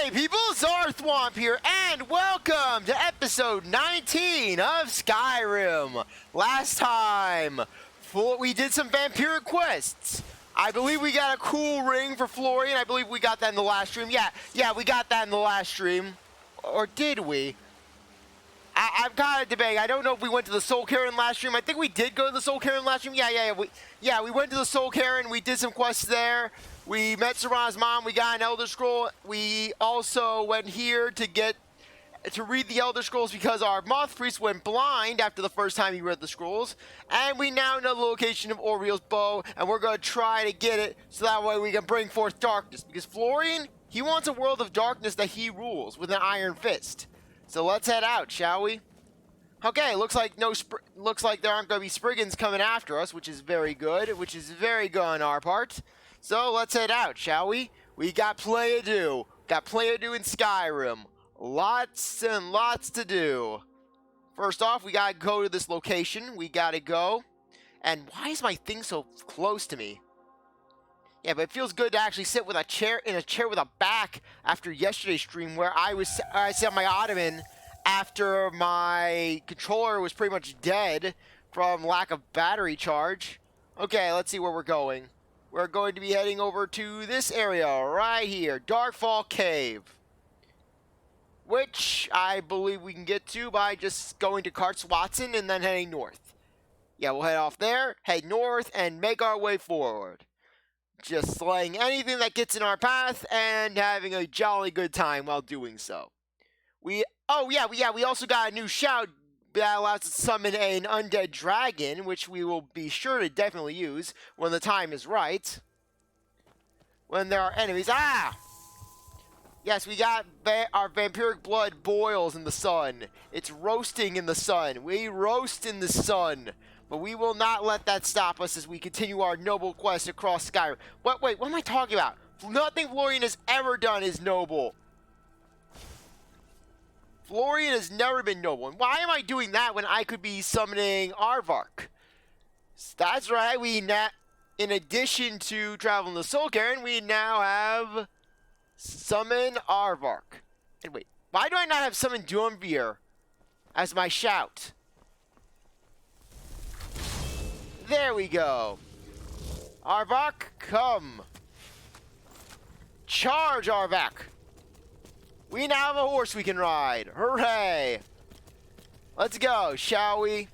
Hey people, CzarThwomp here, and welcome to episode 19 of Skyrim. Last time, we did some vampiric quests. I believe we got a cool ring for Florian. I believe we got that in the last stream. Yeah, we got that in the last stream. Or did we? I've got to debate. I don't know if we went to the Soul Cairn last stream. I think we did go to the Soul Cairn last stream. Yeah, we went to the Soul Cairn. We did some quests there. We met Serana's mom. We got an Elder Scroll. We also went here to read the Elder Scrolls because our Moth Priest went blind after the first time he read the scrolls. And we now know the location of Auriel's bow, and we're going to try to get it so that way we can bring forth darkness. Because Florian, he wants a world of darkness that he rules with an iron fist. So let's head out, shall we? Okay, looks like there aren't going to be Spriggans coming after us, which is very good on our part. So let's head out, shall we? We got play to do. Got play to do in Skyrim. Lots and lots to do. First off, we gotta go to this location. We gotta go. And why is my thing so close to me? Yeah, but it feels good to actually sit with a chair with a back after yesterday's stream where I sat on my ottoman after my controller was pretty much dead from lack of battery charge. Okay, let's see where we're going. We're going to be heading over to this area right here, Darkfall Cave, which I believe we can get to by just going to Carts Watson and then heading north. Yeah, we'll head off there, head north, and make our way forward. Just slaying anything that gets in our path and having a jolly good time while doing so. We also got a new shout that allows us to summon an undead dragon, which we will be sure to definitely use when the time is right. When there are enemies. Yes, we got our vampiric blood boils in the sun. It's roasting in the sun. We roast in the sun. But we will not let that stop us as we continue our noble quest across Skyrim. Wait, what am I talking about? Nothing Florian has ever done is noble. Florian has never been noble. And why am I doing that when I could be summoning Aardvark? That's right, in addition to traveling the Soul Cairn, we now have summon Aardvark. And wait, why do I not have summon Dawnguard as my shout? There we go. Aardvark, come. Charge, Aardvark. We now have a horse we can ride. Hooray. Let's go, shall we?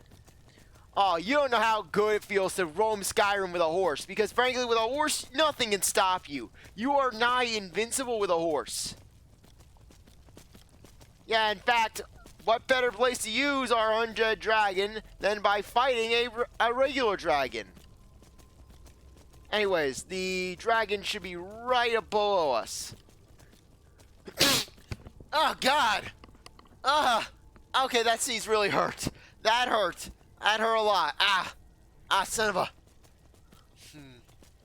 Oh, you don't know how good it feels to roam Skyrim with a horse. Because frankly, with a horse, nothing can stop you. You are nigh invincible with a horse. Yeah, in fact, what better place to use our undead dragon than by fighting a regular dragon? Anyways, the dragon should be right below us. Oh, God. Okay, that sneeze really hurt. That hurt. That hurt a lot. Son of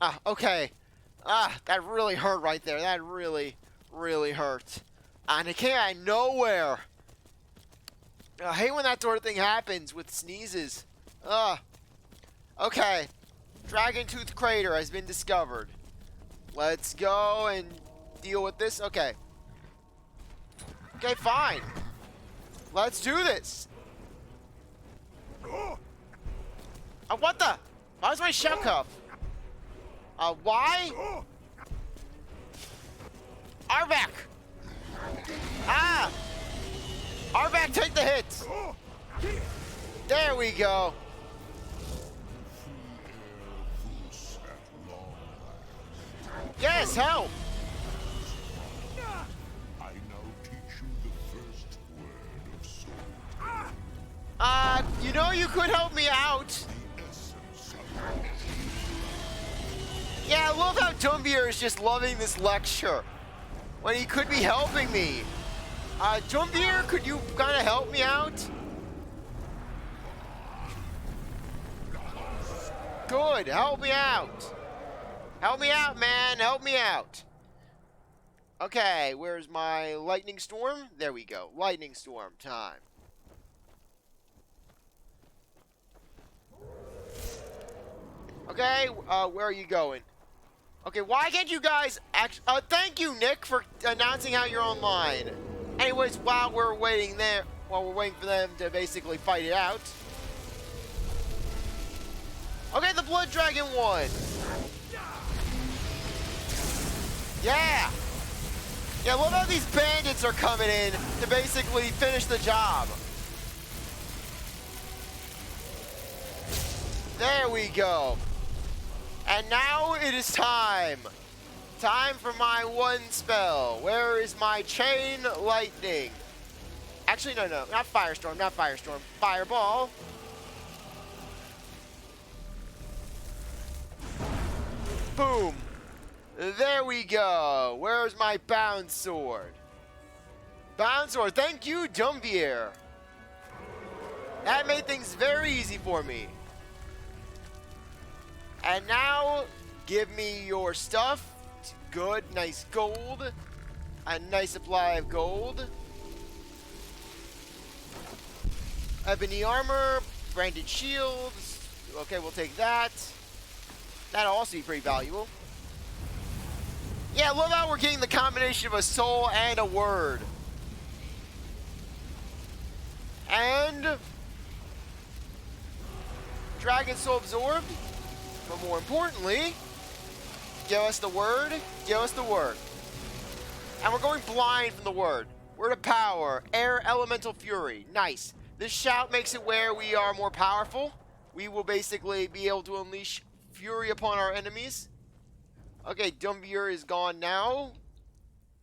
a... okay. That really hurt right there. That really, really hurt. And it came out of nowhere. I hate when that sort of thing happens with sneezes. Okay. Dragon Tooth Crater has been discovered. Let's go and deal with this. Okay. Okay, fine. Let's do this. What the? Why was my shell cuff? Why? Aardvark! Aardvark, take the hits! There we go. Yes, help! You know you could help me out. Yeah, I love how Dawnguard is just loving this lecture when he could be helping me. Dawnguard, could you kind of help me out? Good, help me out. Help me out, man, help me out. Okay, where's my lightning storm? There we go, lightning storm time. Okay, where are you going? Okay, why can't you guys thank you, Nick, for announcing how you're online. Anyways, while we're waiting for them to basically fight it out. Okay, the Blood Dragon won. Yeah. Yeah, look how these bandits are coming in to basically finish the job. There we go. And now it is time. Time for my one spell. Where is my chain lightning? Actually, no, not firestorm, not firestorm. Fireball. Boom. There we go. Where's my bound sword? Bound sword. Thank you, Dumbier. That made things very easy for me. And now, give me your stuff. Good, nice gold. A nice supply of gold. Ebony armor, branded shields. Okay, we'll take that. That'll also be pretty valuable. Yeah, love how we're getting the combination of a soul and a word. And Dragon Soul absorbed. But more importantly, give us the word, give us the word. And we're going blind from the word. Word of power, air elemental fury. Nice. This shout makes it where we are more powerful. We will basically be able to unleash fury upon our enemies. Okay, Dumbier is gone now.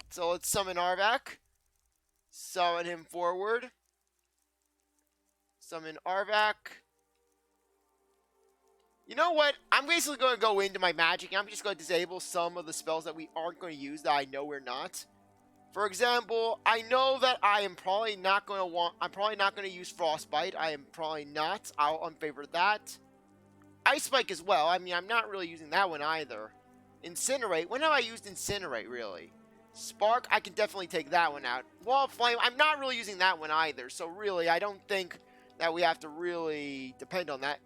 So let's summon Arvak. Summon him forward. Summon Arvak. You know what? I'm basically going to go into my magic and I'm just going to disable some of the spells that we aren't going to use that I know we're not. For example, I know that I'm probably not going to use Frostbite. I am probably not. I'll unfavor that. Ice Spike as well. I mean, I'm not really using that one either. Incinerate. When have I used Incinerate, really? Spark, I can definitely take that one out. Wall of Flame, I'm not really using that one either. So really, I don't think that we have to really depend on that.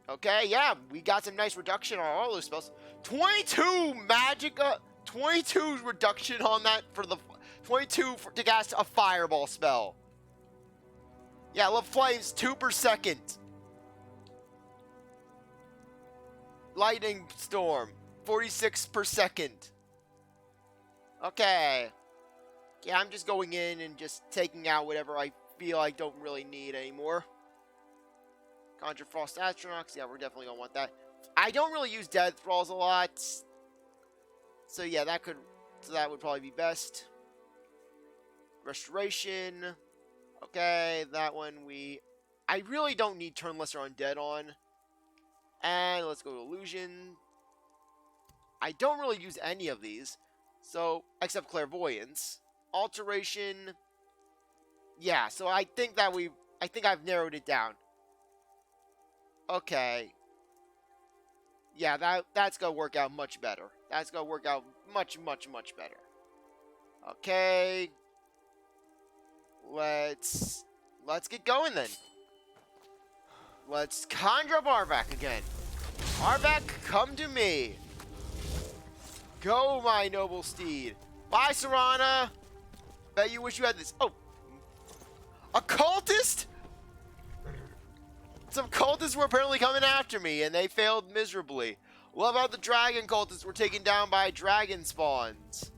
Okay, yeah, we got some nice reduction on all those spells. 22 magic, 22 reduction on that for the 22 to cast a fireball spell. Yeah, love flames 2 per second. Lightning storm 46 per second. Okay. Yeah, I'm just going in and just taking out whatever I feel I don't really need anymore. Conjure Frost Astronauts. Yeah, we're definitely going to want that. I don't really use Death Thralls a lot. So yeah, that would probably be best. Restoration. Okay, that one I really don't need Turn Lesser Undead on. And let's go to Illusion. I don't really use any of these. So, except Clairvoyance. Alteration. Yeah, so I think I've narrowed it down. Okay. Yeah, that's going to work out much better. That's going to work out much, much, much better. Okay. Let's get going then. Let's conjure up Arvak again. Arvak, come to me. Go, my noble steed. Bye, Serana. Bet you wish you had this. Oh. A cultist? Some cultists were apparently coming after me, and they failed miserably. Love how the dragon cultists were taken down by dragon spawns.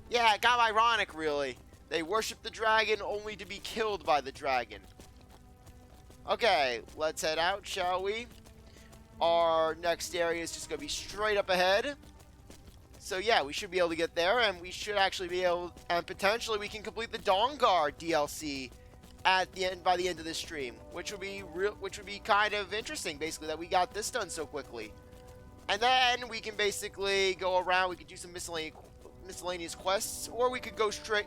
Yeah, it got ironic, really. They worship the dragon only to be killed by the dragon. Okay, let's head out, shall we? Our next area is just going to be straight up ahead. So yeah, we should be able to get there, and we should actually be able, and potentially we can complete the Dawnguard DLC by the end of this stream, which would be kind of interesting, basically, that we got this done so quickly. And then we can basically go around. We could do some miscellaneous quests, or we could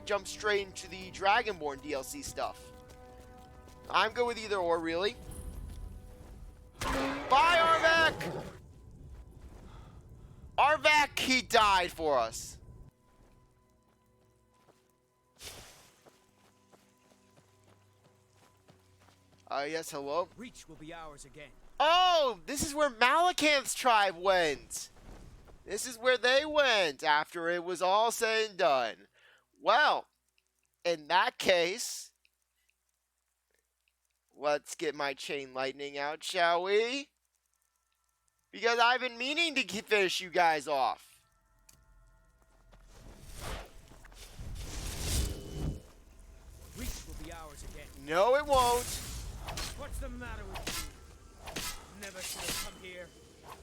jump straight into the Dragonborn DLC stuff. I'm good with either or, really. Bye, Arvak! Arvak, he died for us. Yes, hello? Reach will be ours again. Oh, this is where Malakanth's tribe went. This is where they went after it was all said and done. Well, in that case, let's get my chain lightning out, shall we? Because I've been meaning to finish you guys off. Reach will be ours again. No, it won't. What's the matter with you? Never should have come here. What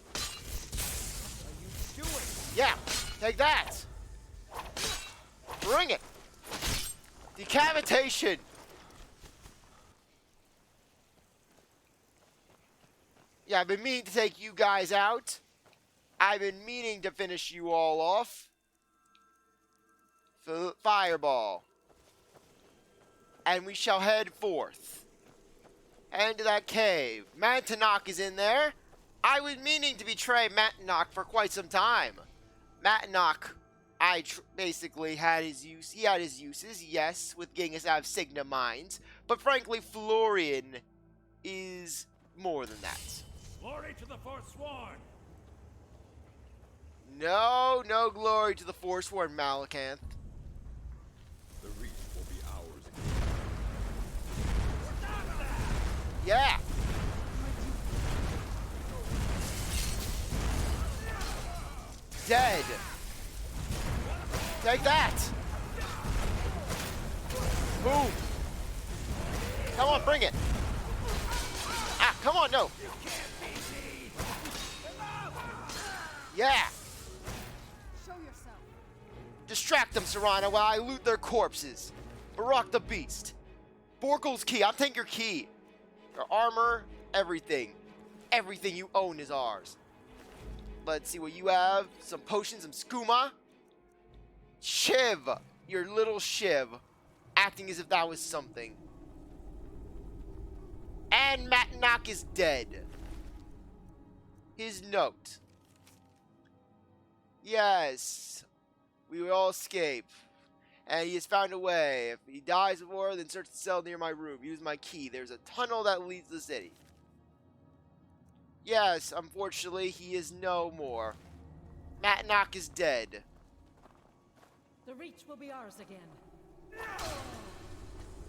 are you doing? Yeah, take that. Bring it. Decapitation. Yeah, I've been meaning to take you guys out. I've been meaning to finish you all off. Fireball. And we shall head forth. Into that cave. Mantanok is in there. I was meaning to betray Mantanok for quite some time. Mantanok, basically had his use. He had his uses, yes, with getting us out of Signa Mines. But frankly, Florian is more than that. Glory to the Forsworn! No, no glory to the Forsworn, Malakanth. The reach will be ours again. Yeah. Dead. Take that. Boom. Come on, bring it. Ah, come on, no. Yeah. Show yourself. Distract them, Serana, while I loot their corpses. Barak the Beast. Borkel's key. I'll take your key. Your armor, everything. Everything you own is ours. Let's see what you have. Some potions, some skooma. Shiv. Your little Shiv. Acting as if that was something. And Mantanok is dead. His note. Yes. We will all escape. And he has found a way. If he dies before, then search the cell near my room. Use my key. There's a tunnel that leads to the city. Yes, unfortunately, he is no more. Mantanok is dead. The reach will be ours again.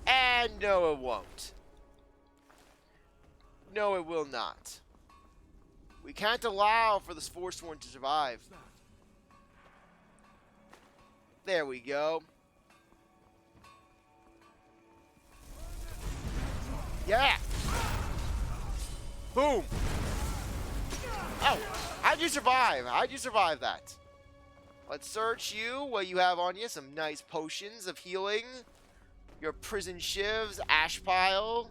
And no, it won't. No, it will not. We can't allow for this Forsworn to survive. There we go. Yeah. Boom. Oh, how'd you survive? How'd you survive that? Let's search you. What you have on you? Some nice potions of healing. Your prison shivs, ash pile.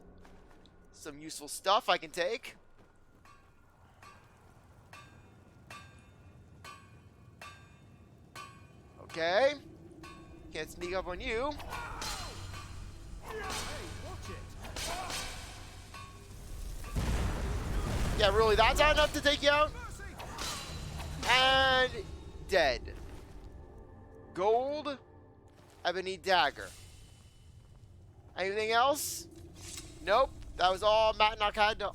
Some useful stuff I can take. Okay. Can't sneak up on you. Hey, watch it! Yeah, really, that's not enough to take you out? And dead. Gold, ebony dagger. Anything else? Nope. That was all Mantanok had. No.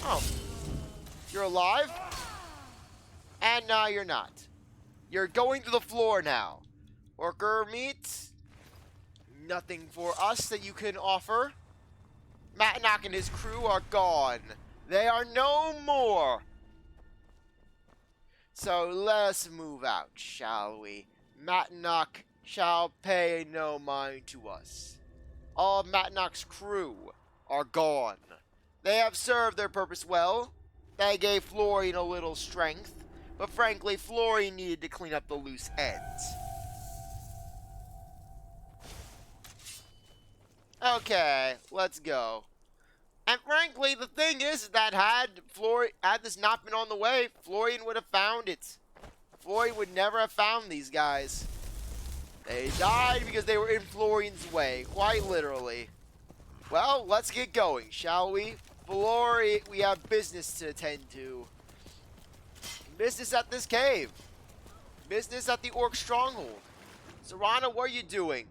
Oh. You're alive? And now you're not. You're going to the floor now. Worker meat. Nothing for us that you can offer. Mantanok and his crew are gone. They are no more. So let's move out, shall we? Mantanok shall pay no mind to us. All of Mantanok's crew are gone. They have served their purpose well. They gave Florian a little strength. But frankly, Florian needed to clean up the loose ends. Okay, let's go. And frankly, the thing is that had this not been on the way, Florian would have found it. Florian would never have found these guys. They died because they were in Florian's way, quite literally. Well, let's get going, shall we? Florian, we have business to attend to. Business at this cave. Business at the Orc Stronghold. Serana, what are you doing?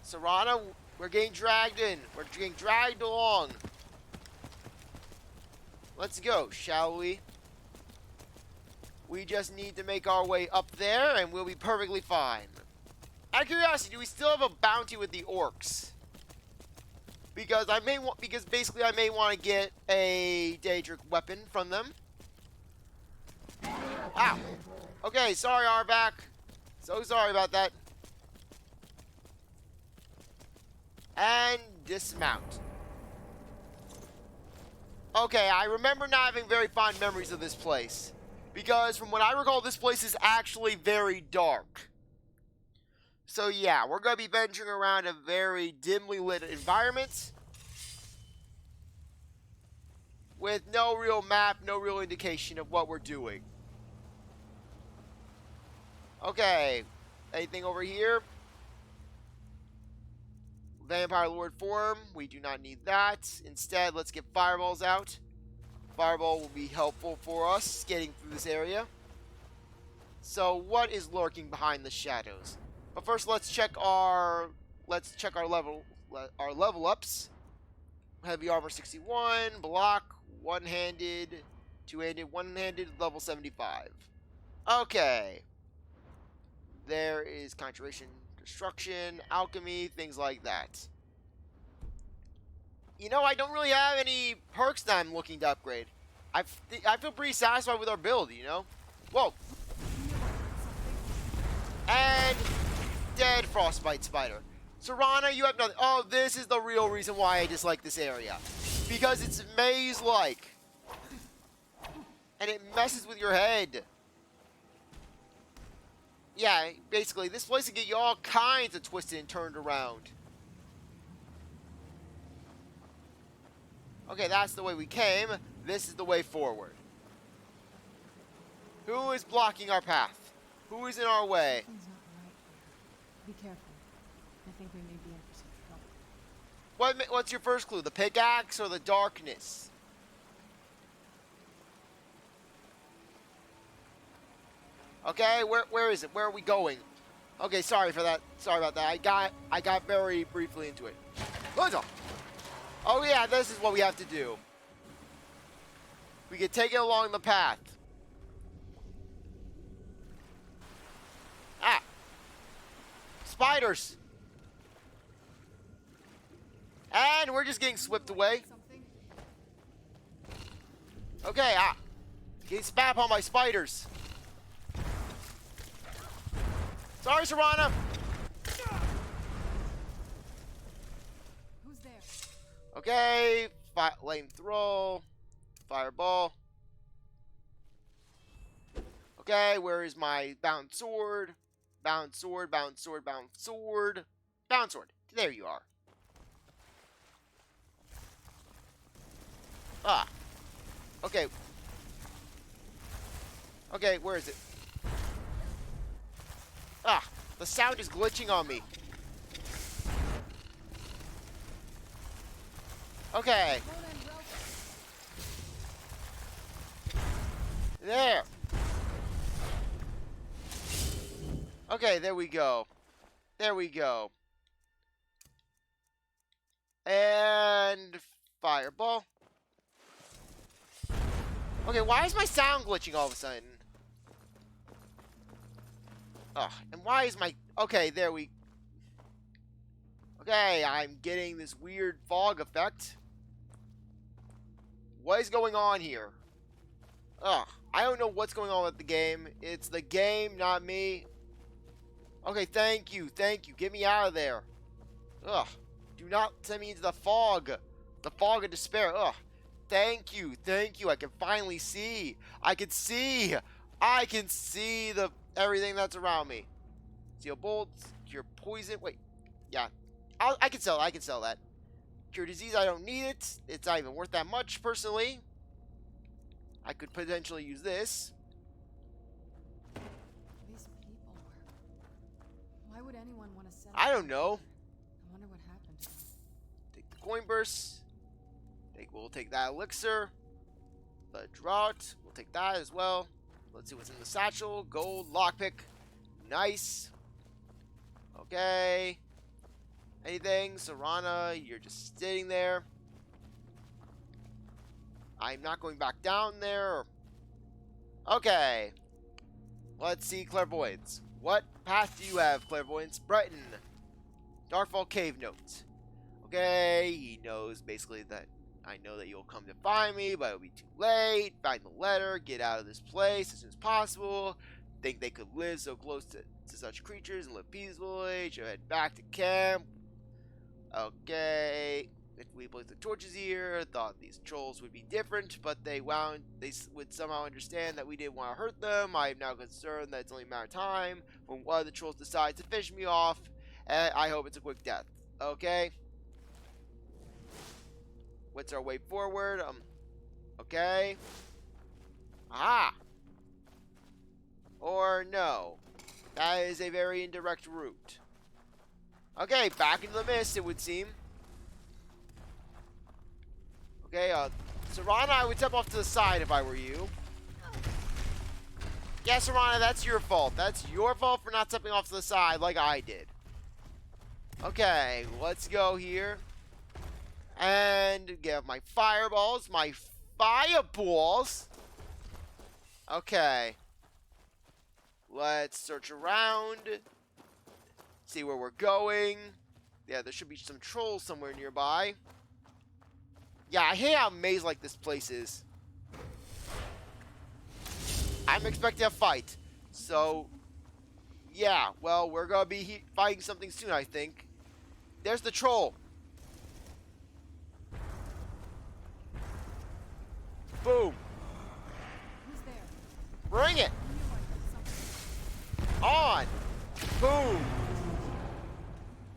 Serana, we're getting dragged in. We're getting dragged along. Let's go, shall we? We just need to make our way up there, and we'll be perfectly fine. Out of curiosity, do we still have a bounty with the orcs? Because basically I may want to get a Daedric weapon from them. Ow. Okay, sorry, Arback. So sorry about that. And dismount. Okay, I remember not having very fond memories of this place. Because from what I recall, this place is actually very dark. So yeah, we're going to be venturing around a very dimly lit environment. With no real map, no real indication of what we're doing. Okay, anything over here? Vampire Lord form, we do not need that. Instead, let's get fireballs out. Fireball will be helpful for us getting through this area. So, what is lurking behind the shadows? But first, let's check our level ups. Heavy armor 61, block, one-handed, two-handed, one-handed, level 75. Okay. There is conjuration, destruction, alchemy, things like that. You know, I don't really have any perks that I'm looking to upgrade. I feel pretty satisfied with our build, you know? Whoa. And dead frostbite spider. Serana, you have nothing. Oh, this is the real reason why I dislike this area. Because it's maze-like. And it messes with your head. Yeah, basically, this place can get you all kinds of twisted and turned around. Okay, that's the way we came. This is the way forward. Who is blocking our path? Who is in our way? Something's not right here. Be careful. I think we may be in for some trouble. What's your first clue? The pickaxe or the darkness? Okay, where is it? Where are we going? Okay, sorry for that. Sorry about that. I got very briefly into it. Oh yeah, this is what we have to do. We can take it along the path. Ah! Spiders! And we're just getting swept away. Okay, getting spat upon by spiders. Sorry, Serana. Who's there? Okay, lame throw, fireball. Okay, where is my bound sword? Bound sword, bound sword, bound sword. Bound sword. There you are. Ah. Okay. Okay, where is it? Ah, the sound is glitching on me. Okay. There. Okay, there we go. There we go. And fireball. Okay, why is my sound glitching all of a sudden? Ugh, and why is my... Okay, there we... Okay, I'm getting this weird fog effect. What is going on here? Ugh, I don't know what's going on with the game. It's the game, not me. Okay, thank you, thank you. Get me out of there. Ugh, do not send me into the fog. The fog of despair. Ugh, thank you, thank you. I can finally see. I can see. I can see the... everything that's around me. Steel bolts, cure poison. Wait, yeah, I can sell. I can sell that. Cure disease. I don't need it. It's not even worth that much, personally. I could potentially use this. These people were... Why would anyone want to set I don't know. I wonder what happened to them. Take the coin burst. We'll take that elixir. The drought. We'll take that as well. Let's see what's in the satchel. Gold, lockpick. Nice. Okay. Anything? Serana, you're just sitting there. I'm not going back down there. Okay. Let's see clairvoyance. What path do you have, clairvoyance? Breton. Darkfall Cave notes. Okay, he knows basically that I know that you'll come to find me, but it'll be too late. Find the letter, get out of this place as soon as possible. Think they could live so close to such creatures and live peacefully. Should head back to camp. Okay. If we placed the torches here, thought these trolls would be different, but they would somehow understand that we didn't want to hurt them. I am now concerned that it's only a matter of time when one of the trolls decides to fish me off, and I hope it's a quick death. Okay? What's our way forward? Okay. Ah! Or no. That is a very indirect route. Okay, back into the mist, it would seem. Okay, Serana, I would step off to the side if I were you. Yeah, Serana, that's your fault. That's your fault for not stepping off to the side like I did. Okay, let's go here. And get my fireballs, my fireballs. Okay. Let's search around. See where we're going. Yeah, there should be some trolls somewhere nearby. Yeah, I hate how maze like this place is. I'm expecting a fight. So, yeah, well, we're gonna be fighting something soon, I think. There's the troll. Boom. Who's there? Bring it. I knew I On. heard something. Boom.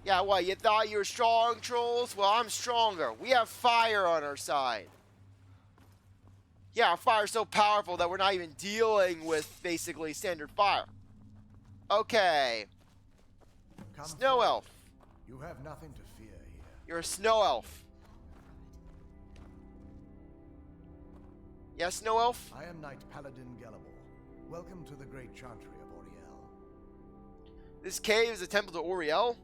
Yeah, what, you thought you were strong, trolls? Well, I'm stronger. We have fire on our side. Yeah, our fire's so powerful that we're not even dealing with basically standard fire. Okay. Come Snow forward. Elf. You have nothing to fear here. You're a Snow Elf. Yeah, Snow Elf? I am Knight Paladin Gelabor. Welcome to the great chantry of Auriel. This cave is a temple to Auriel?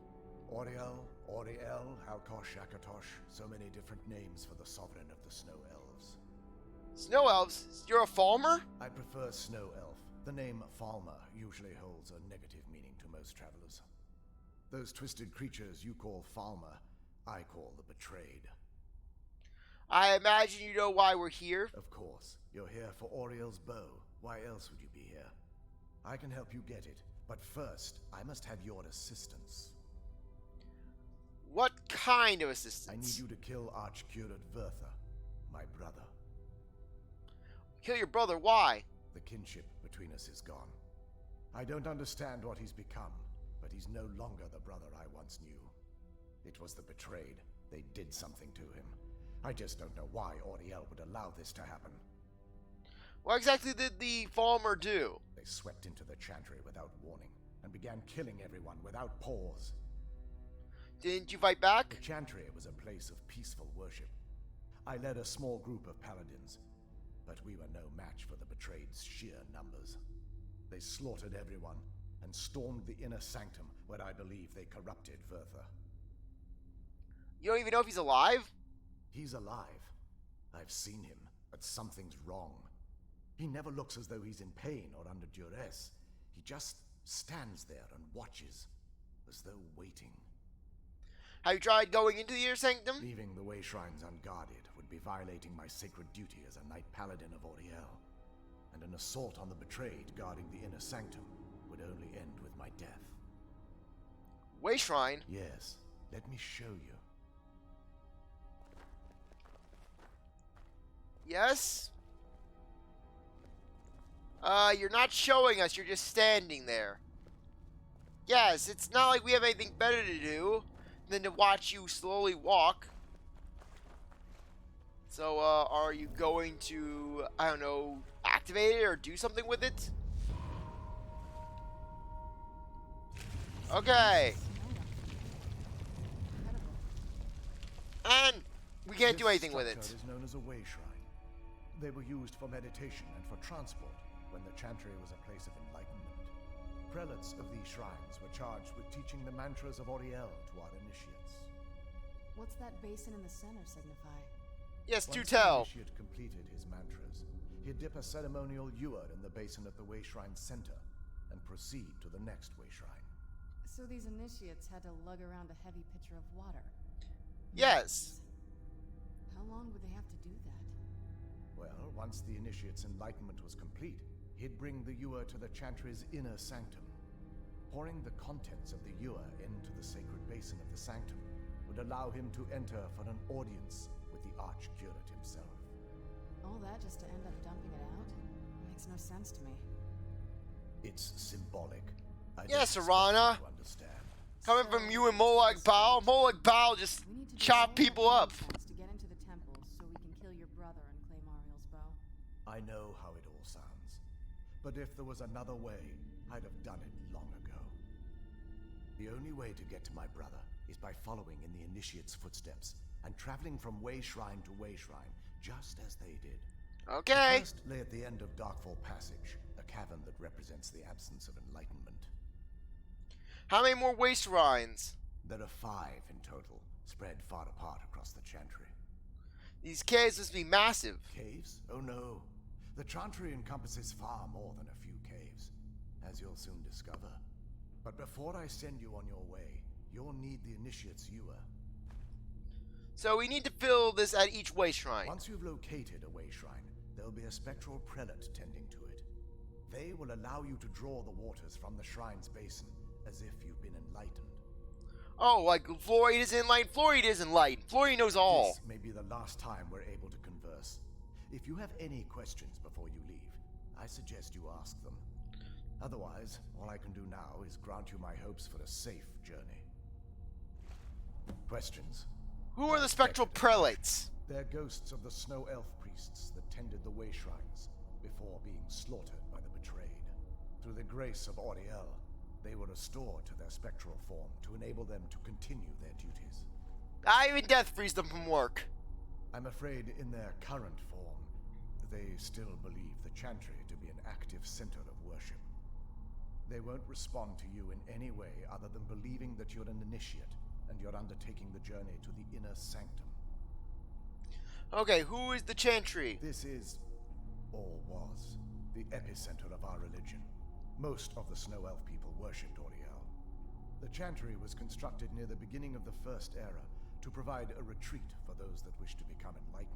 Auriel, Halkosh, Akatosh, so many different names for the sovereign of the Snow Elves. Snow Elves? You're a farmer? I prefer Snow Elf. The name Falmer usually holds a negative meaning to most travelers. Those twisted creatures you call Falmer, I call the Betrayed. I imagine you know why we're here. Of course, you're here for Auriel's bow. Why else would you be here? I can help you get it, but first, I must have your assistance. What kind of I assistance? need you to kill Archcurate Vertha, my brother. Kill your brother, why? The kinship between us is gone. I don't understand what he's become, but he's no longer the brother I once knew. It was the Betrayed. They did something to him. I just don't know why Auriel would allow this to happen. What exactly did the farmer do? They swept into the chantry without warning, and began killing everyone without pause. Didn't you fight back? The chantry was a place of peaceful worship. I led a small group of paladins, but we were no match for the Betrayed's sheer numbers. They slaughtered everyone, and stormed the inner sanctum, where I believe they corrupted Vertha. You don't even know if he's alive? He's alive. I've seen him, but something's wrong. He never looks as though he's in pain or under duress. He just stands there and watches, as though waiting. Have you tried going into the inner sanctum? Leaving the way shrines unguarded would be violating my sacred duty as a Knight Paladin of Auriel. And an assault on the Betrayed guarding the inner sanctum would only end with my death. Way shrine? Yes, let me show you. Yes? You're not showing us, you're just standing there. Yes, it's not like we have anything better to do than to watch you slowly walk. So, are you going to, I don't know, activate it or do something with it? Okay. And we can't do anything with it. This structure is known as a way shrine. They were used for meditation and for transport when the chantry was a place of enlightenment. Prelates of these shrines were charged with teaching the mantras of Auriel to our initiates. What's that basin in the center signify? Yes, do Once tell. the initiate completed his mantras, he'd dip a ceremonial ewer in the basin at the way shrine's center, proceed to the next way shrine. So these initiates had to lug around a heavy pitcher of water. Yes. How long would they have to do that? Well, once the initiate's enlightenment was complete, he'd bring the ewer to the chantry's inner sanctum. Pouring the contents of the ewer into the sacred basin of the sanctum would allow him to enter for an audience with the archcurate himself. All that just to end up dumping it out? Makes no sense to me. It's symbolic. Yes, don't expect Serana. you to understand. Coming from you and Molag Bal. Molag Bal just We need to chop delay people our up. efforts to get into the temples so we can kill your brother and claim Auriel's bow. I know how it all sounds. But if there was another way, I'd have done it long ago. The only way to get to my brother is by following in the initiate's footsteps and traveling from way shrine to way shrine, just as they did. Okay. The first lay at the end of Darkfall Passage, a cavern that represents the absence of enlightenment. How many more waste shrines? There are 5 in total, spread far apart across the chantry. These caves must be massive. Caves? Oh no. The chantry encompasses far more than a few caves, as you'll soon discover. But before I send you on your way, you'll need the initiate's ewer. So we need to fill this at each way shrine. Once you've located a way shrine, there'll be a spectral prelate tending to it. They will allow you to draw the waters from the shrine's basin, as if you've been enlightened. Oh, like Florian is enlightened. Florian is enlightened. Florian knows all. This may be the last time we're able to converse. If you have any questions before you leave, I suggest you ask them. Otherwise, all I can do now is grant you my hopes for a safe journey. Questions? Who are the spectral prelates? They're ghosts of the Snow Elf priests that tended the way shrines before being slaughtered by the betrayed. Through the grace of Auriel, they were restored to their spectral form to enable them to continue their duties. I even death freeze them from work. I'm afraid in their current form, they still believe the chantry to be an active center of worship. They won't respond to you in any way other than believing that you're an initiate and you're undertaking the journey to the inner sanctum. Okay, who is the chantry? This is, or was, the epicenter of our religion. Most of the Snow Elf people worshipped Auriel. The chantry was constructed near the beginning of the First Era to provide a retreat for those that wish to become enlightened.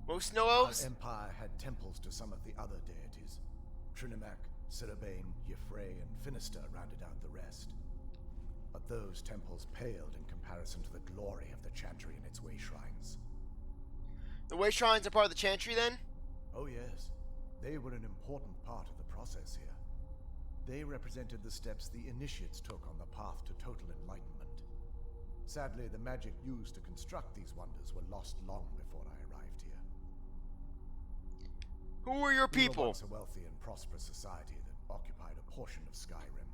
Most Snow Our Elves? empire had temples to some of the other deities. Trinimac, Sirabane, Yffrey, and Finister rounded out the rest. But those temples paled in comparison to the glory of the chantry and its way shrines. The way shrines are part of the chantry then? Oh yes, they were an important part of the process here. They represented the steps the initiates took on the path to total enlightenment. Sadly, the magic used to construct these wonders were lost long before I arrived here. Who were your We were people? once a wealthy and prosperous society that occupied a portion of Skyrim.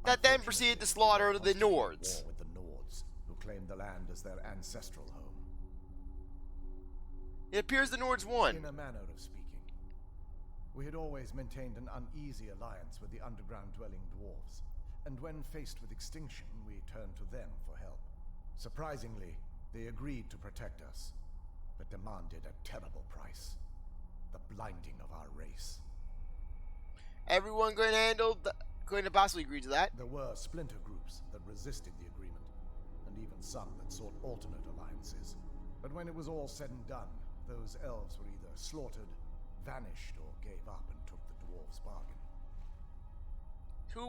That then proceeded to slaughter the Unfortunately, we were Nords. at war with the Nords, who claimed the land as their ancestral home. It appears the Nords won. In a manner of speaking. We had always maintained an uneasy alliance with the underground-dwelling dwarves, and when faced with extinction, we turned to them for help. Surprisingly, they agreed to protect us, but demanded a terrible price. The blinding of our race. Everyone going to possibly agree to that. There were splinter groups that resisted the agreement, and even some that sought alternate alliances. But when it was all said and done, those elves were either slaughtered, vanished, or gave up and took the dwarves' bargain.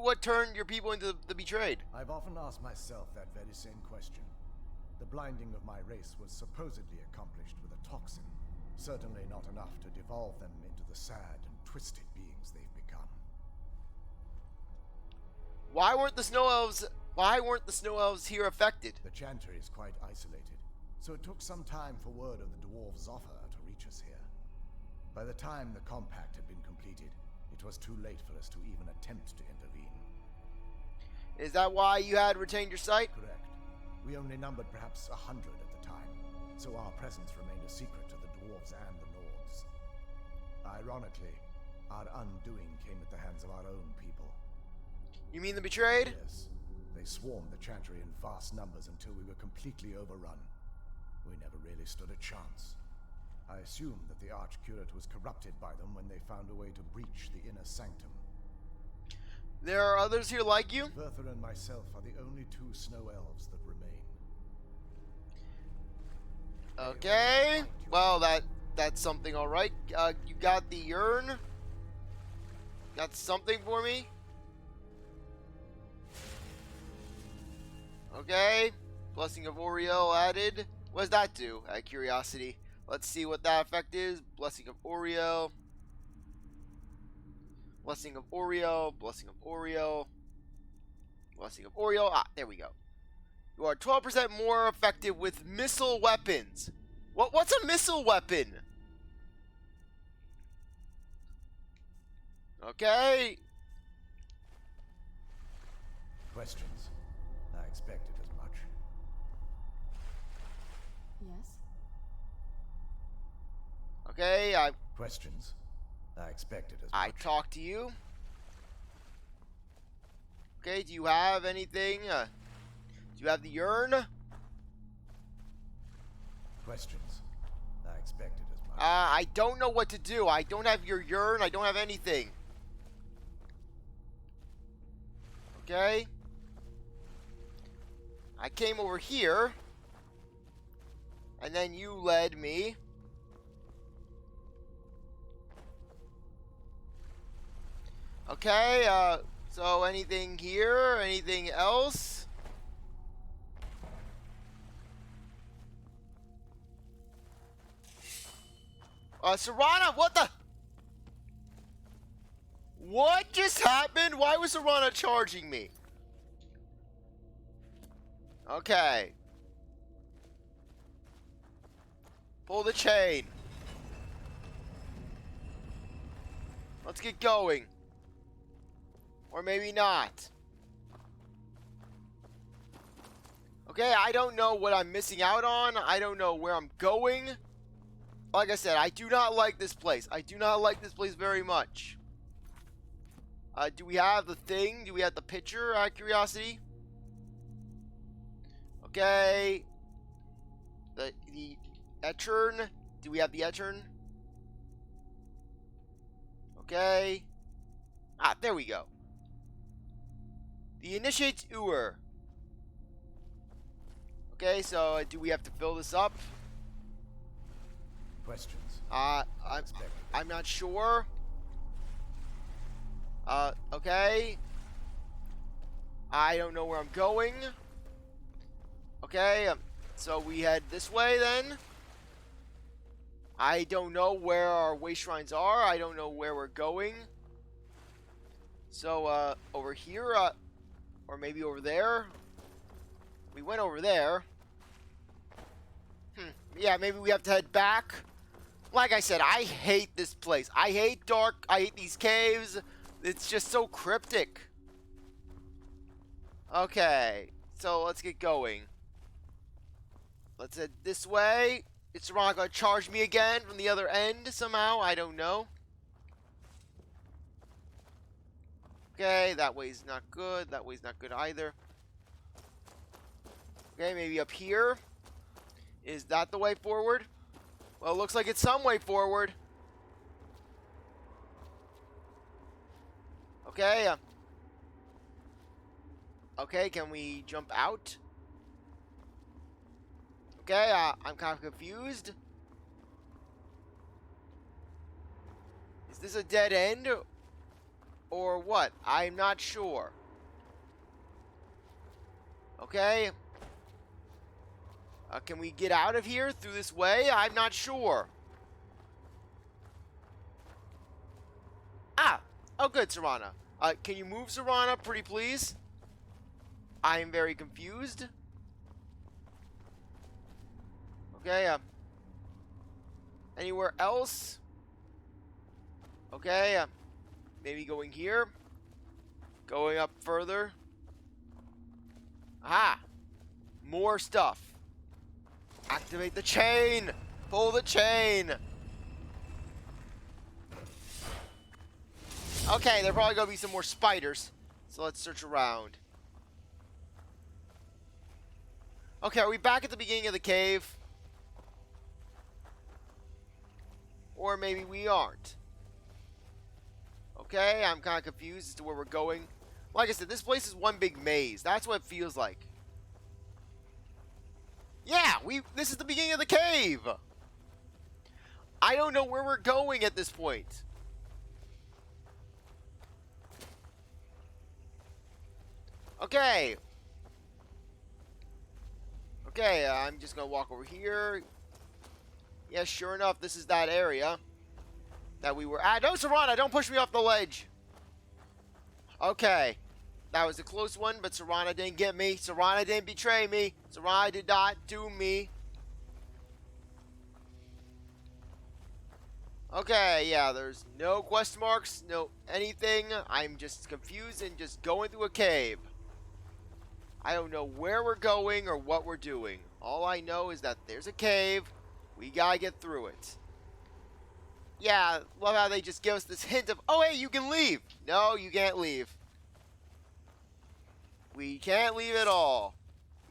What turned your people into the betrayed? I've often asked myself that very same question. The blinding of my race was supposedly accomplished with a toxin, certainly not enough to devolve them into the sad and twisted beings they've become. Why weren't the Snow Elves here affected? The chantry is quite isolated, so it took some time for word of the dwarves' offer to reach us here. By the time the compact had been completed, it was too late for us to even attempt to intervene. Is that why you had retained your sight? Correct. We only numbered perhaps 100 at the time, so our presence remained a secret to the dwarves and the Nords. Ironically, our undoing came at the hands of our own people. You mean the betrayed? Yes, they swarmed the chantry in vast numbers until we were completely overrun. We never really stood a chance. I assumed that the archcurate was corrupted by them when they found a way to breach the inner sanctum. There are others here like you? Bertha and myself are the only two Snow Elves that remain. Okay. Well, that's something, all right. You got the urn. Got something for me. Okay. Blessing of Auriel added. What does that do? Out of curiosity. Let's see what that effect is. Blessing of Auriel. Blessing of Auriel. Blessing of Auriel. Blessing of Auriel. Ah, there we go. You are 12% more effective with missile weapons. What's a missile weapon? Okay. Questions? I expected as much. Yes? Okay, Questions? I expected as I much. talked to you. Okay, do you have anything? Do you have the urn? Questions? I expected as much. I don't know what to do. I don't have your urn. I don't have anything. Okay. I came over here. And then you led me. Okay, so anything here? Anything else? Serana, what the? What just happened? Why was Serana charging me? Okay. Pull the chain. Let's get going. Or maybe not. Okay, I don't know what I'm missing out on. I don't know where I'm going. Like I said, I do not like this place. I do not like this place very much. Do we have the thing? Do we have the picture, out of curiosity? Okay. The Etchern. Do we have the Etchern? Okay. Ah, there we go. The initiates ewer. Okay, so do we have to fill this up? Questions? I'm not sure. Okay. I don't know where I'm going. Okay, so we head this way then. I don't know where our way shrines are. I don't know where we're going. So, over here, or maybe over there. We went over there. Yeah, maybe we have to head back. Like I said, I hate this place. I hate dark. I hate these caves. It's just so cryptic. Okay, so let's get going. Let's head this way. Is Serana gonna charge me again from the other end somehow? I don't know. Okay, that way's not good. That way's not good either. Okay, maybe up here. Is that the way forward? Well, it looks like it's some way forward. Okay. Okay, can we jump out? Okay, I'm kind of confused. Is this a dead end? Or what? I'm not sure. Okay. Can we get out of here through this way? I'm not sure. Ah! Oh, good, Serana. Can you move, Serana, pretty please? I'm very confused. Okay, anywhere else? Okay, maybe going here. Going up further. Aha! More stuff. Activate the chain! Pull the chain! Okay, there are probably gonna be some more spiders. So let's search around. Okay, are we back at the beginning of the cave? Or maybe we aren't. Okay, I'm kind of confused as to where we're going. Like I said, this place is one big maze. That's what it feels like. Yeah, this is the beginning of the cave. I don't know where we're going at this point. Okay. Okay, I'm just gonna walk over here. Yeah, sure enough, this is that area that we were at. No, Serana, don't push me off the ledge. Okay. That was a close one, but Serana didn't get me. Serana didn't betray me. Serana did not do me. Okay, yeah, there's no question marks, no anything. I'm just confused and just going through a cave. I don't know where we're going or what we're doing. All I know is that there's a cave. We gotta get through it. Yeah, love how they just give us this hint of, oh, hey, you can leave. No, you can't leave. We can't leave at all.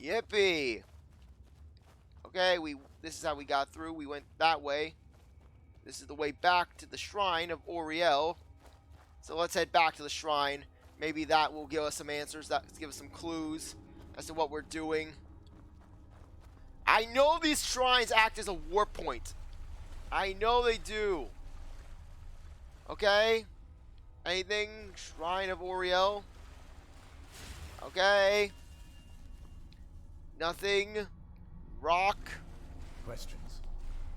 Yippee. Okay, this is how we got through. We went that way. This is the way back to the shrine of Auriel. So let's head back to the shrine. Maybe that will give us some answers. That will give us some clues as to what we're doing. I know these shrines act as a warp point. I know they do. Okay. Anything? Shrine of Auriel. Okay. Nothing. Rock. Questions?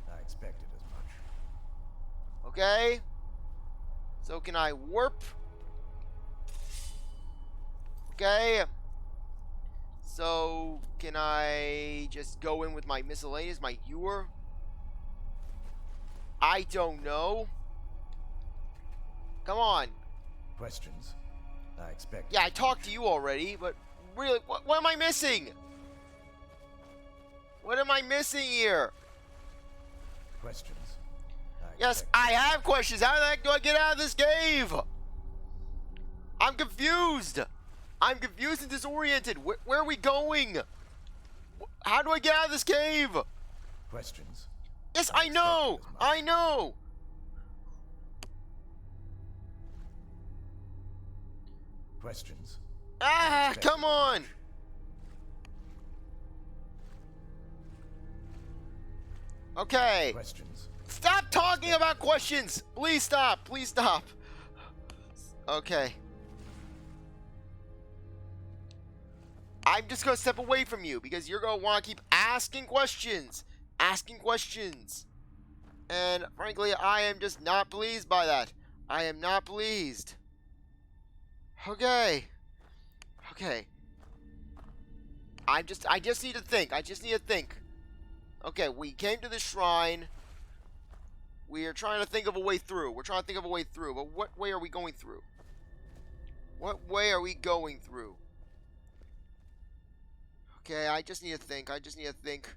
I expected as much. Okay. So can I warp? Okay. So can I just go in with my miscellaneous, my ewer? I don't know. Come on. Questions? I expected. Yeah, I talked to you already, but really, what am I missing? What am I missing here? Questions? Yes, I have questions. How the heck do I get out of this cave? I'm confused. I'm confused and disoriented. Where are we going? How do I get out of this cave? Questions? Yes, I know. I know. Questions? Ah, come on. Okay. Questions? Stop talking about questions. Please stop. Please stop. Okay. I'm just going to step away from you because you're going to want to keep asking questions. Asking questions. And frankly, I am just not pleased by that. I am not pleased. Okay. Okay. I just need to think. I just need to think. Okay, we came to the shrine. We are trying to think of a way through. We're trying to think of a way through. But what way are we going through? What way are we going through? Okay, I just need to think. I just need to think.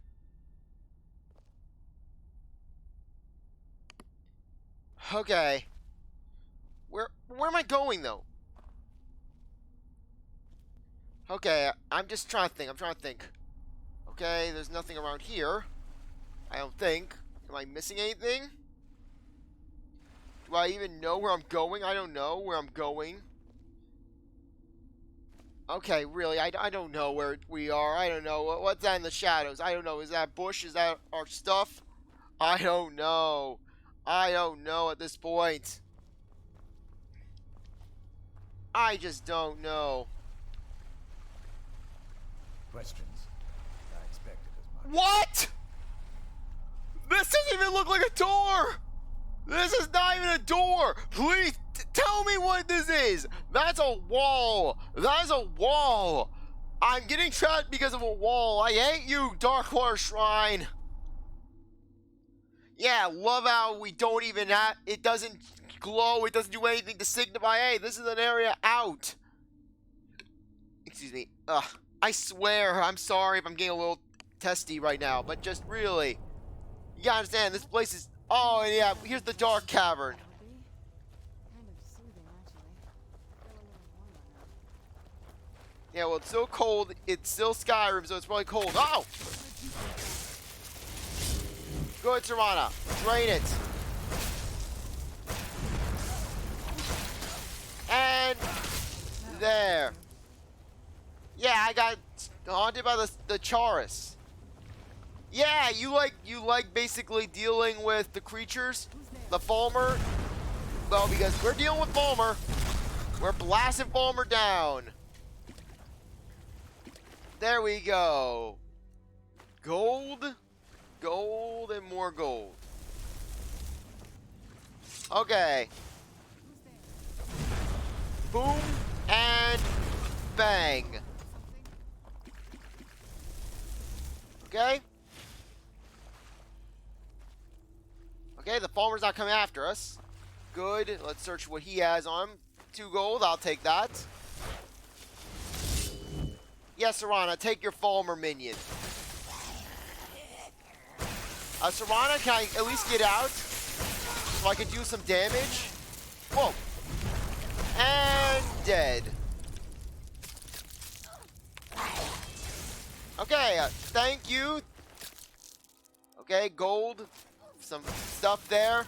Okay. Where am I going, though? Okay, I'm just trying to think. I'm trying to think. Okay, there's nothing around here. I don't think. Am I missing anything? Do I even know where I'm going? I don't know where I'm going. Okay, really, I don't know where we are. I don't know. What's that in the shadows? I don't know. Is that bush? Is that our stuff? I don't know. I don't know at this point. I just don't know. Questions? I expected as much. What? This doesn't even look like a door! This is not even a door! Please, tell me what this is! That's a wall! That is a wall! I'm getting trapped because of a wall. I hate you, Darkwater Shrine! Yeah, love how we don't even have... It doesn't glow, it doesn't do anything to signify, hey, this is an area out! Excuse me. Ugh. I swear, I'm sorry if I'm getting a little testy right now, but just really... You gotta understand, this place is... Oh, and yeah, here's the dark cavern. Kind of soothing, actually. Feel a little warmer now. Yeah, well, it's so cold. It's still Skyrim, so it's probably cold. Oh! Good, Serana. Drain it. And There. Yeah, I got haunted by the Chaurus. Yeah, you like basically dealing with the creatures, the Falmer. Well, because we're dealing with Falmer, we're blasting Falmer down. There we go. Gold, gold, and more gold. Okay. Boom and bang. Okay. Okay, the Falmer's not coming after us. Good. Let's search what he has on him. 2 gold. I'll take that. Yes, Serana, take your Falmer minion. Serana, can I at least get out so I can do some damage? Whoa. And dead. Okay, thank you. Okay, gold. Some stuff there.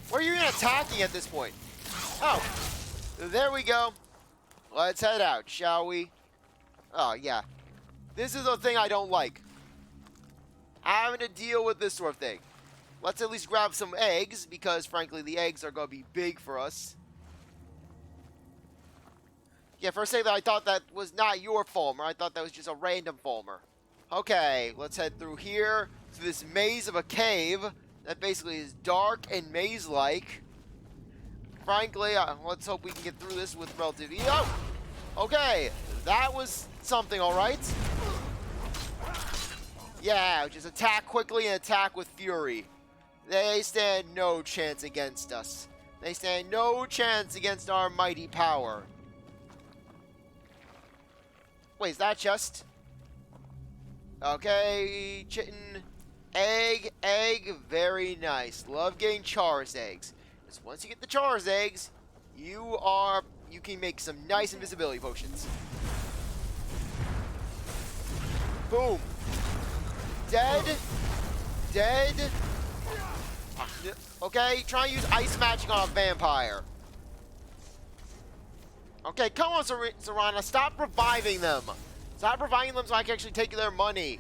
Where are you even attacking at this point? Oh, there we go. Let's head out, shall we? Oh, yeah. This is the thing I don't like. Having to deal with this sort of thing. Let's at least grab some eggs, because frankly, the eggs are going to be big for us. Yeah, for a second I thought that was not your Falmer. I thought that was just a random Falmer. Okay, let's head through here to this maze of a cave that basically is dark and maze-like. Frankly, let's hope we can get through this with relative ease. Oh! Okay, that was something, alright. Yeah, just attack quickly and attack with fury. They stand no chance against us. They stand no chance against our mighty power. Wait, is that chest? Okay, chitin. Egg, very nice. Love getting Chaurus eggs. Because once you get the Chaurus eggs, you can make some nice invisibility potions. Boom. Dead. Dead. Okay, try and use ice magic on a vampire. Okay, come on, Serana, stop reviving them. Stop reviving them so I can actually take their money.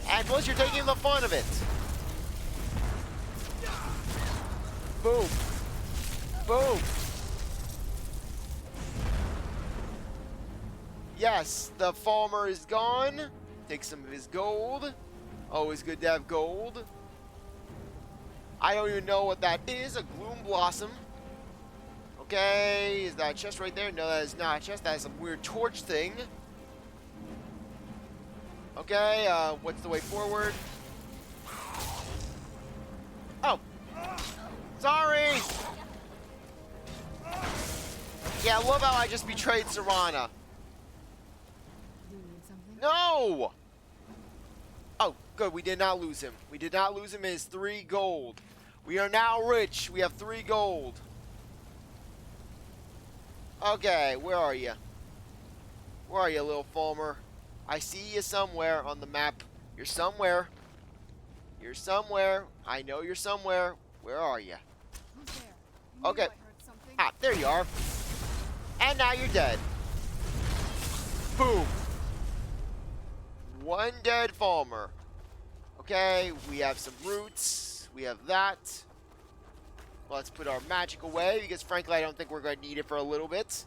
And plus, you're taking the fun of it. Boom. Boom. Yes, the Falmer is gone. Take some of his gold. Always good to have gold. I don't even know what that is. A Gloom Blossom. Okay, is that a chest right there? No, that is not a chest. That is some weird torch thing. Okay, what's the way forward? Oh. Sorry! Yeah, I love how I just betrayed Serana. Do you need something? No! Oh, good, we did not lose him. We did not lose him in his 3 gold. We are now rich. We have 3 gold. Okay, where are you? Where are you, little Falmer? I see you somewhere on the map. You're somewhere. You're somewhere. I know you're somewhere. Where are you? Who's there? You Okay. knew I heard something. Ah, there you are. And now you're dead. Boom. 1 dead Falmer. Okay, we have some roots. We have that. Let's put our magic away, because frankly, I don't think we're going to need it for a little bit.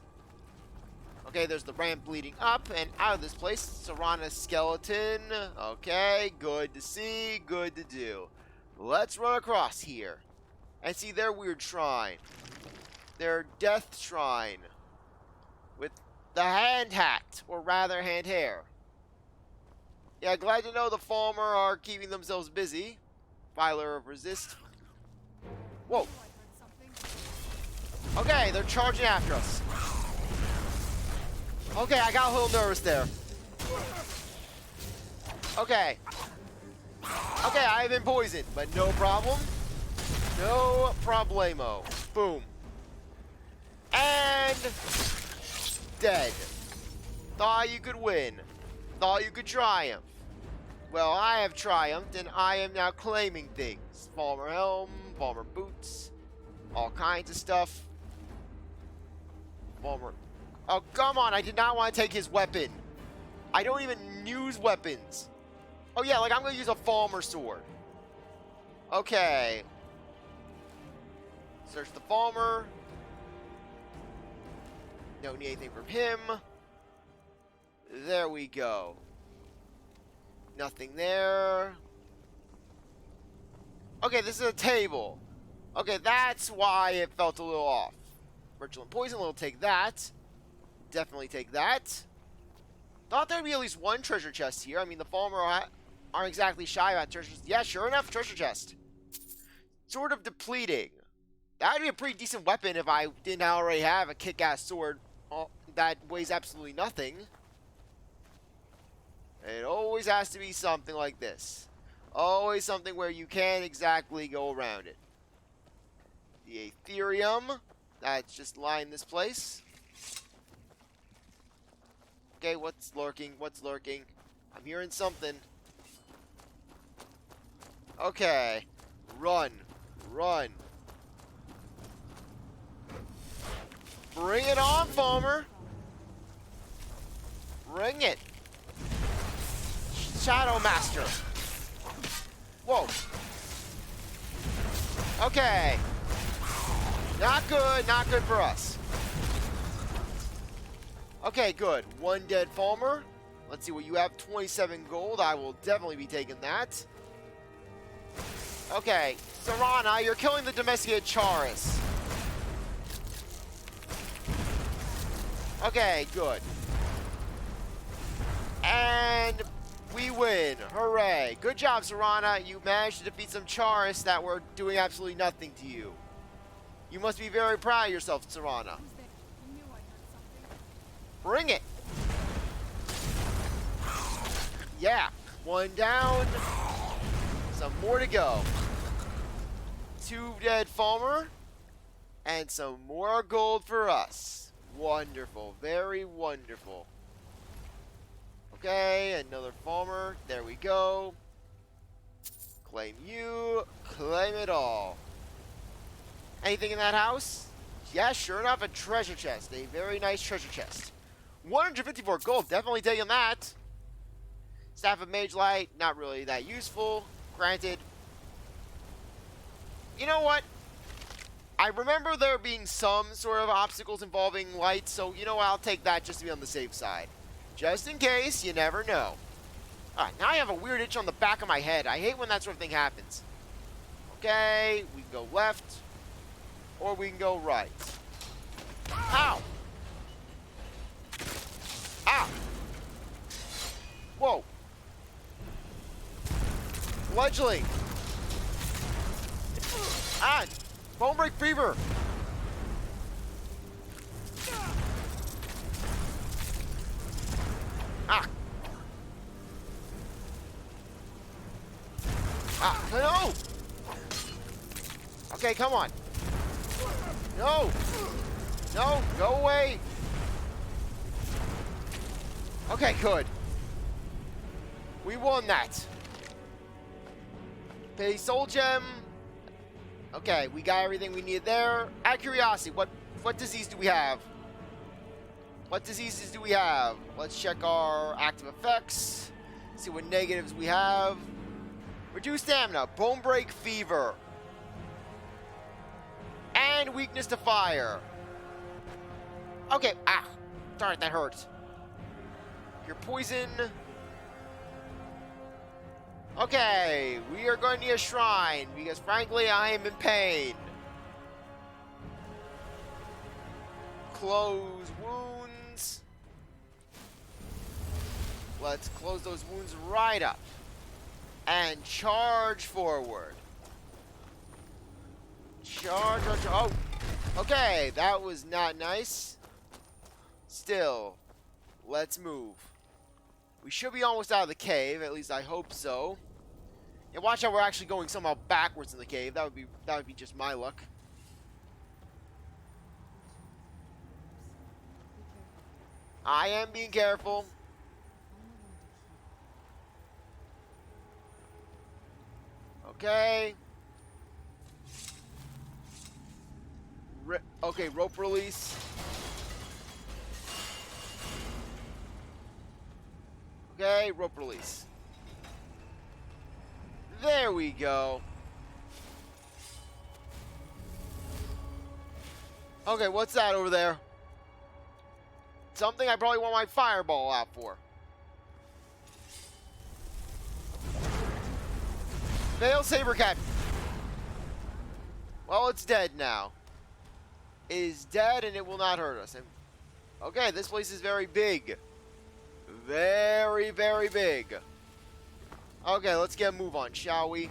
Okay, there's the ramp leading up and out of this place. Serana's skeleton. Okay, good to see, good to do. Let's run across here and see their weird shrine. Their death shrine. With the hand hat, or rather hand hair. Yeah, glad to know the Falmer are keeping themselves busy. Filer of Resist. Whoa. Okay, they're charging after us. Okay, I got a little nervous there. Okay. Okay, I've been poisoned, but no problem. No problemo. Boom. And dead. Thought you could win. Thought you could triumph. Well, I have triumphed, and I am now claiming things. Falmer helm, Falmer boots, all kinds of stuff. Farmer. Oh, come on. I did not want to take his weapon. I don't even use weapons. Oh, yeah, like I'm going to use a Farmer sword. Okay. Search the Farmer. Don't need anything from him. There we go. Nothing there. Okay, this is a table. Okay, that's why it felt a little off. Virtual and Poison, we'll take that. Definitely take that. Thought there'd be at least one treasure chest here. I mean, the Farmer aren't exactly shy about treasures. Yeah, sure enough, treasure chest. Sword of Depleting. That would be a pretty decent weapon if I didn't already have a kick-ass sword that weighs absolutely nothing. It always has to be something like this. Always something where you can't exactly go around it. The Aetherium. That's just lying in this place. Okay, what's lurking? What's lurking? I'm hearing something. Okay. Run. Run. Bring it on, Farmer. Bring it. Shadow Master. Whoa. Okay. Not good. Not good for us. Okay, good. One dead Farmer. Let's see what you have. 27 gold. I will definitely be taking that. Okay. Serana, you're killing the domesticated Charis. Okay, good. And we win. Hooray. Good job, Serana. You managed to defeat some Charis that were doing absolutely nothing to you. You must be very proud of yourself, Serana. Bring it. Yeah. One down. Some more to go. 2 dead Farmer. And some more gold for us. Wonderful. Very wonderful. Okay, another Farmer. There we go. Claim you. Claim it all. Anything in that house? Yeah, sure enough, a treasure chest. A very nice treasure chest. 154 gold. Definitely taking that. Staff of Mage Light. Not really that useful. Granted. You know what? I remember there being some sort of obstacles involving light, so you know what? I'll take that just to be on the safe side. Just in case, you never know. Alright, now I have a weird itch on the back of my head. I hate when that sort of thing happens. Okay, we can go left. Or we can go right. Ow! Ah! Whoa! Fledgling! Ah! Bone Break Fever! Ah! Ah! No! Okay, come on. No! No! Go away! Okay, good. We won that. Pay Soul Gem. Okay, we got everything we needed there. Out of curiosity, what disease do we have? What diseases do we have? Let's check our active effects. See what negatives we have. Reduced stamina, Bone Break Fever, and weakness to fire. Okay, ah, darn it, that hurt. Your poison. Okay, we are going to need a shrine because frankly I am in pain. Close wounds. Let's close those wounds right up. And charge forward. Charge. Oh, okay, that was not nice. Still, let's move. We should be almost out of the cave, at least I hope so. And watch out, we're actually going somehow backwards in the cave. That would be just my luck. I am being careful. Okay. Okay, rope release. Okay, rope release. There we go. Okay, what's that over there? Something I probably want my fireball out for. Vale Sabercat. Well, it's dead now. It is dead and it will not hurt us. And okay, this place is very big. Very, very big. Okay, let's get a move on, shall we?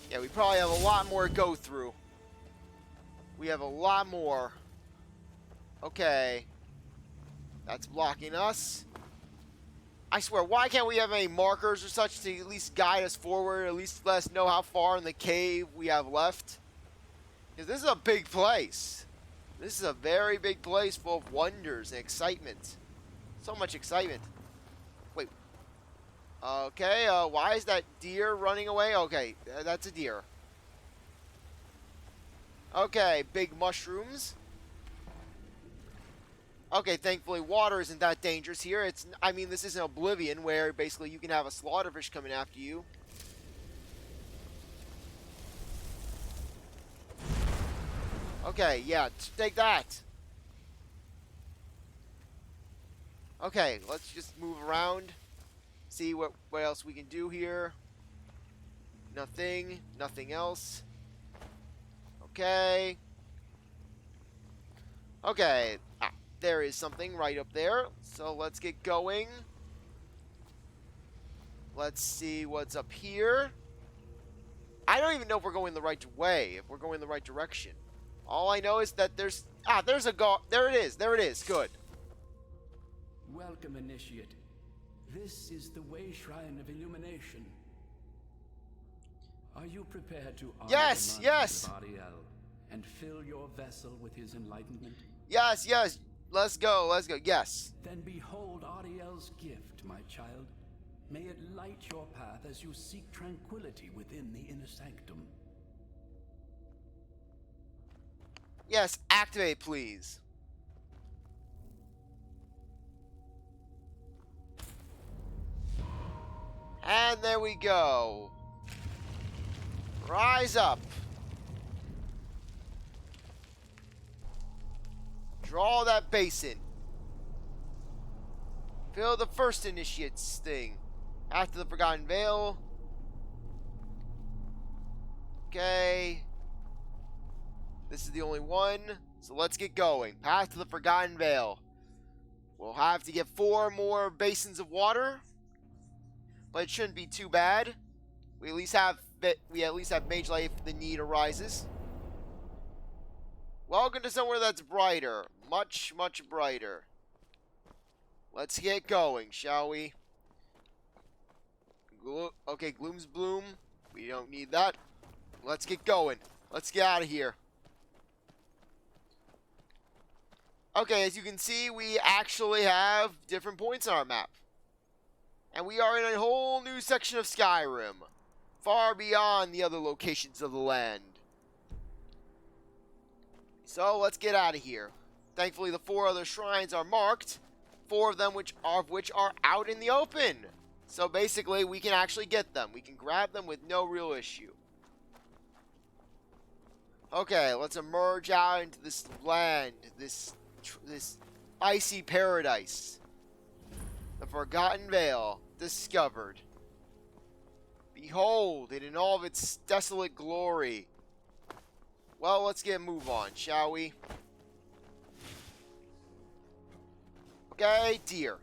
Yeah, we probably have a lot more to go through. We have a lot more. Okay. That's blocking us. I swear, why can't we have any markers or such to at least guide us forward, at least let us know how far in the cave we have left? Because this is a big place. This is a very big place full of wonders and excitement. So much excitement. Wait. Okay, why is that deer running away? Okay, that's a deer. Okay, big mushrooms. Okay, thankfully water isn't that dangerous here. I mean, this isn't Oblivion where basically you can have a slaughterfish coming after you. Okay, yeah, take that. Okay, let's just move around. See what else we can do here. Nothing. Nothing else. Okay. Okay. Ah, there is something right up there. So let's get going. Let's see what's up here. I don't even know if we're going the right way. If we're going the right direction. All I know is that there's a there it is. There it is. Good. Welcome, Initiate. This is the Way Shrine of Illumination. Are you prepared to honor Yes, the yes. of Auriel and fill your vessel with his enlightenment? Yes, yes. Let's go. Let's go. Yes. Then behold Auriel's gift, my child. May it light your path as you seek tranquility within the inner sanctum. Yes, activate, please. And there we go. Rise up. Draw that basin. Fill the first initiate's thing. After the Forgotten Vale. Okay. This is the only one. So let's get going. Path to the Forgotten Vale. We'll have to get 4 more basins of water. But it shouldn't be too bad. We at least have mage life if the need arises. Welcome to somewhere that's brighter. Much, much brighter. Let's get going, shall we? Okay, Gloom's Bloom. We don't need that. Let's get going. Let's get out of here. Okay, as you can see, we actually have different points on our map. And we are in a whole new section of Skyrim. Far beyond the other locations of the land. So, let's get out of here. Thankfully, the 4 other shrines are marked. 4 of them which are out in the open. So, basically, we can actually get them. We can grab them with no real issue. Okay, let's emerge out into this land. This icy paradise. The Forgotten Vale, discovered. Behold it in all of its desolate glory. Well, let's get a move on, shall we? Okay, deer.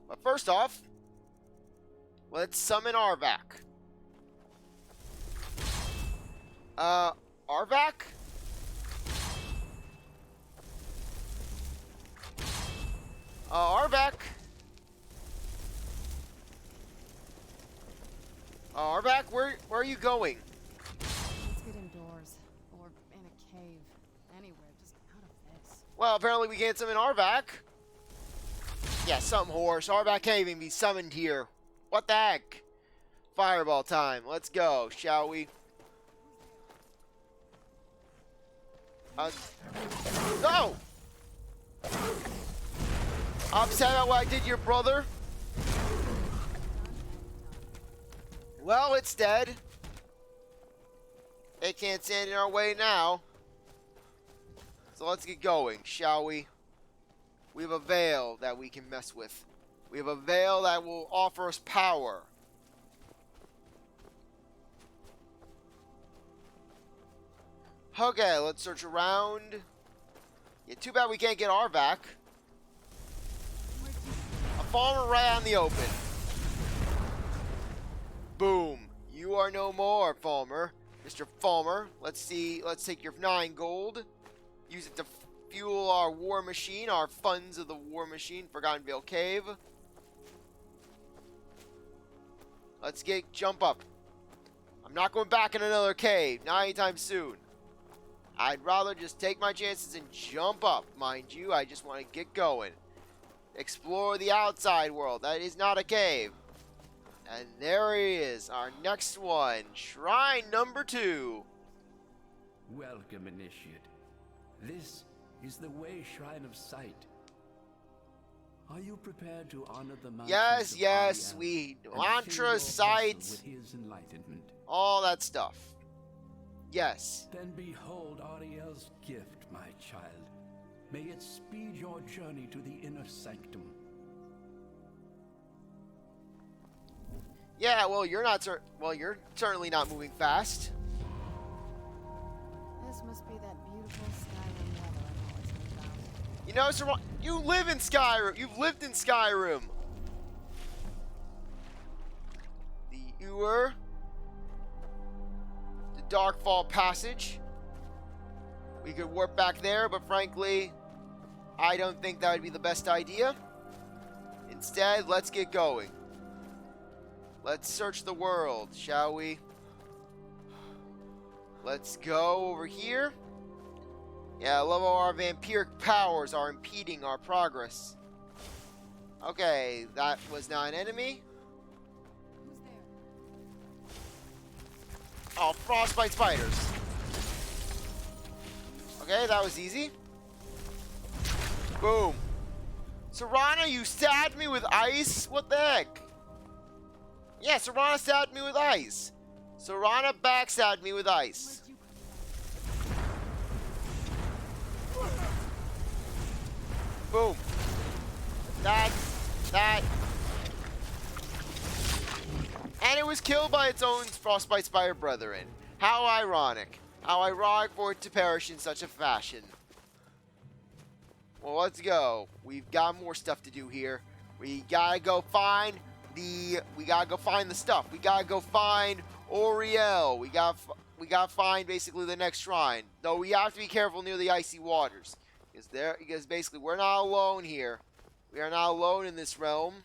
But first off, let's summon Arvak. Arvak? Arvak? Arvak, where are you going? Let's get indoors. Or in a cave. Anywhere, just out of this. Well, apparently we can't summon Arvak. Yeah, some horse. Arvak can't even be summoned here. What the heck? Fireball time. Let's go, shall we? No! Upset about what I did to your brother? Well, it's dead. It can't stand in our way now. So let's get going, shall we? We have a veil that we can mess with. We have a veil that will offer us power. Okay, let's search around. Yeah, too bad we can't get our back. A farmer right out in the open. Boom. You are no more, farmer. Mr. Farmer, let's see. Let's take your 9 gold. Use it to fuel our war machine, our funds of the war machine, Forgotten Vale Cave. Let's jump up. I'm not going back in another cave, not anytime soon. I'd rather just take my chances and jump up, mind you. I just want to get going. Explore the outside world. That is not a cave. And there he is, our next one. Shrine number 2. Welcome, Initiate. This is the Way Shrine of Sight. Are you prepared to honor the mantras Yes, of Auriel we and fill mantra, your sights, vessel with his enlightenment? all that stuff. Yes. Then behold Auriel's gift, my child. May it speed your journey to the inner sanctum. Yeah, well, you're you're certainly not moving fast. This must be that beautiful Skyrim weather I've always heard about. You know, Serana, you live in Skyrim. You've lived in Skyrim. The ewer. The Darkfall Passage. We could warp back there, but frankly, I don't think that would be the best idea. Instead, let's get going. Let's search the world, shall we? Let's go over here. Yeah, I love how our vampiric powers are impeding our progress. Okay, that was not an enemy. Who's there? Oh, frostbite spiders. Okay, that was easy. Boom. Serana, you stabbed me with ice? What the heck? Yeah, Serana stabbed me with ice. Serana backstabbed me with ice. Boom. That. And it was killed by its own frostbite spider brethren. How ironic. How ironic for it to perish in such a fashion. Well, let's go. We've got more stuff to do here. We gotta go find the stuff. We gotta go find Auriel. We gotta find basically the next shrine. Though we have to be careful near the icy waters. Because basically we're not alone here. We are not alone in this realm.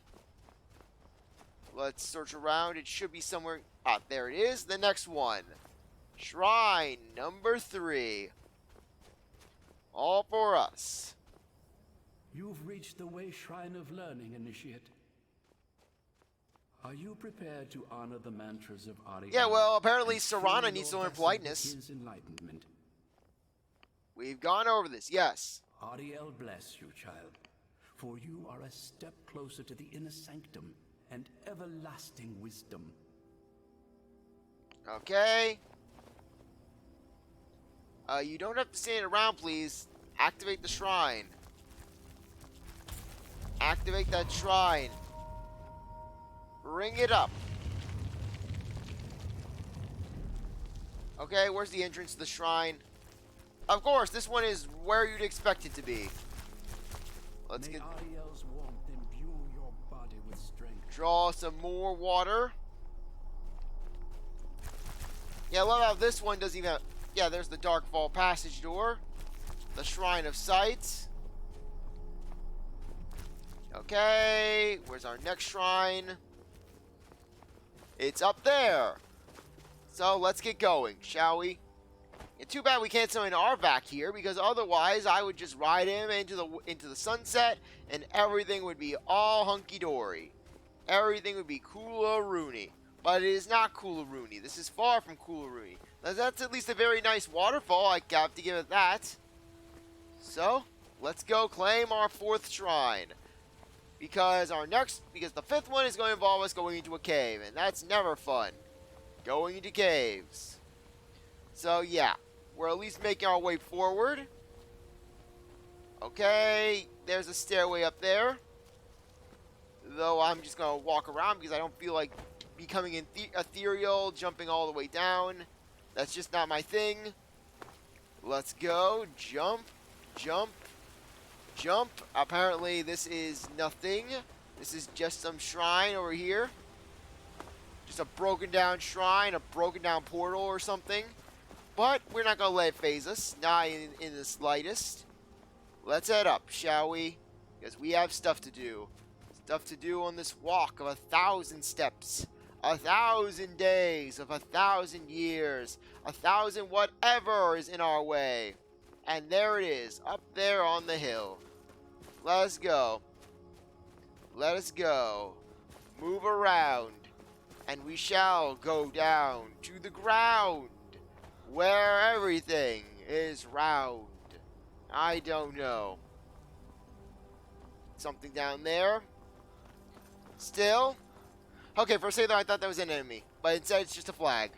Let's search around. It should be somewhere. Ah, there it is. The next one. Shrine number 3. All for us. You've reached the Way Shrine of Learning, Initiate. Are you prepared to honor the mantras of Auriel? Yeah, well, apparently and fill your Serana needs to learn vessel with politeness. his enlightenment? We've gone over this, yes. Auriel bless you, child, for you are a step closer to the inner sanctum and everlasting wisdom. Okay. You don't have to stand around, please. Activate the shrine. Activate that shrine. Bring it up. Okay, where's the entrance to the shrine? Of course, this one is where you'd expect it to be. Let's May get Auriel's warmth imbue your body with strength. draw some more water. Yeah, I love how this one doesn't even have... Yeah, there's the Darkfall Passage door. The Shrine of Sight. Okay, where's our next shrine? It's up there. So let's get going, shall we? Yeah, too bad we can't summon Arvac here, because otherwise I would just ride him into the sunset, and everything would be all hunky dory. Everything would be Coola-Rooney. But it is not Coola-Rooney. This is far from Coola-Rooney. That's at least a very nice waterfall. I have to give it that. So let's go claim our 4th shrine. Because the 5th one is going to involve us going into a cave, and that's never fun. Going into caves. So, yeah. We're at least making our way forward. Okay. There's a stairway up there. Though I'm just going to walk around because I don't feel like becoming ethereal, jumping all the way down. That's just not my thing. Let's go. Jump. Jump. Jump. Apparently this is nothing. This is just some shrine over here. Just a broken down shrine, a broken down portal or something. But we're not going to let it phase us. Not in the slightest. Let's head up, shall we? Because we have stuff to do. Stuff to do on this walk of 1,000 steps. 1,000 days of 1,000 years. 1,000 whatever is in our way. And there it is, up there on the hill. Let us go. Let us go. Move around. And we shall go down to the ground. Where everything is round. I don't know. Something down there. Still. Okay, for a second I thought that was an enemy. But instead it's just a flag.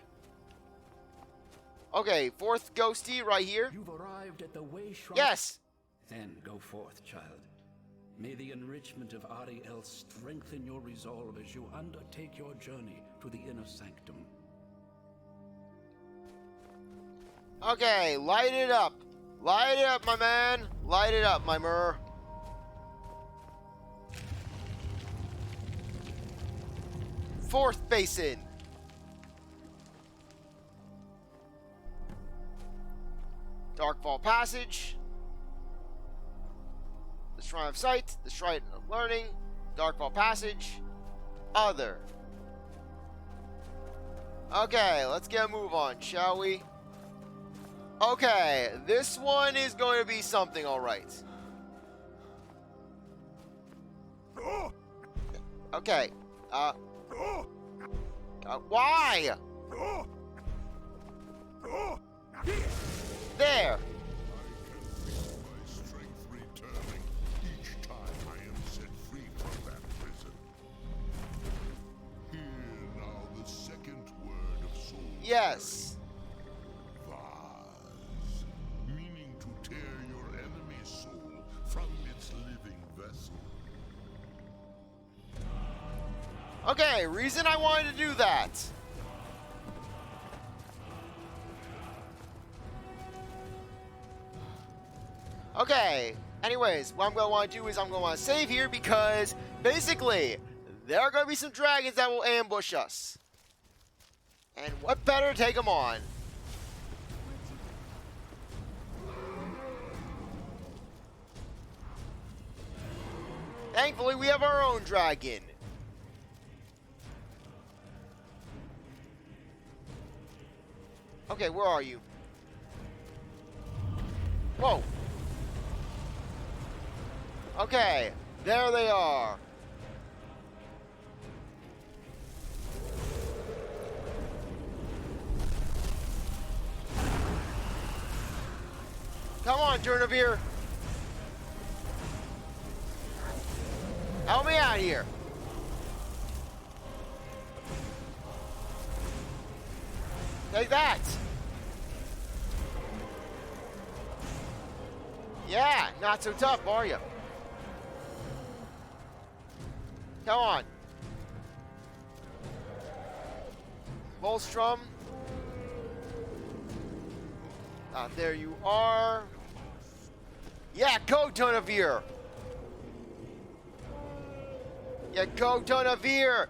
Okay, fourth ghosty right here. You've arrived at the way shrine. Yes! Then go forth, child. May the enrichment of Auriel strengthen your resolve as you undertake your journey to the inner sanctum. Okay, light it up. Light it up, my man. Light it up, my mer. Fourth basin. Darkfall Passage. The Shrine of Sight. The Shrine of Learning. Darkfall Passage. Other. Okay, let's get a move on, shall we? Okay, this one is going to be something, alright. Okay, why? There. My strength returning each time I am set free from that prison. Hear now the second word of soul. Yes. Vase, meaning to tear your enemy's soul from its living vessel. Okay, reason I wanted to do that. Okay, anyways, what I'm going to want to do is I'm going to want to save here because, basically, there are going to be some dragons that will ambush us. And what better to take them on? Thankfully, we have our own dragon. Okay, where are you? Whoa. Okay, there they are. Come on, Dremora. Help me out here. Take that. Yeah, not so tough, are you? Come on. Volstrom. There you are. Yeah, go, Dremora. Yeah, go, Dremora.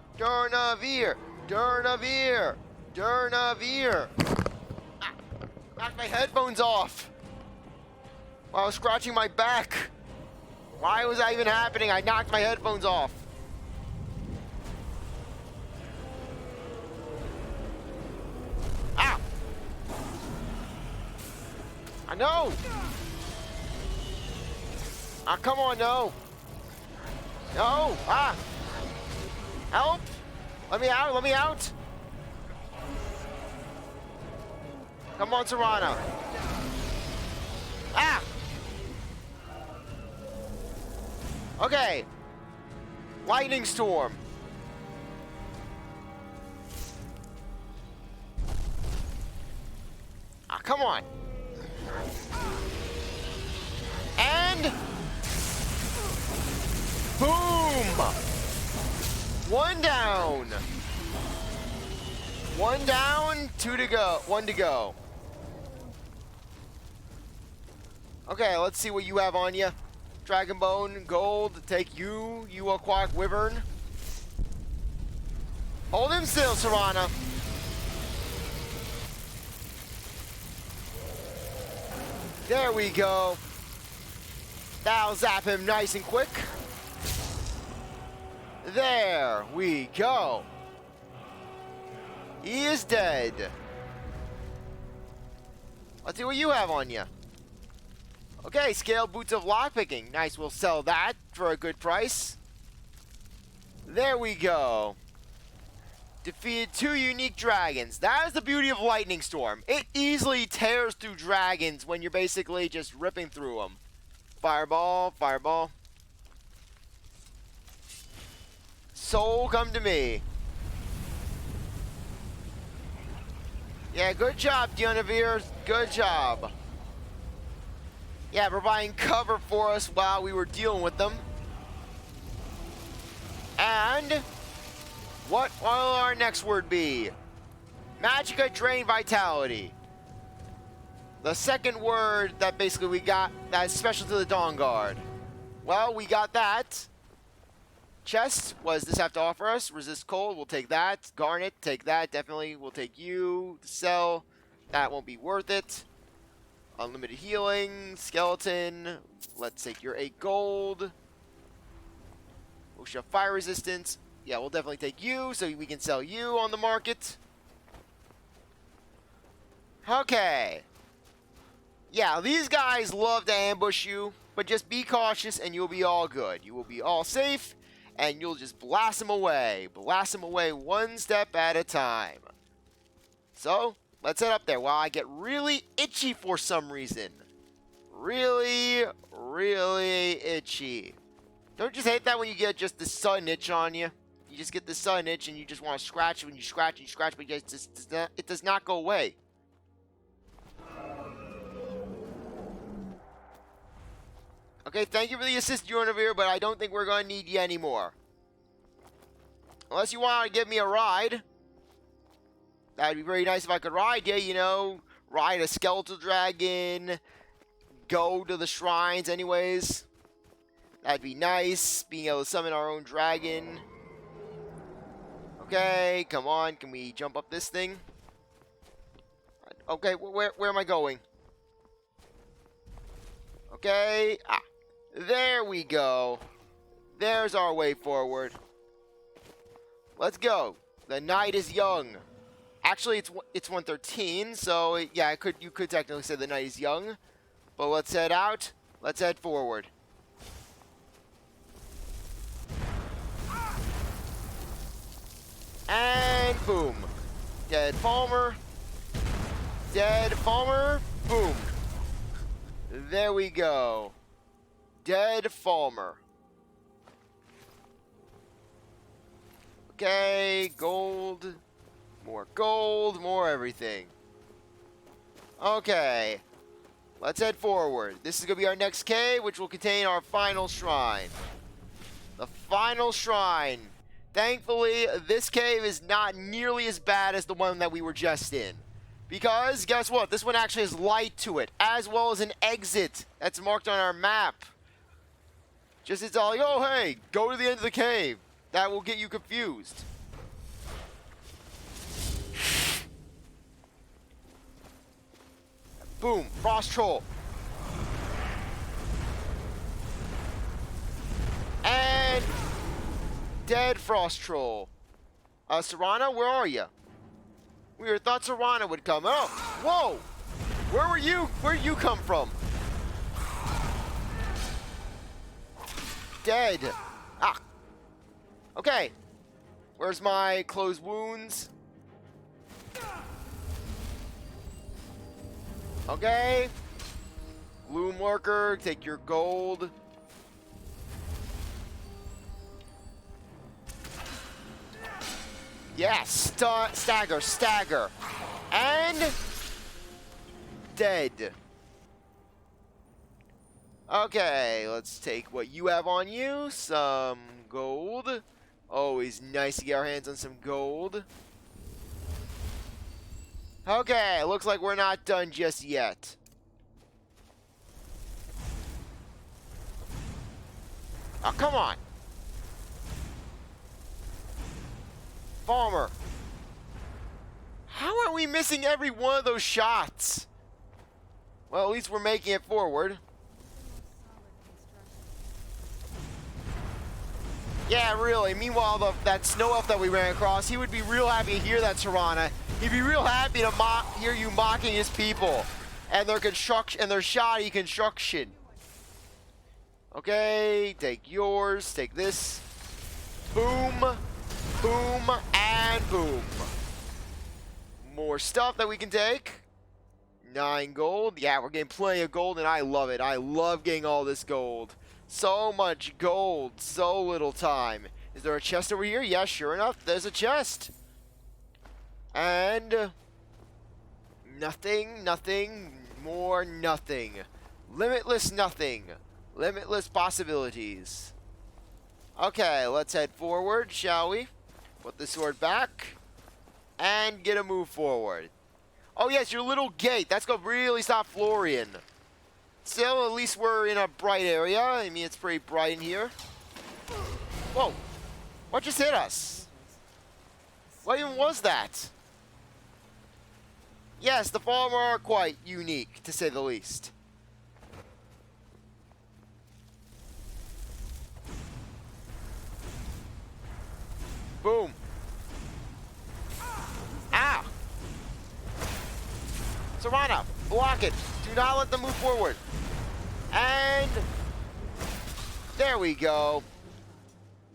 Dremora. Ah, knocked my headphones off while I was scratching my back. Why was that even happening? I knocked my headphones off. Ah! I know! Ah, come on, no! No! Ah! Help! Let me out, let me out! Come on, Serana! Ah! Okay. Lightning storm. come on. And boom! One down. One down, two to go. One to go. Okay, let's see what you have on you. Dragonbone, gold, take you, you Aquatic Wyvern. Hold him still, Serana. There we go. That'll zap him nice and quick. There we go. He is dead. Let's see what you have on you. Okay, scale boots of lockpicking. Nice, we'll sell that for a good price. There we go. Defeated 2 unique dragons. That is the beauty of Lightning Storm. It easily tears through dragons when you're basically just ripping through them. Fireball, fireball. Soul, come to me. Yeah, good job, Dionavir. Good job. Yeah, providing cover for us while we were dealing with them. And what will our next word be? Magicka Drain Vitality. The second word that basically we got that is special to the Dawnguard. Well, we got that. Chest, what does this have to offer us? Resist cold, we'll take that. Garnet, take that, definitely. We'll take you. Sell, that won't be worth it. Unlimited healing, skeleton. Let's take your 8 gold. Osha fire resistance. Yeah, we'll definitely take you so we can sell you on the market. Okay. Yeah, these guys love to ambush you, but just be cautious and you'll be all good. You will be all safe and you'll just blast them away. Blast them away one step at a time. So, let's head up there while I get really itchy for some reason. Really, really itchy. Don't you just hate that when you get just the sun itch on you? You just get the sun itch and you just want to scratch when you scratch and you scratch, but it does not go away. Okay, thank you for the assist, Dionavir, but I don't think we're going to need you anymore. Unless you want to give me a ride. That'd be very nice if I could ride you, you know, ride a skeletal dragon, go to the shrines anyways. That'd be nice, being able to summon our own dragon. Okay, come on, can we jump up this thing? Okay, where am I going? Okay, there we go. There's our way forward. Let's go. The night is young. Actually, it's 1:13, so yeah, you could technically say the night is young. But let's head out. Let's head forward. And boom. Dead Palmer. Dead Palmer. Boom. There we go. Dead Falmer. Okay, gold. More everything. Okay. Let's head forward. This is going to be our next cave, which will contain our final shrine. The final shrine. Thankfully, this cave is not nearly as bad as the one that we were just in. Because, guess what? This one actually has light to it, as well as an exit that's marked on our map. Just it's all like, oh, hey, go to the end of the cave. That will get you confused. Boom, Frost Troll. And dead Frost Troll. Serana, where are you? We thought Serana would come. Oh, whoa! Where were you? Where'd you come from? Dead. Ah. Okay. Where's my closed wounds? Okay. Loom Worker, take your gold. Yes, stagger. And dead. Okay, let's take what you have on you. Some gold. Always nice to get our hands on some gold. Okay, looks like we're not done just yet. Oh, come on. Farmer. How are we missing every one of those shots? Well, at least we're making it forward. Yeah, really. Meanwhile, that Snow Elf that we ran across, he would be real happy to hear that, Serana. He'd be real happy to hear you mocking his people and their construction and their shoddy construction. Okay, take yours. Take this. Boom, boom, and boom. More stuff that we can take. 9 gold. Yeah, we're getting plenty of gold, and I love it. I love getting all this gold. So much gold, so little time. Is there a chest over here? Yeah, sure enough, there's a chest. And nothing, nothing, more nothing. Limitless nothing. Limitless possibilities. Okay, let's head forward, shall we? Put the sword back and get a move forward. Oh yes, your little gate. That's gonna really stop Florian. Still, at least we're in a bright area. I mean, it's pretty bright in here. Whoa. What just hit us? What even was that? Yes, the farmer are quite unique, to say the least. Boom. Ah! Serana, block it. Do not let them move forward. And there we go.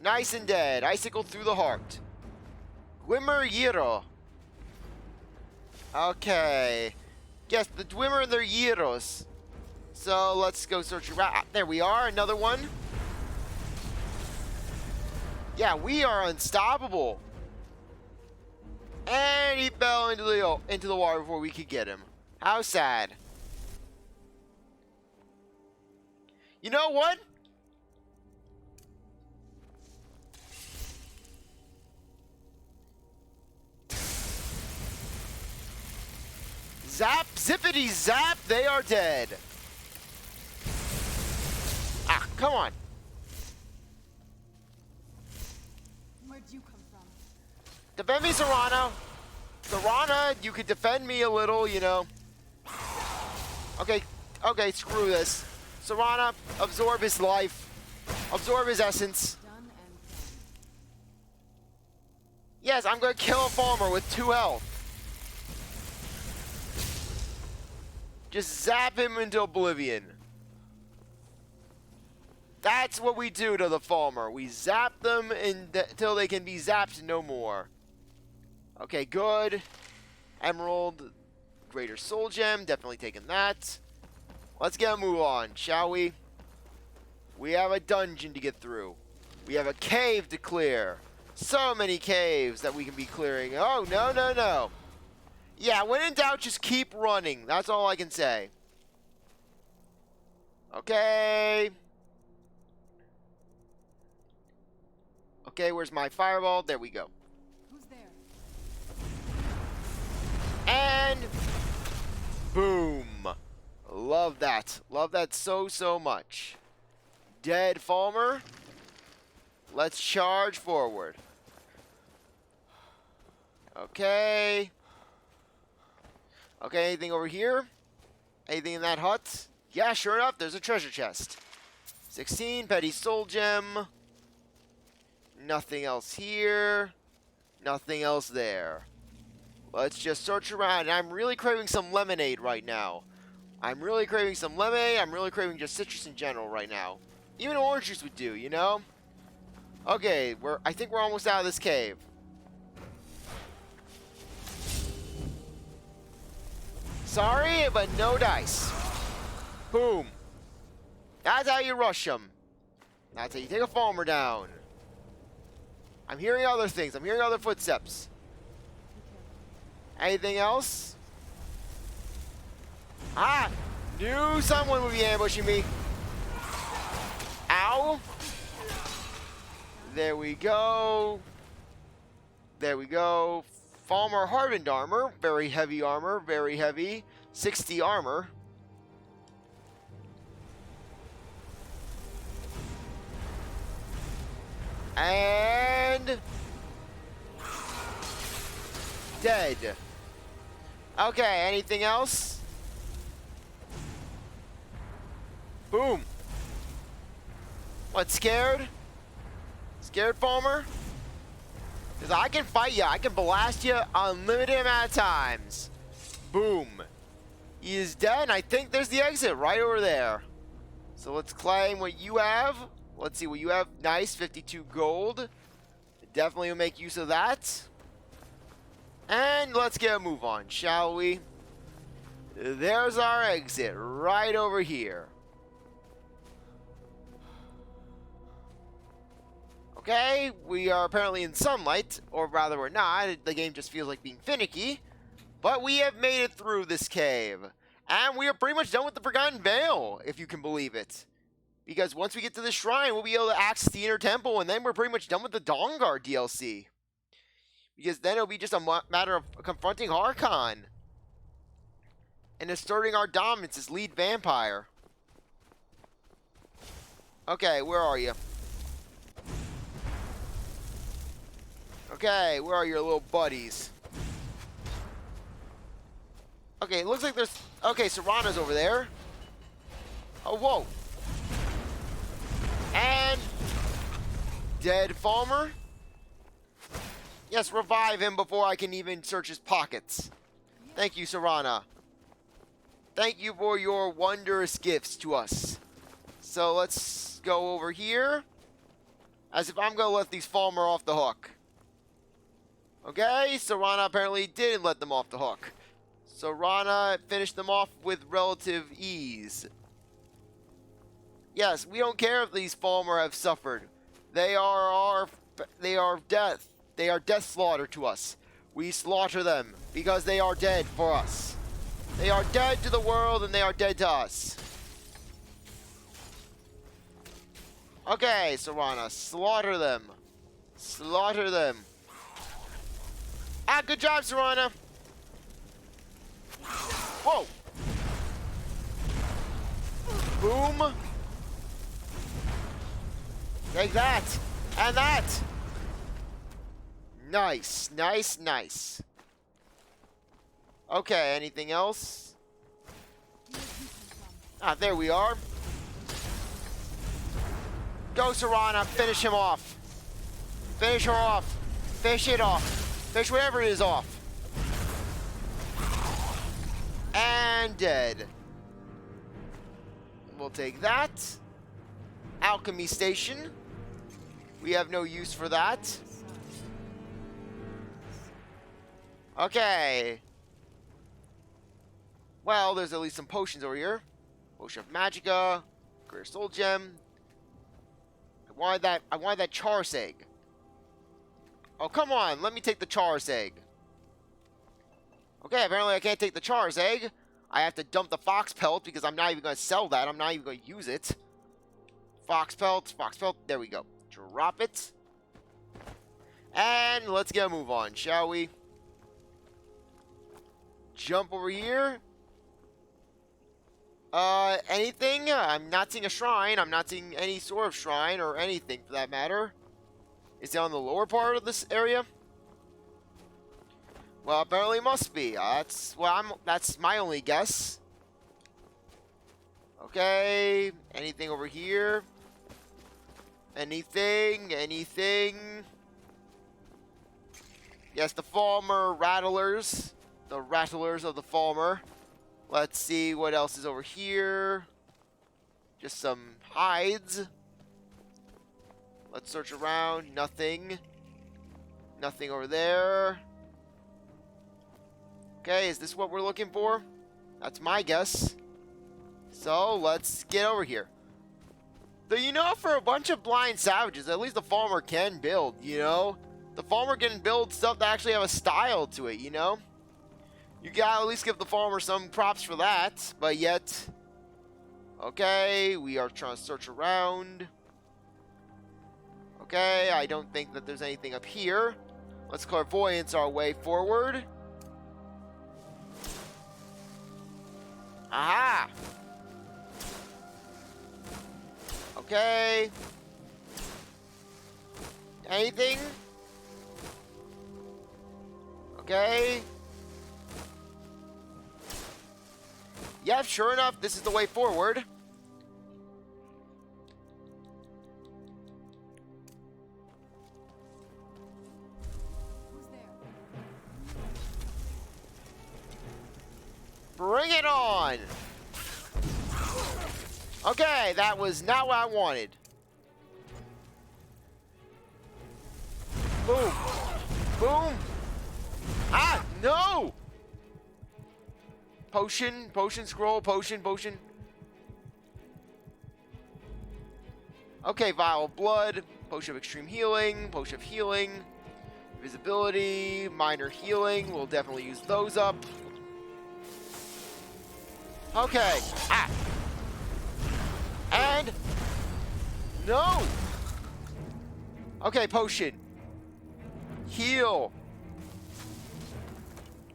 Nice and dead. Icicle through the heart. Dwimmer Yiro. Okay. Yes, the Dwimmer and their Yiros. So let's go search around. There we are. Another one. Yeah, we are unstoppable. And he fell into the water before we could get him. How sad. You know what? Zap, zippity zap, they are dead. Ah, come on. Where'd you come from? Defend me, Serana. Serana, you could defend me a little, you know. Okay, okay, screw this. Serana, absorb his life. Absorb his essence. Done and done. Yes, I'm gonna kill a farmer with 2 health. Just zap him into oblivion. That's what we do to the farmer. We zap them until they can be zapped no more. Okay, good. Emerald, Greater Soul Gem, definitely taking that. Let's get a move on, shall we? We have a dungeon to get through. We have a cave to clear. So many caves that we can be clearing. Oh, no, no, no. Yeah, when in doubt, just keep running. That's all I can say. Okay. Okay, where's my fireball? There we go. Who's there? And boom. Love that. Love that so, so much. Dead farmer. Let's charge forward. Okay. Okay, anything over here? Anything in that hut? Yeah, sure enough, there's a treasure chest. 16, petty soul gem. Nothing else here. Nothing else there. Let's just search around. I'm really craving some lemonade right now. I'm really craving some lemonade. I'm really craving just citrus in general right now. Even orange juice would do, you know? Okay, I think we're almost out of this cave. Sorry, but no dice. Boom. That's how you rush them. That's how you take a farmer down. I'm hearing other things. I'm hearing other footsteps. Anything else? Ah! Knew someone would be ambushing me. Ow! There we go. There we go. Farmer hardened armor. Very heavy armor. Very heavy. 60 armor. And... dead. Okay, anything else? Boom. What, scared? Scared, Farmer? Because I can fight you. I can blast you unlimited amount of times. Boom. He is dead, and I think there's the exit right over there. So let's claim what you have. Let's see what you have. Nice, 52 gold. Definitely will make use of that. And let's get a move on, shall we? There's our exit right over here. Okay, we are apparently in sunlight, or rather we're not. The game just feels like being finicky. But we have made it through this cave. And we are pretty much done with the Forgotten Vale, if you can believe it. Because once we get to the shrine, we'll be able to access the inner temple, and then we're pretty much done with the Dawnguard DLC. Because then it'll be just a matter of confronting Harkon. And asserting our dominance as lead vampire. Okay, where are you? Okay, where are your little buddies? Okay, it looks like there's... okay, Serana's over there. Oh, whoa. And... dead Farmer. Yes, revive him before I can even search his pockets. Thank you, Serana. Thank you for your wondrous gifts to us. So let's go over here. As if I'm going to let these Farmer off the hook. Okay, Serana apparently didn't let them off the hook. Serana finished them off with relative ease. Yes, we don't care if these Farmer have suffered. They are death. They are death slaughter to us. We slaughter them because they are dead for us. They are dead to the world and they are dead to us. Okay, Serana, slaughter them. Slaughter them. Ah, good job, Serana. Whoa. Boom. Take that. And that. Nice, nice, nice. Okay, anything else? Ah, there we are. Go, Serana. Finish him off. Finish her off. Finish it off. Finish whatever it is off. And dead. We'll take that. Alchemy station. We have no use for that. Okay. Well, there's at least some potions over here. Potion of Magicka. Greater Soul Gem. I wanted that Char's egg. Oh, come on. Let me take the Char's egg. Okay, apparently I can't take the Char's egg. I have to dump the fox pelt because I'm not even going to sell that. I'm not even going to use it. Fox pelt, fox pelt. There we go. Drop it. And let's get a move on, shall we? Jump over here. Anything? I'm not seeing a shrine. I'm not seeing any sort of shrine or anything for that matter. Is it on the lower part of this area? Well, apparently it must be. That's my only guess. Okay. Anything over here? Anything? Anything? Yes, the Farmer Rattlers. The Rattlers of the Farmer. Let's see what else is over here. Just some hides. Let's search around. Nothing. Nothing over there. Okay, is this what we're looking for? That's my guess. So, let's get over here. Though, you know, for a bunch of blind savages, at least the Farmer can build, you know? The Farmer can build stuff that actually have a style to it, you know? You gotta at least give the farmer some props for that. But yet... Okay, we are trying to search around. Okay, I don't think that there's anything up here. Let's clairvoyance our way forward. Aha! Okay. Anything? Okay. Yeah, sure enough, this is the way forward. Who's there? Bring it on! Okay, that was not what I wanted. Boom. Boom. Ah, no! Potion, potion, scroll, potion, potion. Okay, vial of blood, potion of extreme healing, potion of healing, visibility, minor healing. We'll definitely use those up. Okay. Ah. And no. Okay, potion. Heal.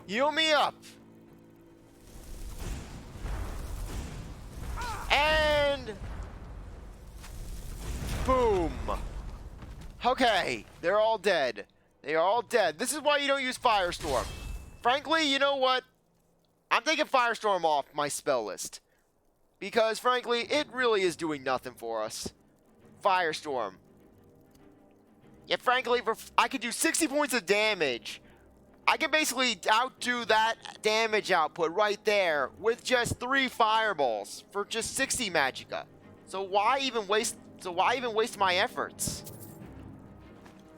Heal me up. And boom. Okay, they're all dead. They are all dead. This is why you don't use Firestorm. Frankly, you know what? I'm taking Firestorm off my spell list. Because, frankly, it really is doing nothing for us. Firestorm. Yeah, frankly, I could do 60 points of damage. I can basically outdo that damage output right there with just 3 fireballs for just 60 magicka. So why even waste my efforts?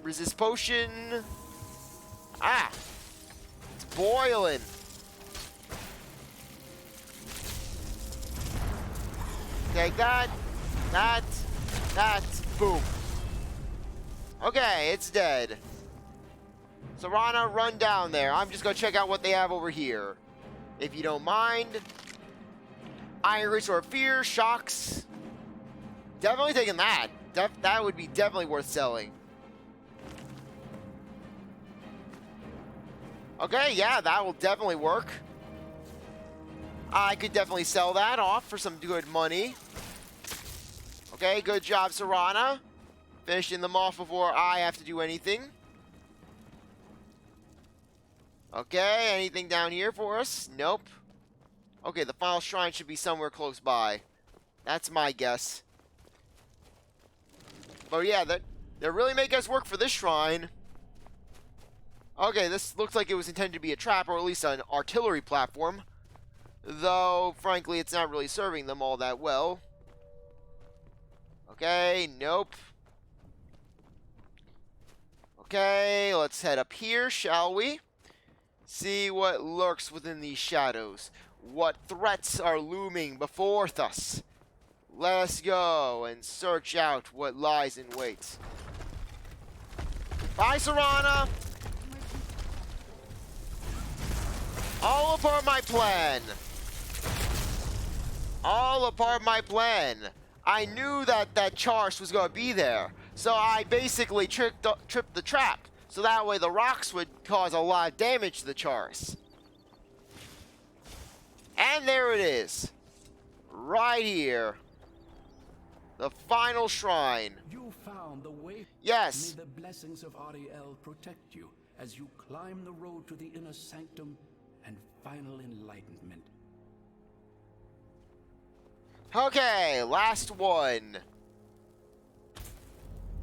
Resist potion. Ah. It's boiling. Take that. That. Boom. Okay, it's dead. Serana, run down there. I'm just going to check out what they have over here. If you don't mind. Iron Restore of Fear, Shocks. Definitely taking that. That would be definitely worth selling. Okay, yeah, that will definitely work. I could definitely sell that off for some good money. Okay, good job, Serana. Finishing them off before I have to do anything. Okay, anything down here for us? Nope. Okay, the final shrine should be somewhere close by. That's my guess. But yeah, they're really making us work for this shrine. Okay, this looks like it was intended to be a trap, or at least an artillery platform. Though, frankly, it's not really serving them all that well. Okay, nope. Okay, let's head up here, shall we? See what lurks within these shadows. What threats are looming before us. Let us go and search out what lies in wait. Bye, Serana! All a part of my plan. All a part of my plan. I knew that Charst was going to be there. So I basically tripped the trap. So that way the rocks would cause a lot of damage to the Charst. And there it is. Right here. The final shrine. You found the way. Yes. May the blessings of Auriel protect you as you climb the road to the inner sanctum and final enlightenment. Okay, last one.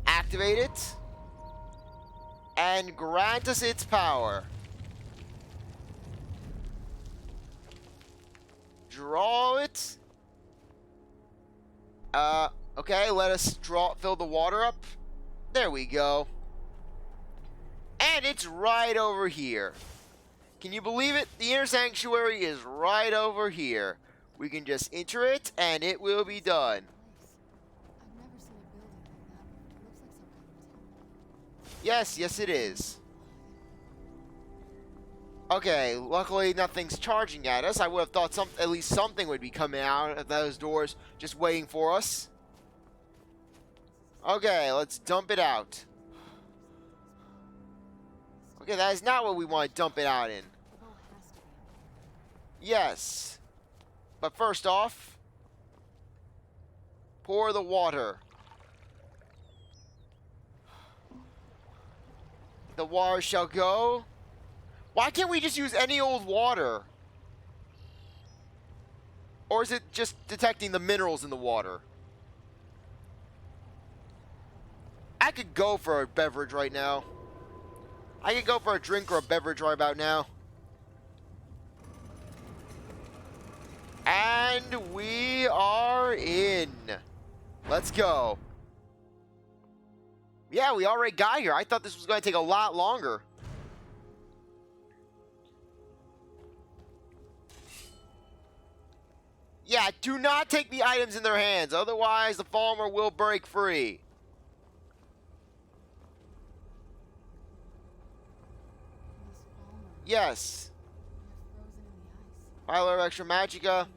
Activate it. And grant us its power. Draw it. Okay, let us fill the water up. There we go. And it's right over here. Can you believe it? The inner sanctuary is right over here. We can just enter it, and it will be done. I've never seen a building like that. It looks like some kind of temple. Yes, it is. Okay, luckily nothing's charging at us. I would have thought at least something would be coming out of those doors just waiting for us. Okay, let's dump it out. Okay, that is not what we want to dump it out in. Yes. But first off, pour the water. The water shall go. Why can't we just use any old water? Or is it just detecting the minerals in the water? I could go for a beverage right now. I could go for a drink or a beverage right about now. And we are in. Let's go. Yeah, we already got here. I thought this was going to take a lot longer. Yeah, do not take the items in their hands. Otherwise, the farmer will break free. Yes. Pile of extra magicka.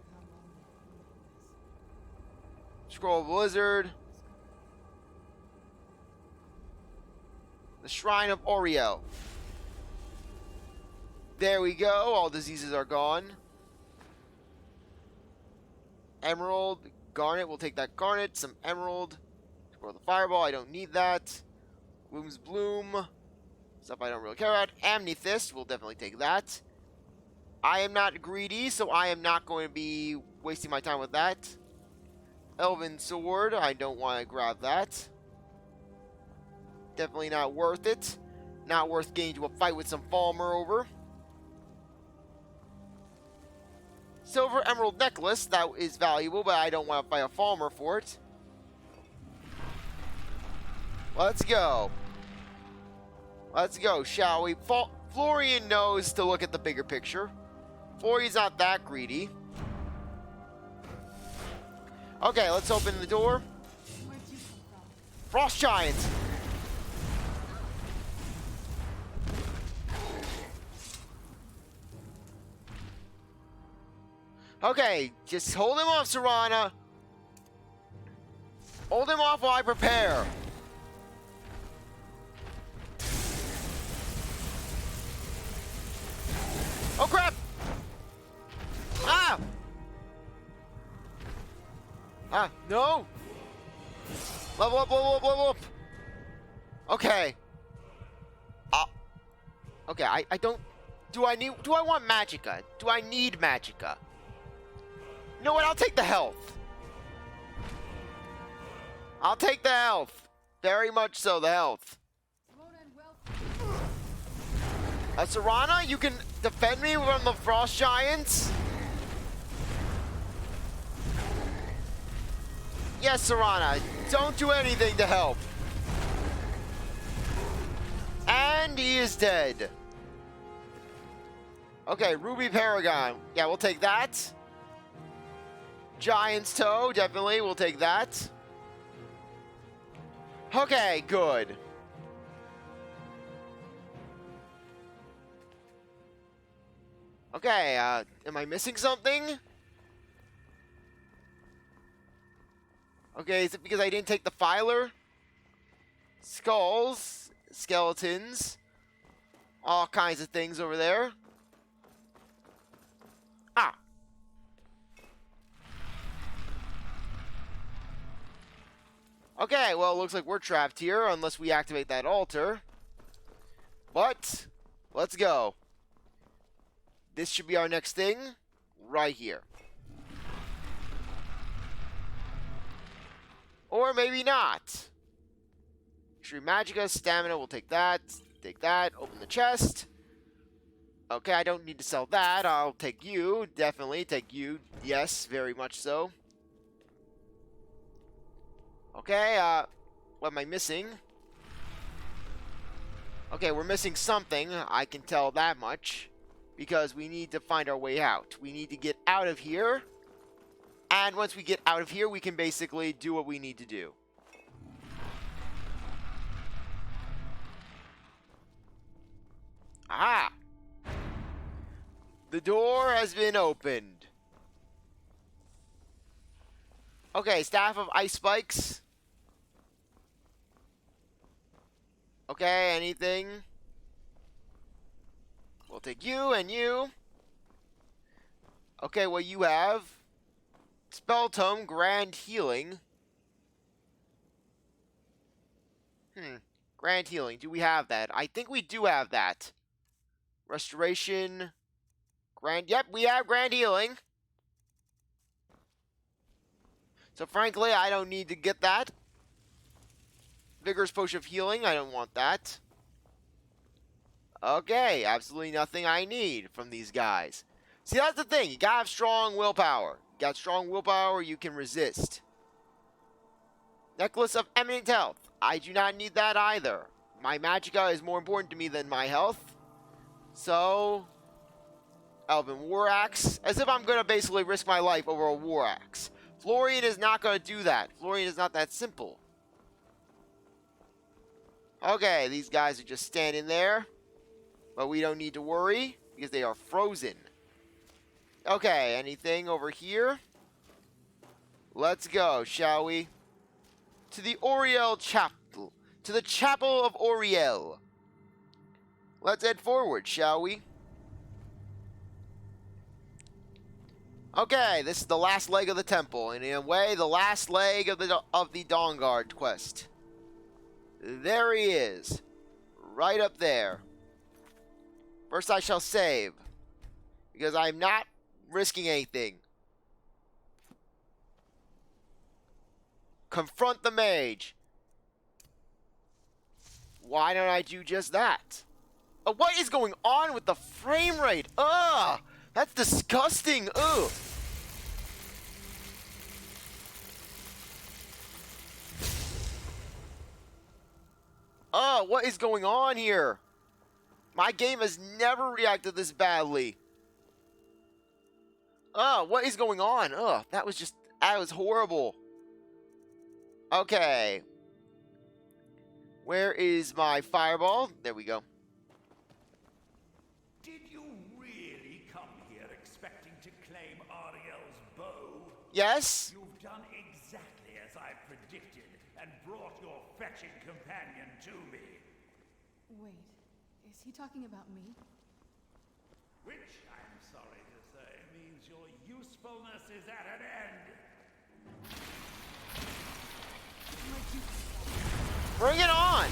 Scroll of Blizzard. The Shrine of Auriel. There we go. All diseases are gone. Emerald. Garnet. We'll take that garnet. Some emerald. Scroll the fireball. I don't need that. Bloom's Bloom. Stuff I don't really care about. Amethyst. We'll definitely take that. I am not greedy, so I am not going to be wasting my time with that. Elven Sword. I don't want to grab that. Definitely not worth it. Not worth getting into a fight with some farmer over. Silver Emerald Necklace. That is valuable, but I don't want to fight a farmer for it. Let's go. Let's go, shall we? Florian knows to look at the bigger picture. Florian's not that greedy. Okay, let's open the door. Where'd you come from? Frost Giants. Okay, just hold him off, Serana. Hold him off while I prepare. Oh crap! Ah! Ah, no! Level up, level up, level up! Okay. Okay, I don't... Do I want magicka? Do I need magicka? You know what? I'll take the health. I'll take the health. Very much so, the health. Serana, you can defend me from the Frost Giants? Yes, Serana. Don't do anything to help. And he is dead. Okay, Ruby Paragon. Yeah, we'll take that. Giant's Toe, definitely. We'll take that. Okay, good. Okay, am I missing something? Okay, is it because I didn't take the filer? Skulls, skeletons, all kinds of things over there. Ah. Okay, well, it looks like we're trapped here unless we activate that altar. But, let's go. This should be our next thing, right here. Or maybe not. Extreme Magicka, Stamina, we'll take that. Take that, open the chest. Okay, I don't need to sell that. I'll take you, definitely take you. Yes, very much so. Okay, what am I missing? Okay, we're missing something, I can tell that much. Because we need to find our way out. We need to get out of here. And once we get out of here, we can basically do what we need to do. Ah! The door has been opened. Okay, Staff of Ice Spikes. Okay, anything? We'll take you and you. Okay, what you have? Spell Tome, Grand Healing. Grand Healing. Do we have that? I think we do have that. Restoration. Yep, we have Grand Healing. So frankly, I don't need to get that. Vigorous Potion of Healing, I don't want that. Okay, absolutely nothing I need from these guys. See, that's the thing. You gotta have strong willpower. You got strong willpower, you can resist. Necklace of Eminent Health. I do not need that either. My magicka is more important to me than my health. So, Elven War Axe. As if I'm going to basically risk my life over a War Axe. Florian is not going to do that. Florian is not that simple. Okay, these guys are just standing there. But we don't need to worry, because they are frozen. Okay, anything over here? Let's go, shall we? To the Auriel Chapel. To the Chapel of Auriel. Let's head forward, shall we? Okay, this is the last leg of the temple, and in a way, the last leg of the Dawnguard quest. There he is, right up there. First, I shall save, because I'm not risking anything. Confront the mage. Why don't I do just that? What is going on with the frame rate? Ugh! That's disgusting! Ugh! What is going on here? My game has never reacted this badly. What is going on? That was horrible. Okay. Where is my fireball? There we go. Did you really come here expecting to claim Auriel's bow? Yes? You've done exactly as I predicted and brought your fetching companion to me. Wait, is he talking about me? Which, I'm sorry to say, means your usefulness is at an end. Bring it on!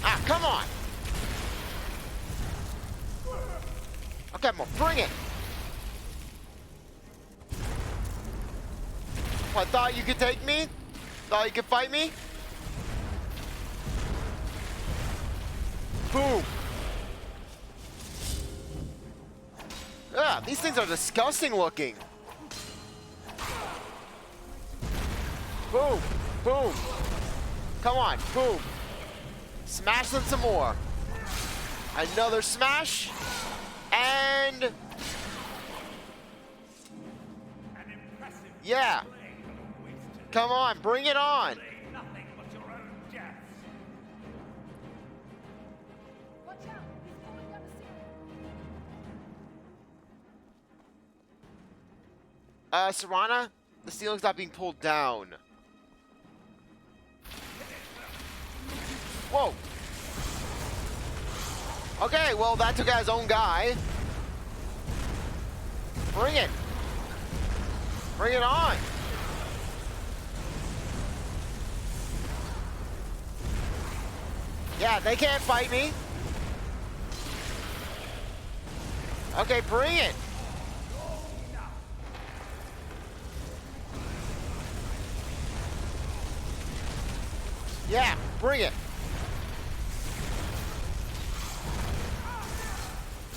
Ah, come on! Okay, I'm gonna bring it! I thought you could take me? Thought you could fight me? Boom! Ah, these things are disgusting looking. Boom! Boom! Come on, boom! Smash them some more. Another smash. And... yeah! Come on, bring it on! Nothing but your own deaths. Watch out! He's falling down the ceiling. Serana, the ceiling's not being pulled down. Whoa! Okay, well, that took out his own guy. Bring it! Bring it on! Yeah, they can't fight me. Okay, bring it! Yeah, bring it!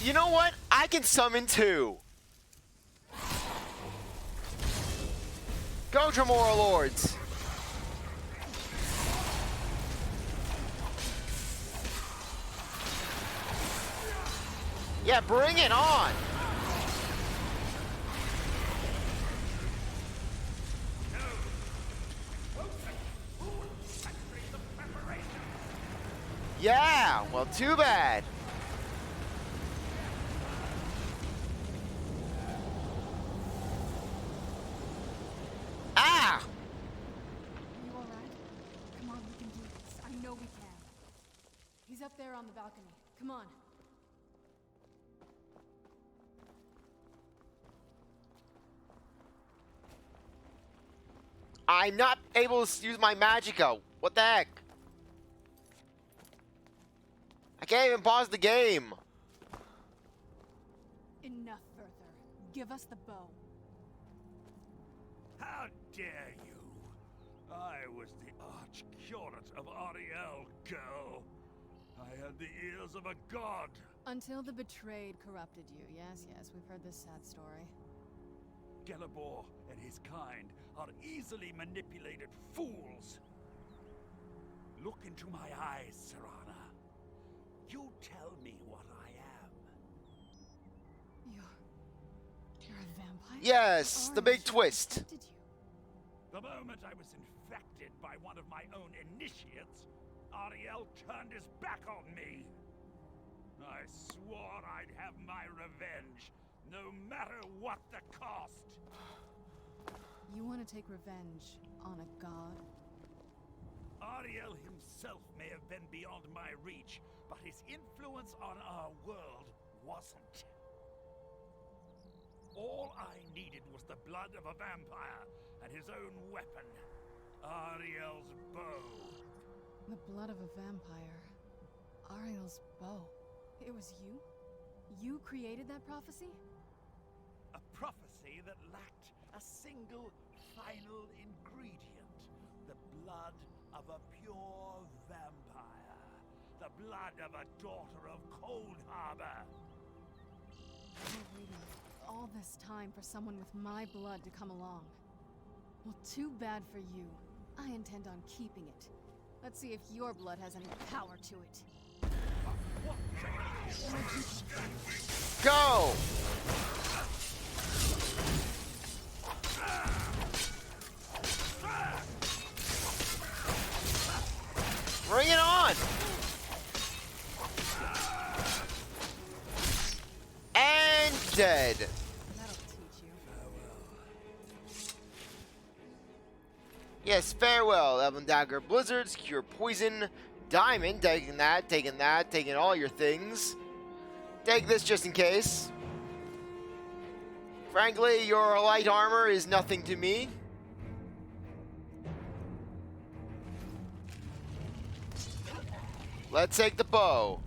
You know what? I can summon two. Go, Dremora Lords! Yeah, bring it on! Yeah, well, too bad. know we can. He's up there on the balcony. Come on. I'm not able to use my Magica. What the heck? I can't even pause the game. Enough, Werther. Give us the bow. How dare you? I was the arch-curate of Auriel, girl. I had the ears of a god. Until the betrayed corrupted you. Yes, yes, we've heard this sad story. Gelibor and his kind are easily manipulated fools. Look into my eyes, Serana. You tell me what I am. You're a vampire? Yes, the big twist. Infected you. The moment I was infected by one of my own initiates, Auriel turned his back on me. I swore I'd have my revenge, no matter what the cost. You want to take revenge on a god? Auriel himself may have been beyond my reach, but his influence on our world wasn't. All I needed was the blood of a vampire and his own weapon, Auriel's bow. The blood of a vampire. Auriel's bow. It was you? You created that prophecy? A prophecy that lacked a single final ingredient. The blood of a pure vampire. The blood of a daughter of Cold Harbor. You're waiting all this time for someone with my blood to come along. Well, too bad for you. I intend on keeping it. Let's see if your blood has any power to it. Go! Bring it on! And dead. That'll teach you. Yes, farewell, Elven Dagger, Blizzards, Cure Poison, Diamond, taking that, taking all your things. Take this just in case. Frankly, your light armor is nothing to me. Let's take the bow.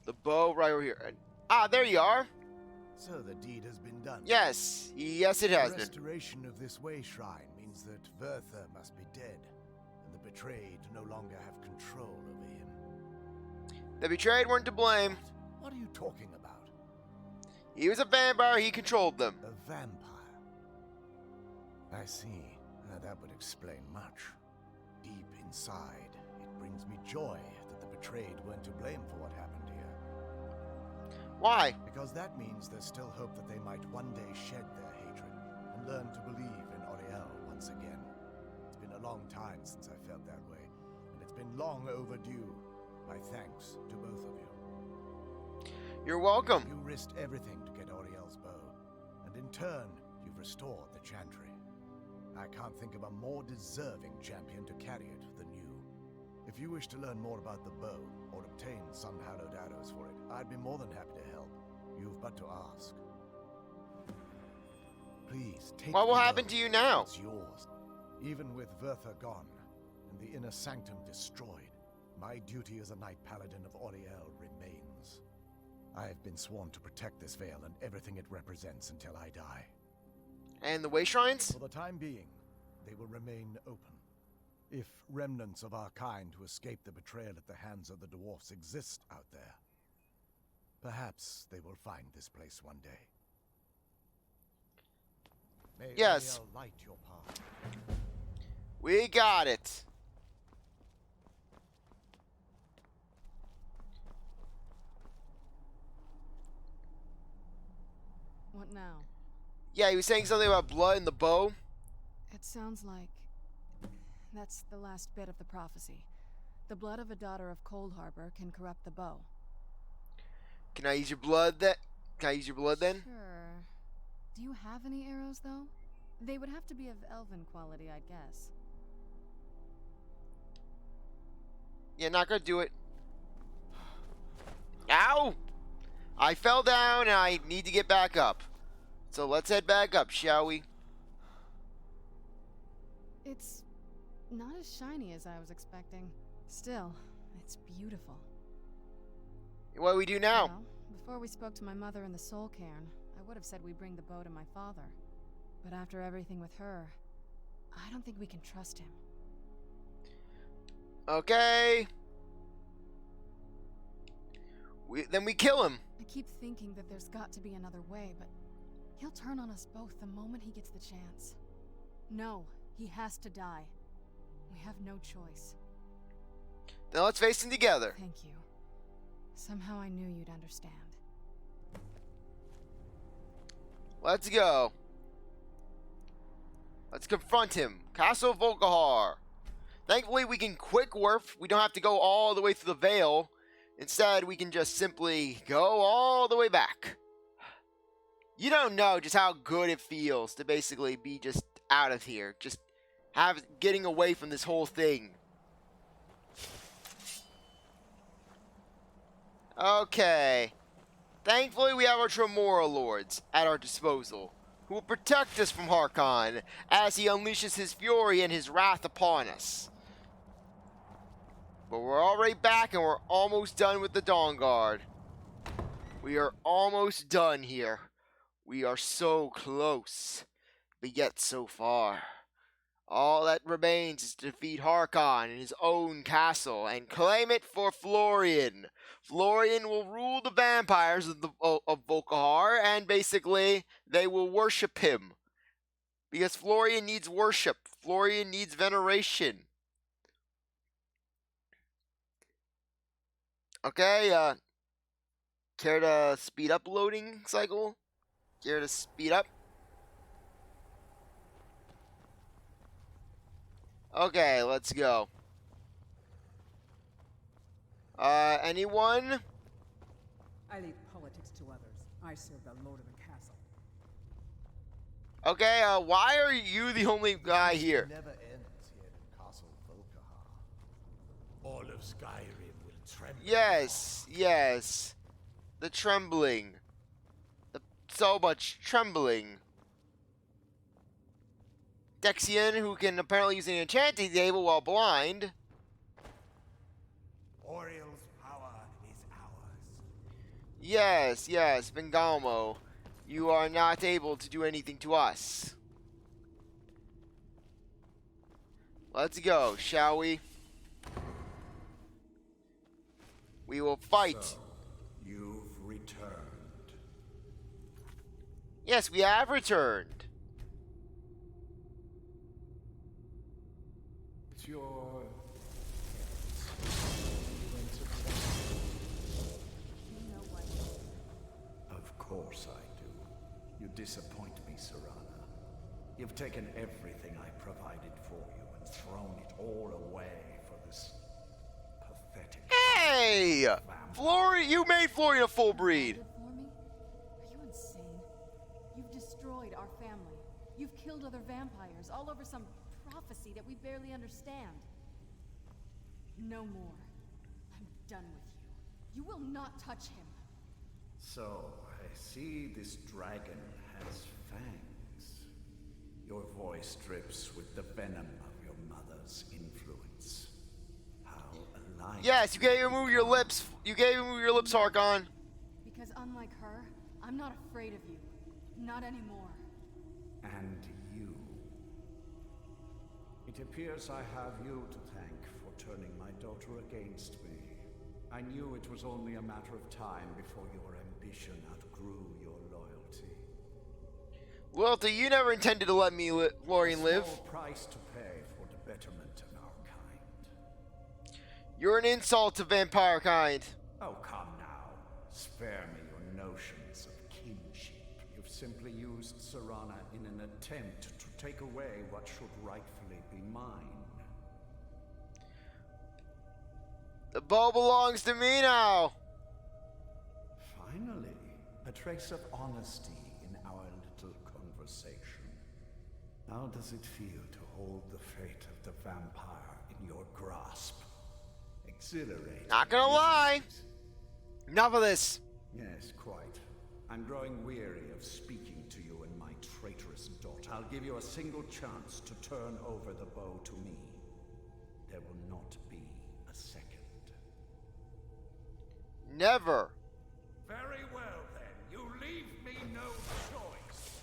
The bow right over here. Ah, there you are. So the deed has been done. Yes, yes it has The been. restoration of this way shrine means that Werther must be dead, and the betrayed no longer have control over him. The betrayed weren't to blame. What are you talking about? He was a vampire, he controlled them. A vampire. I see. That would explain much. Deep inside, it brings me joy that the betrayed weren't to blame for what happened here. Why? Because that means there's still hope that they might one day shed their hatred and learn to believe in Auriel once again. It's been a long time since I felt that way, and it's been long overdue. My thanks to both of you. You're welcome. You risked everything to get Auriel's bow, and in turn, you've restored the Chantry. I can't think of a more deserving champion to carry it than you. If you wish to learn more about the bow, or obtain sun-hallowed arrows for it, I'd be more than happy to help. You've but to ask. Please, take What will the happen bow. to you now? It's yours. Even with Werther gone, and the inner sanctum destroyed, my duty as a Knight Paladin of Auriel remains. I have been sworn to protect this veil and everything it represents until I die. And the way shrines? For the time being, they will remain open. If remnants of our kind who escaped the betrayal at the hands of the dwarfs exist out there, perhaps they will find this place one day. May Yes. Auriel light your path. We got it. What now? Yeah, he was saying something about blood and the bow. It sounds like that's the last bit of the prophecy. The blood of a daughter of Cold Harbor can corrupt the bow. Can I use your blood then? Can I use your blood then? Sure. Do you have any arrows, though? They would have to be of elven quality, I'd guess. Yeah, not gonna do it. Ow! I fell down and I need to get back up. So let's head back up, shall we? It's not as shiny as I was expecting. Still, it's beautiful. What do we do now? Well, before we spoke to my mother in the soul cairn, I would have said we bring the bow to my father. But after everything with her, I don't think we can trust him. Okay. Then we kill him. I keep thinking that there's got to be another way, but he'll turn on us both the moment he gets the chance. No, he has to die. We have no choice. Then let's face him together. Thank you. Somehow I knew you'd understand. Let's go. Let's confront him. Castle Volkihar. Thankfully, we can quick warp. We don't have to go all the way through the Vale. Instead, we can just simply go all the way back. You don't know just how good it feels to basically be just out of here. Just getting away from this whole thing. Okay. Thankfully, we have our Dremora lords at our disposal, who will protect us from Harkon as he unleashes his fury and his wrath upon us. But we're already back and we're almost done with the Dawnguard. We are almost done here. We are so close, but yet so far. All that remains is to defeat Harkon in his own castle and claim it for Florian. Florian will rule the vampires of Volkihar, and basically they will worship him. Because Florian needs worship. Florian needs veneration. Okay, care to speed up loading cycle? Care to speed up? Okay, let's go. Anyone? I leave politics to others. I serve the lord of the castle. Okay, why are you the only guy here? Never ends here in Castle Volkihar. All of Skyrim will tremble. Yes, yes. The trembling. So much trembling. Dexian, who can apparently use an enchanting table while blind. Auriel's power is ours. Yes, yes, Bengalmo. You are not able to do anything to us. Let's go, shall we? We will fight. So, you've returned. Yes, we have returned. It's your... You know what? Of course I do. You disappoint me, Serana. You've taken everything I provided for you and thrown it all away for this pathetic... Hey! Florian, you made Florian a full breed. For me? Are you insane? You've destroyed our family. You've killed other vampires, all over some prophecy that we barely understand. No more. I'm done with you. You will not touch him. So, I see this dragon has fangs. Your voice drips with the venom of your mother's influence. How alive... Yes, you can't remove your lips. You can't remove your lips, Harkon. Because unlike her, I'm not afraid of you. Not anymore. And you. It appears I have you to thank for turning my daughter against me. I knew it was only a matter of time before your ambition outgrew your loyalty. Loyalty, you never intended to let me Florian live. A small price to pay for the betterment of our kind. You're an insult to vampire kind. Oh, come now. Spare me your notions of kinship. You've simply used Serana in an attempt to take away what should rightfully be mine. The bow belongs to me now. Finally, a trace of honesty in our little conversation. How does it feel to hold the fate of the vampire in your grasp? Exhilarating. Not gonna lie. Enough of this. Yes, quite. I'm growing weary of speaking to you and my traitorous dot. I'll give you a single chance to turn over the bow to me. There will not be a second. Never. Very well, then. You leave me no choice.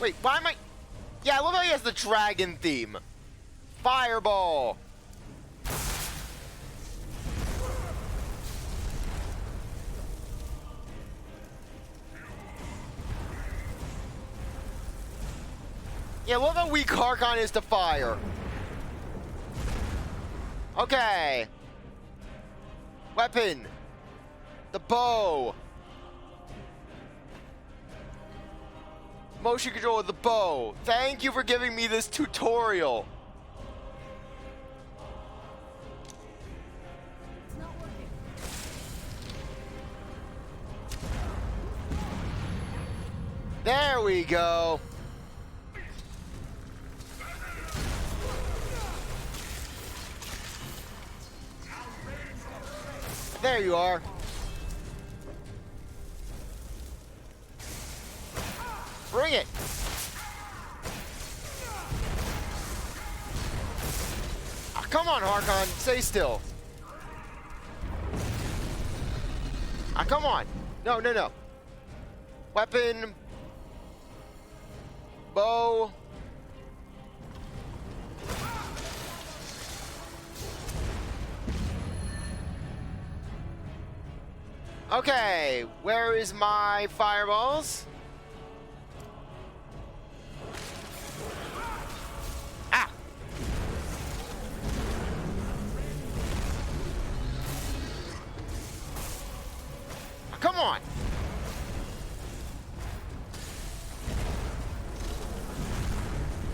Wait, why am I... Yeah, I love how he has the dragon theme. Fireball. Yeah, I love how weak Harkon is to fire. Okay. Weapon. The bow. Motion control of the bow. Thank you for giving me this tutorial. It's not working. There we go. There you are. Bring it. Ah, come on, Harkon. Stay still. Ah, come on. No, no, no. Weapon. Bow. Okay, where is my fireballs? Ah! Come on!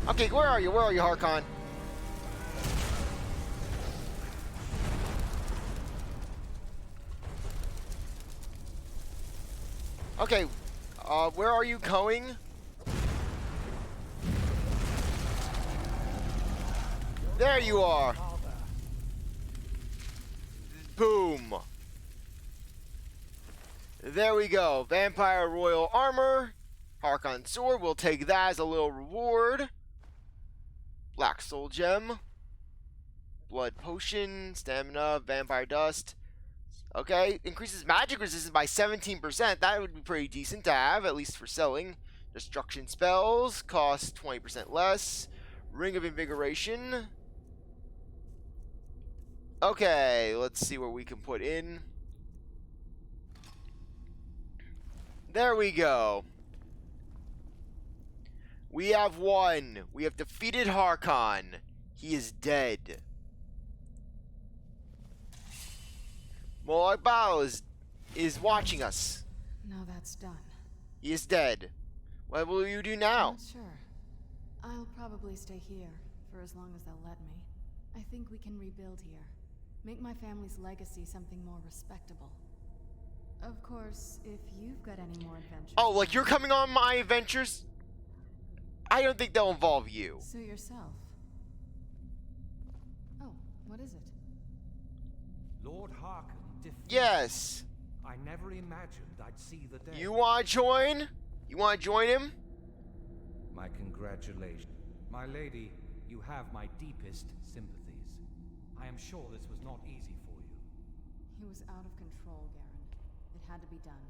Okay, where are you? Where are you, Harkon? Okay, where are you going? There you are. Boom. There we go. Vampire Royal Armor. Harkon Sword. We'll take that as a little reward. Black Soul Gem. Blood Potion. Stamina. Vampire Dust. Okay. Increases magic resistance by 17%. That would be pretty decent to have, at least for selling. Destruction Spells. Cost 20% less. Ring of Invigoration. Okay. Let's see what we can put in. There we go. We have won. We have defeated Harkon. He is dead. Molag Bal is watching us. Now that's done. He is dead. What will you do now? Not sure. I'll probably stay here for as long as they'll let me. I think we can rebuild here. Make my family's legacy something more respectable. Of course, if you've got any more adventures... Oh, like you're coming on my adventures? I don't think they'll involve you. Suit yourself. Oh, what is it? Lord Harkon defeated. Yes. I never imagined I'd see the day. You want to join? You want to join him? My congratulations. My lady, you have my deepest sympathies. I am sure this was not easy for you. He was out of control, Garen. It had to be done.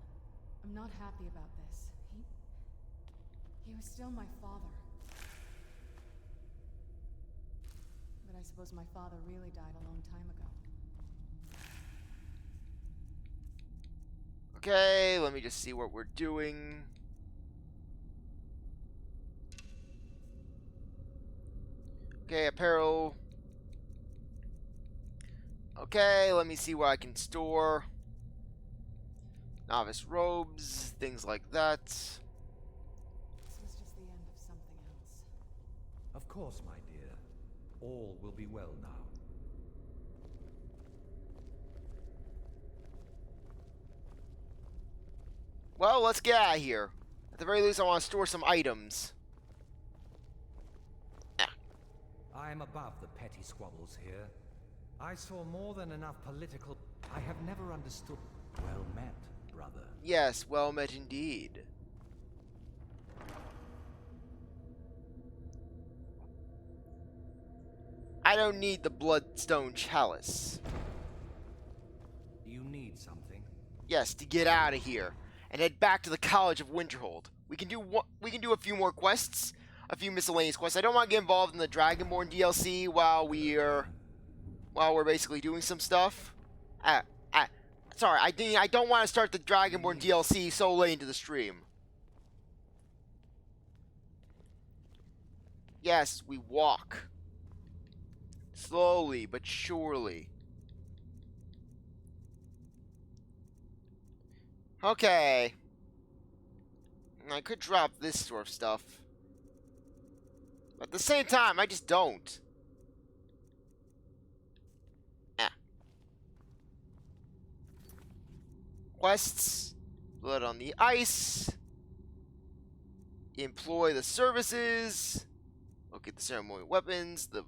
I'm not happy about this. He was still my father. But I suppose my father really died a long time ago. Okay, let me just see what we're doing. Okay, apparel. Okay, let me see what I can store. Novice robes, things like that. This was just the end of something else. Of course, my dear. All will be well now. Well, let's get out of here. At the very least, I want to store some items. am above the petty squabbles here. I saw more than enough political... I have never understood. Well met, brother. Yes, well met indeed. I don't need the bloodstone chalice. You need something? Yes, to get out of here and head back to the College of Winterhold. We can do a few more quests, a few miscellaneous quests. I don't want to get involved in the Dragonborn DLC while we're basically doing some stuff. Sorry, I don't want to start the Dragonborn DLC so late into the stream. Yes, we walk. Slowly but surely. Okay. I could drop this sort of stuff. But at the same time, I just don't. Quests. Blood on the ice. Employ the services. Look at the ceremonial weapons. The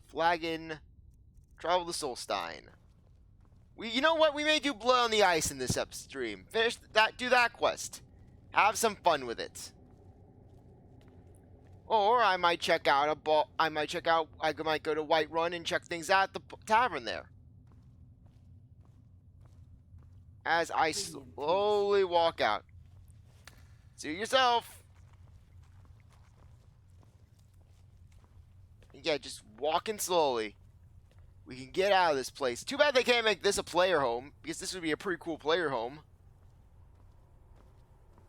flagon. Travel the Solstein. You know what? We may do blood on the ice in this stream. Finish that. Do that quest. Have some fun with it. Or I might check out I might go to Whiterun and check things out at the tavern there. As I slowly walk out. See yourself. Yeah, just walking slowly. We can get out of this place. Too bad they can't make this a player home, because this would be a pretty cool player home.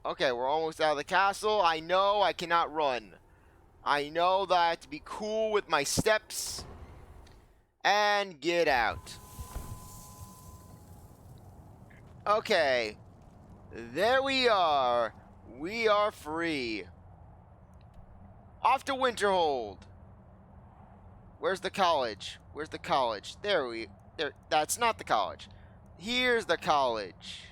Okay, we're almost out of the castle. I know I cannot run. I know that I have to be cool with my steps. And get out. Okay. There we are. We are free. Off to Winterhold. Where's the college? Where's the college? There. That's not the college. Here's the college.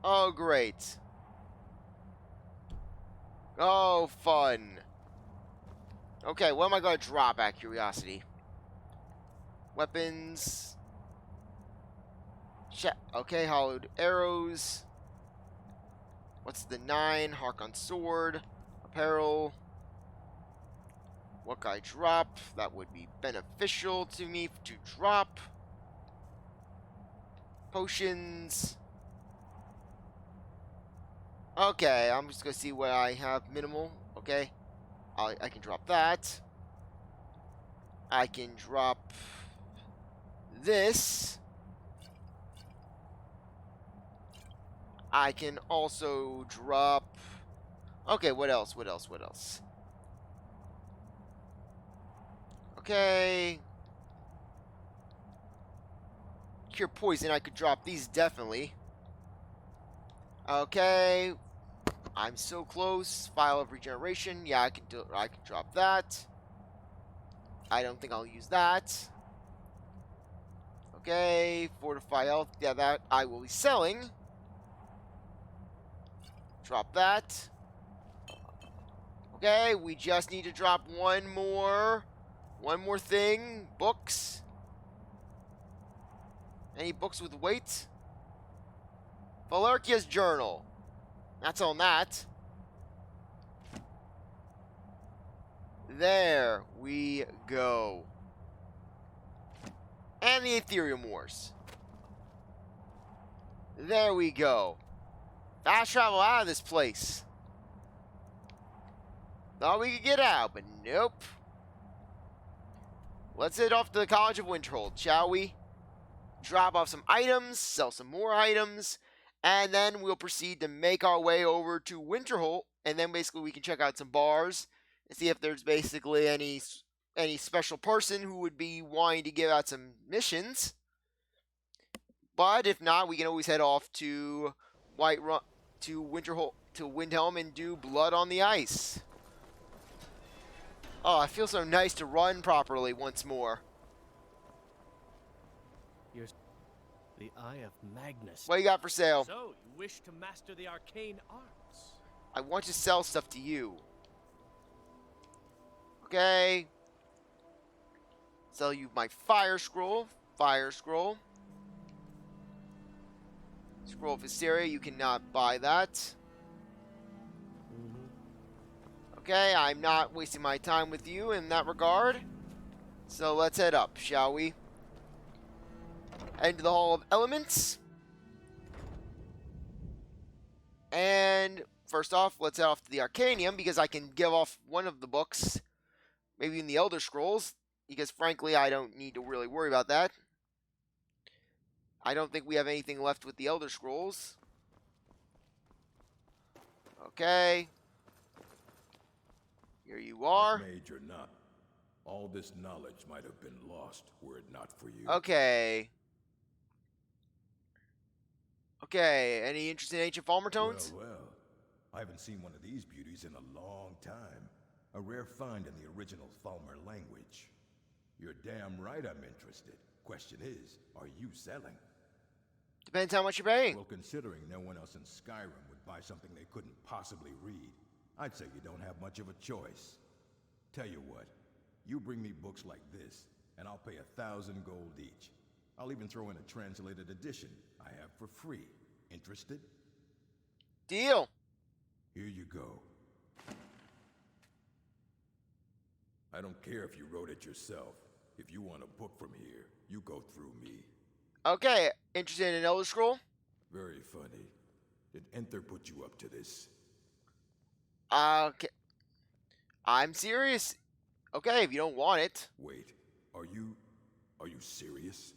Oh, great. Oh, fun. Okay, what am I going to drop out of curiosity? Weapons. Okay, hollowed arrows. What's the 9? Harkon sword. Apparel. What can I drop? That would be beneficial to me to drop. Potions. Okay, I'm just going to see what I have minimal. Okay. I can drop that. I can drop this. I can also drop... Okay, what else? What else? What else? Okay. Cure poison. I could drop these definitely. Okay. I'm so close. File of regeneration. Yeah, I can drop that. I don't think I'll use that. Okay. Fortify health. Yeah, that I will be selling. Drop that. Okay, we just need to drop one more thing. Books. Any books with weight? Valerkia's journal. That's on that. There we go. And the Ethereum Wars. There we go. Fast travel out of this place. Thought we could get out, but nope. Let's head off to the College of Winterhold, shall we? Drop off some items, sell some more items, and then we'll proceed to make our way over to Winterhold, and then basically we can check out some bars and see if there's basically any special person who would be wanting to give out some missions. But if not, we can always head off to Winterhold, to Windhelm, and do blood on the ice. Oh, it feels so nice to run properly once more. The Eye of Magnus. What do you got for sale? So, you wish to master the arcane arts? I want to sell stuff to you. Okay. Sell you my fire scroll. Fire scroll. Scroll of Hysteria, you cannot buy that. Okay, I'm not wasting my time with you in that regard. So let's head up, shall we? Head to the Hall of Elements. And first off, let's head off to the Arcanium, because I can give off one of the books, maybe in the Elder Scrolls, because frankly, I don't need to really worry about that. I don't think we have anything left with the Elder Scrolls. Okay. Here you are. Mage or not, all this knowledge might have been lost were it not for you. Okay. Okay, any interest in ancient Falmer tones? Well, I haven't seen one of these beauties in a long time. A rare find in the original Falmer language. You're damn right I'm interested. Question is, are you selling? Depends how much you're paying. Well, considering no one else in Skyrim would buy something they couldn't possibly read, I'd say you don't have much of a choice. Tell you what, you bring me books like this, and I'll pay 1,000 gold each. I'll even throw in a translated edition I have for free. Interested? Deal. Here you go. I don't care if you wrote it yourself. If you want a book from here, you go through me. Okay, interested in an Elder Scroll? Very funny. Did Enter put you up to this? Okay. I'm serious. Okay, if you don't want it. Wait, are you serious?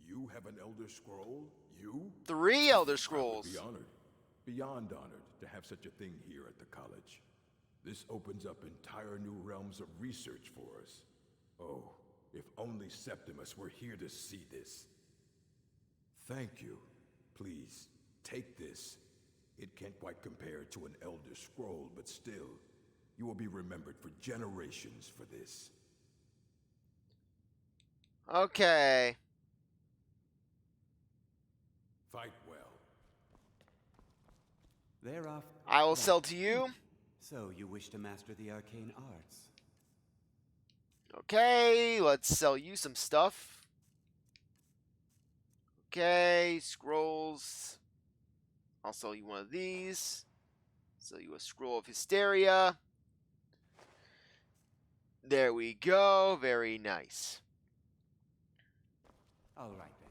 You have an Elder Scroll? You? 3 Elder I would Scrolls. be honored, beyond honored, to have such a thing here at the college. This opens up entire new realms of research for us. Oh, if only Septimus were here to see this. Thank you. Please, take this. It can't quite compare to an Elder Scroll, but still, you will be remembered for generations for this. Okay. Fight well. Thereof. I will sell to you. So you wish to master the arcane arts? Okay, let's sell you some stuff. Okay, scrolls. I'll sell you one of these. Sell you a scroll of Hysteria. There we go. Very nice. All right then.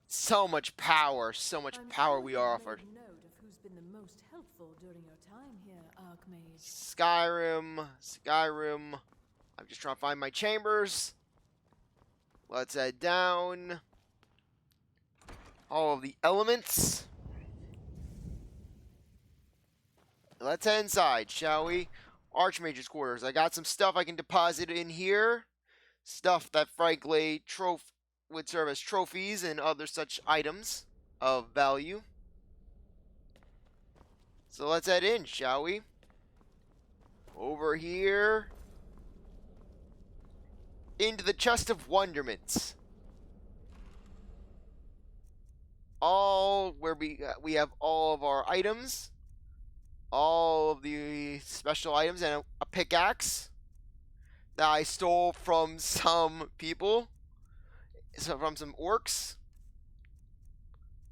So much power. So much power we are offered. Note of who's been the most helpful during your time here, Archmage. Skyrim. Skyrim. I'm just trying to find my chambers. Let's head down. All of the elements. Let's head inside, shall we? Archmage's quarters. I got some stuff I can deposit in here. Stuff that, frankly, would serve as trophies and other such items of value. So let's head in, shall we? Over here. Into the chest of wonderments. Where we have all of our items. All of the special items and a pickaxe that I stole from some people. From some orcs.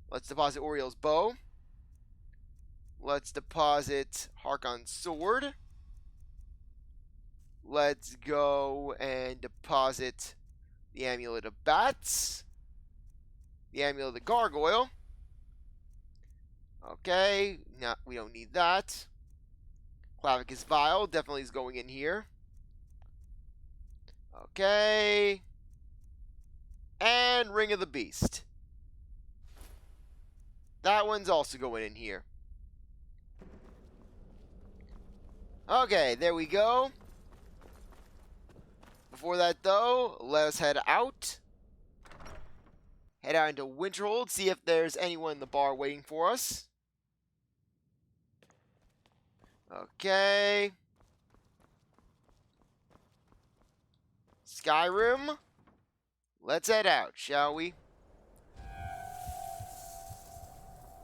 Let's deposit Auriel's bow. Let's deposit Harkon's sword. Let's go and deposit the Amulet of Bats. The Amulet of the Gargoyle. Okay, we don't need that. Clavicus Vial definitely is going in here. Okay. And Ring of the Beast. That one's also going in here. Okay, there we go. Before that, though, let us head out. Head out into Winterhold, see if there's anyone in the bar waiting for us. Okay. Skyrim. Let's head out, shall we?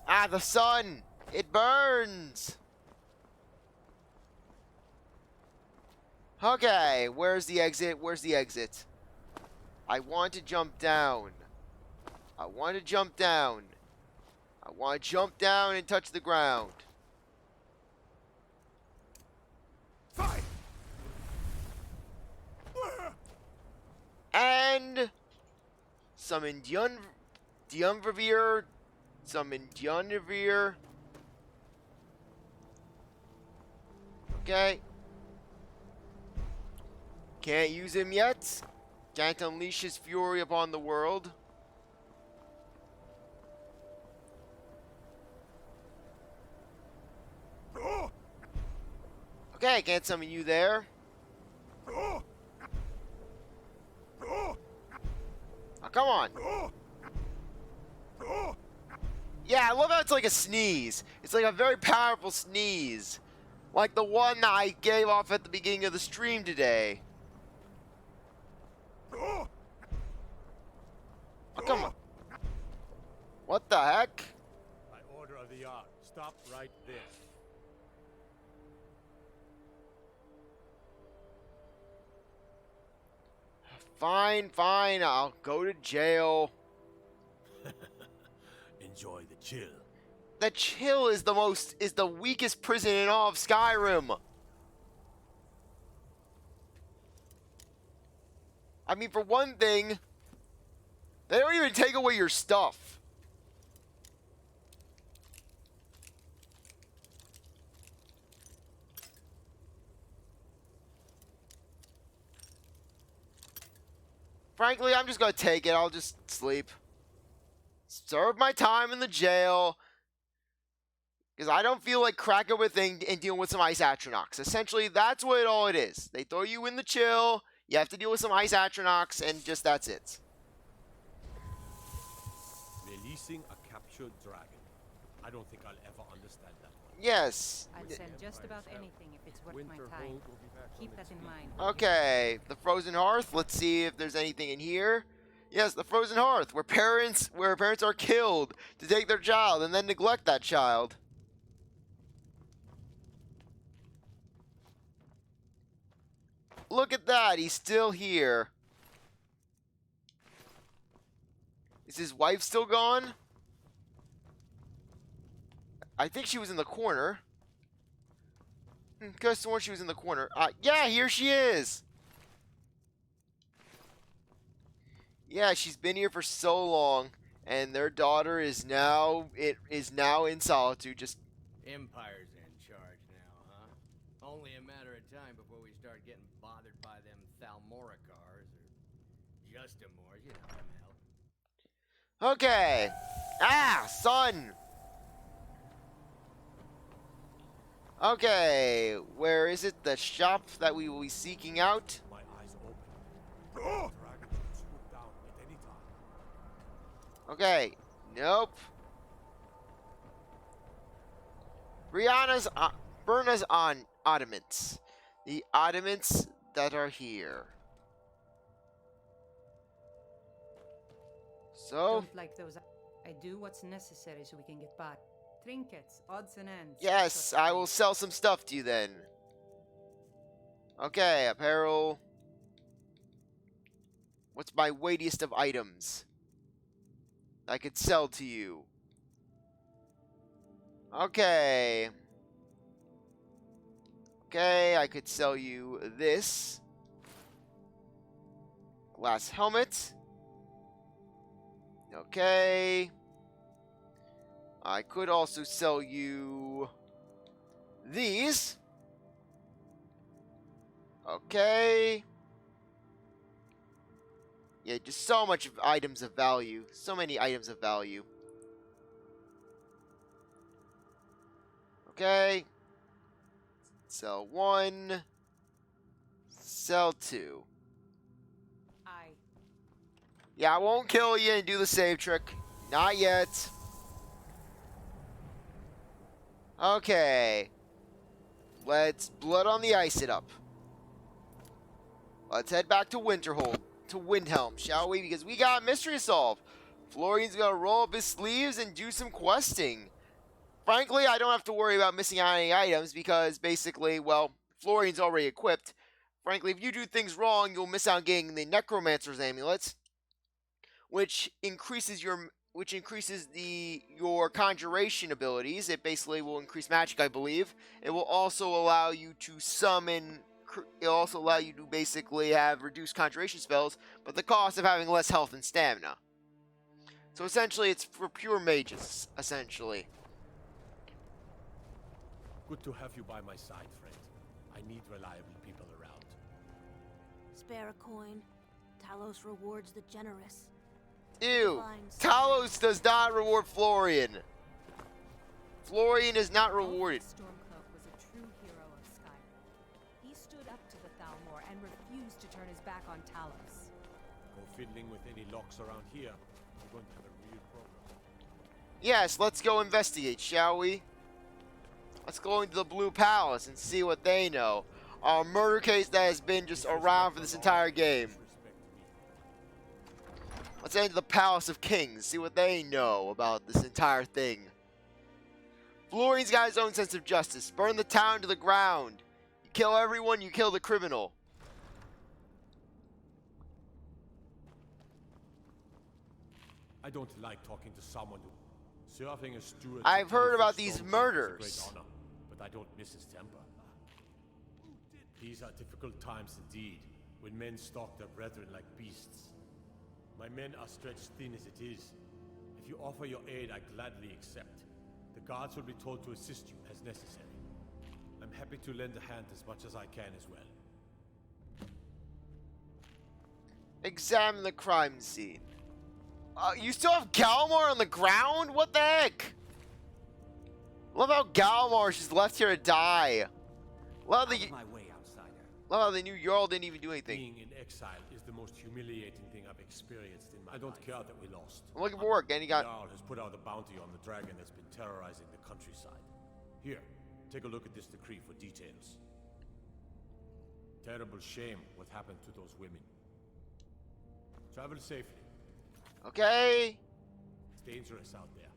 Ah, the sun! It burns! Okay, where's the exit? Where's the exit? I want to jump down. I want to jump down. I want to jump down and touch the ground. Fight! And summon Diumvir. Summon Diumvir. Okay. Can't use him yet. Can't unleash his fury upon the world. Okay, can't summon you there. Oh, come on. Yeah, I love how it's like a sneeze. It's like a very powerful sneeze. Like the one that I gave off at the beginning of the stream today. Oh, come on. What the heck? By order of the yard, stop right there. Fine, fine, I'll go to jail. Enjoy the chill. The chill is the weakest prison in all of Skyrim. I mean, for one thing, they don't even take away your stuff. Frankly, I'm just gonna take it. I'll just sleep. Serve my time in the jail. Because I don't feel like cracking with thing and dealing with some ice atronachs. Essentially, that's what all it is. They throw you in the chill. You have to deal with some ice atronachs, and just that's it. Releasing a captured dragon. I don't think I'll ever understand that one. Yes. I'd sell just about anything if it's worth my time. Keep that in mind. Okay, the Frozen Hearth. Let's see if there's anything in here. Yes, the Frozen Hearth, where parents are killed to take their child and then neglect that child. Look at that, he's still here. Is his wife still gone? I think she was in the corner. Could have sworn she was in the corner. Yeah, here she is. Yeah, she's been here for so long, and their daughter is now in solitude. Just Empire's in charge now, huh? Only a matter of time before we start getting bothered by them Thalmoricars or Justimores, you know them hell. okay. Son. Okay, where is it? The shop that we will be seeking out. My eyes open. Oh! Dragon should swoop down at any time. Okay, nope. Burna's on ottomans. The ottomans that are here. So. Don't like those. I do what's necessary so we can get by. Trinkets, odds and ends. Yes, I will sell some stuff to you then. Okay, apparel. What's my weightiest of items I could sell to you? Okay. Okay, I could sell you this. Glass helmet. Okay. I could also sell you these. Okay. Yeah, just so much of items of value. So many items of value. Okay. Sell one. Sell two. Yeah, I won't kill you and do the save trick. Not yet. Okay. Let's blood on the ice it up. Let's head back to Windhelm, shall we? Because we got a mystery to solve. Florian's gonna roll up his sleeves and do some questing. Frankly, I don't have to worry about missing out on any items because basically, well, Florian's already equipped. Frankly, if you do things wrong, you'll miss out on getting the Necromancer's Amulets, which increases your conjuration abilities. It basically will increase magic, I believe. It will also allow you to summon. It'll also allow you to basically have reduced conjuration spells, but the cost of having less health and stamina. So essentially, it's for pure mages. Essentially. Good to have you by my side, friend. I need reliable people around. Spare a coin. Talos rewards the generous. Ew. Talos does not reward Florian. Florian is not rewarded. Stormcloak was a true hero of Skyrim. He stood up to the Thalmor and refused to turn his back on Talos. Go fiddling with any locks around here. We're going to have a real problem. Yes, let's go investigate, shall we? Let's go into the Blue Palace and see what they know. Our murder case that has been just around for this entire game. Let's enter the Palace of Kings, see what they know about this entire thing. Florian's got his own sense of justice. Burn the town to the ground. You kill everyone, you kill the criminal. I don't like talking to someone who... Serving a steward... I've heard about these murders. Is a great honor, but I don't miss his temper. These are difficult times indeed, when men stalk their brethren like beasts. My men are stretched thin as it is. If you offer your aid, I gladly accept. The guards will be told to assist you as necessary. I'm happy to lend a hand as much as I can as well. Examine the crime scene. You still have Galmar on the ground? What the heck? Love how Galmar's just left here to die. Love how the new Jarl didn't even do anything. Being in exile is the most humiliating thing I've experienced in my life. I don't care that we lost. I'm looking for work, and he got... Jarl has put out a bounty on the dragon that's been terrorizing the countryside. Here, take a look at this decree for details. Terrible shame what happened to those women. Travel safely. Okay. It's dangerous out there.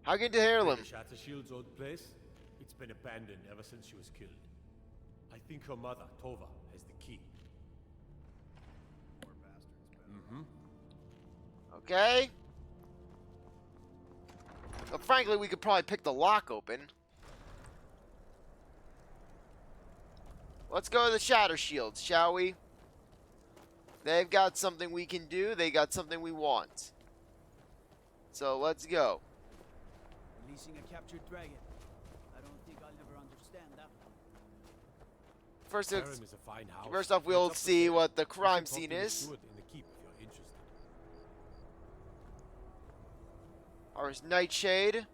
How can you hear them? Shattershield's old place? It's been abandoned ever since she was killed. I think her mother, Tova, has the key. Poor bastards. Okay. Well, frankly, we could probably pick the lock open. Let's go to the Shatter Shields, shall we? They've got something we can do. They got something we want. So let's go. Releasing a captured dragon. I don't think I'll never understand that one. First off, we'll see what the crime scene is. Ours Nightshade.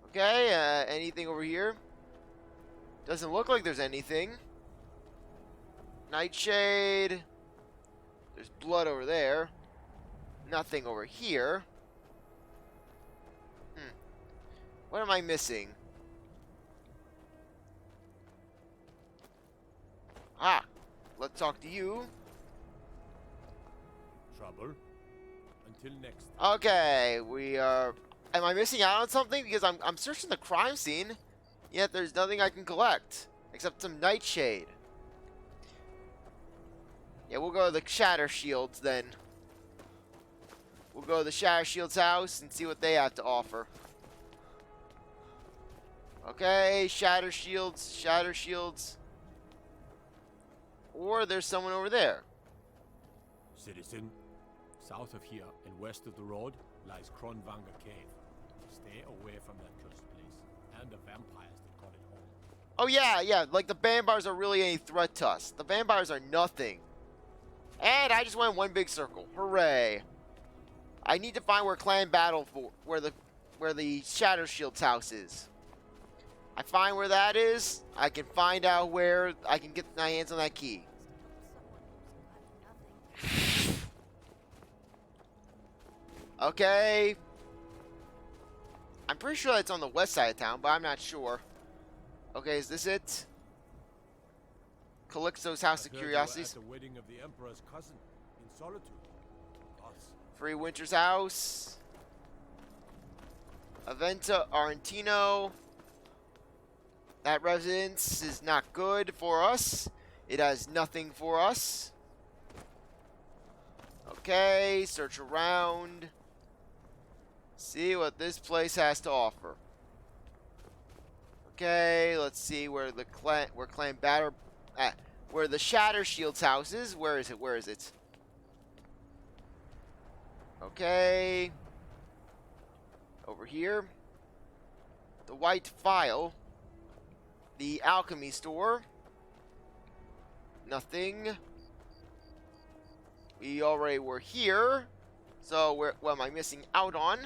Okay, anything over here? Doesn't look like there's anything. Nightshade. There's blood over there. Nothing over here. What am I missing? Ah, let's talk to you. Trouble. Until next. Okay, we are... Am I missing out on something? Because I'm searching the crime scene, yet there's nothing I can collect. Except some Nightshade. Yeah, we'll go to the Shatter Shields then. We'll go to the Shatter Shields house and see what they have to offer. Okay, Shatter Shields, Shatter Shields. Or there's someone over there. Citizen, south of here and west of the road lies Kronvanga Cave. Stay away from that cursed place and the vampires that call it home. Oh yeah, like the vampires are really any threat to us. The vampires are nothing. And I just went one big circle. Hooray. I need to find where Clan Battle for where the Shatter Shield's house is. I find where that is, I can find out where I can get my hands on that key. Okay. I'm pretty sure that's on the west side of town, but I'm not sure. Okay, is this it? Calixto's House of Curiosities. At the wedding of the Emperor's cousin in Solitude. Free Winter's House. Aventa Argentino. That residence is not good for us. It has nothing for us. Okay, search around. See what this place has to offer. Okay, let's see where the clan batter where the Shatter Shield's house is. Where is it? Where is it? Okay. Over here. The White Phial. The Alchemy Store. Nothing. We already were here. So what am I missing out on?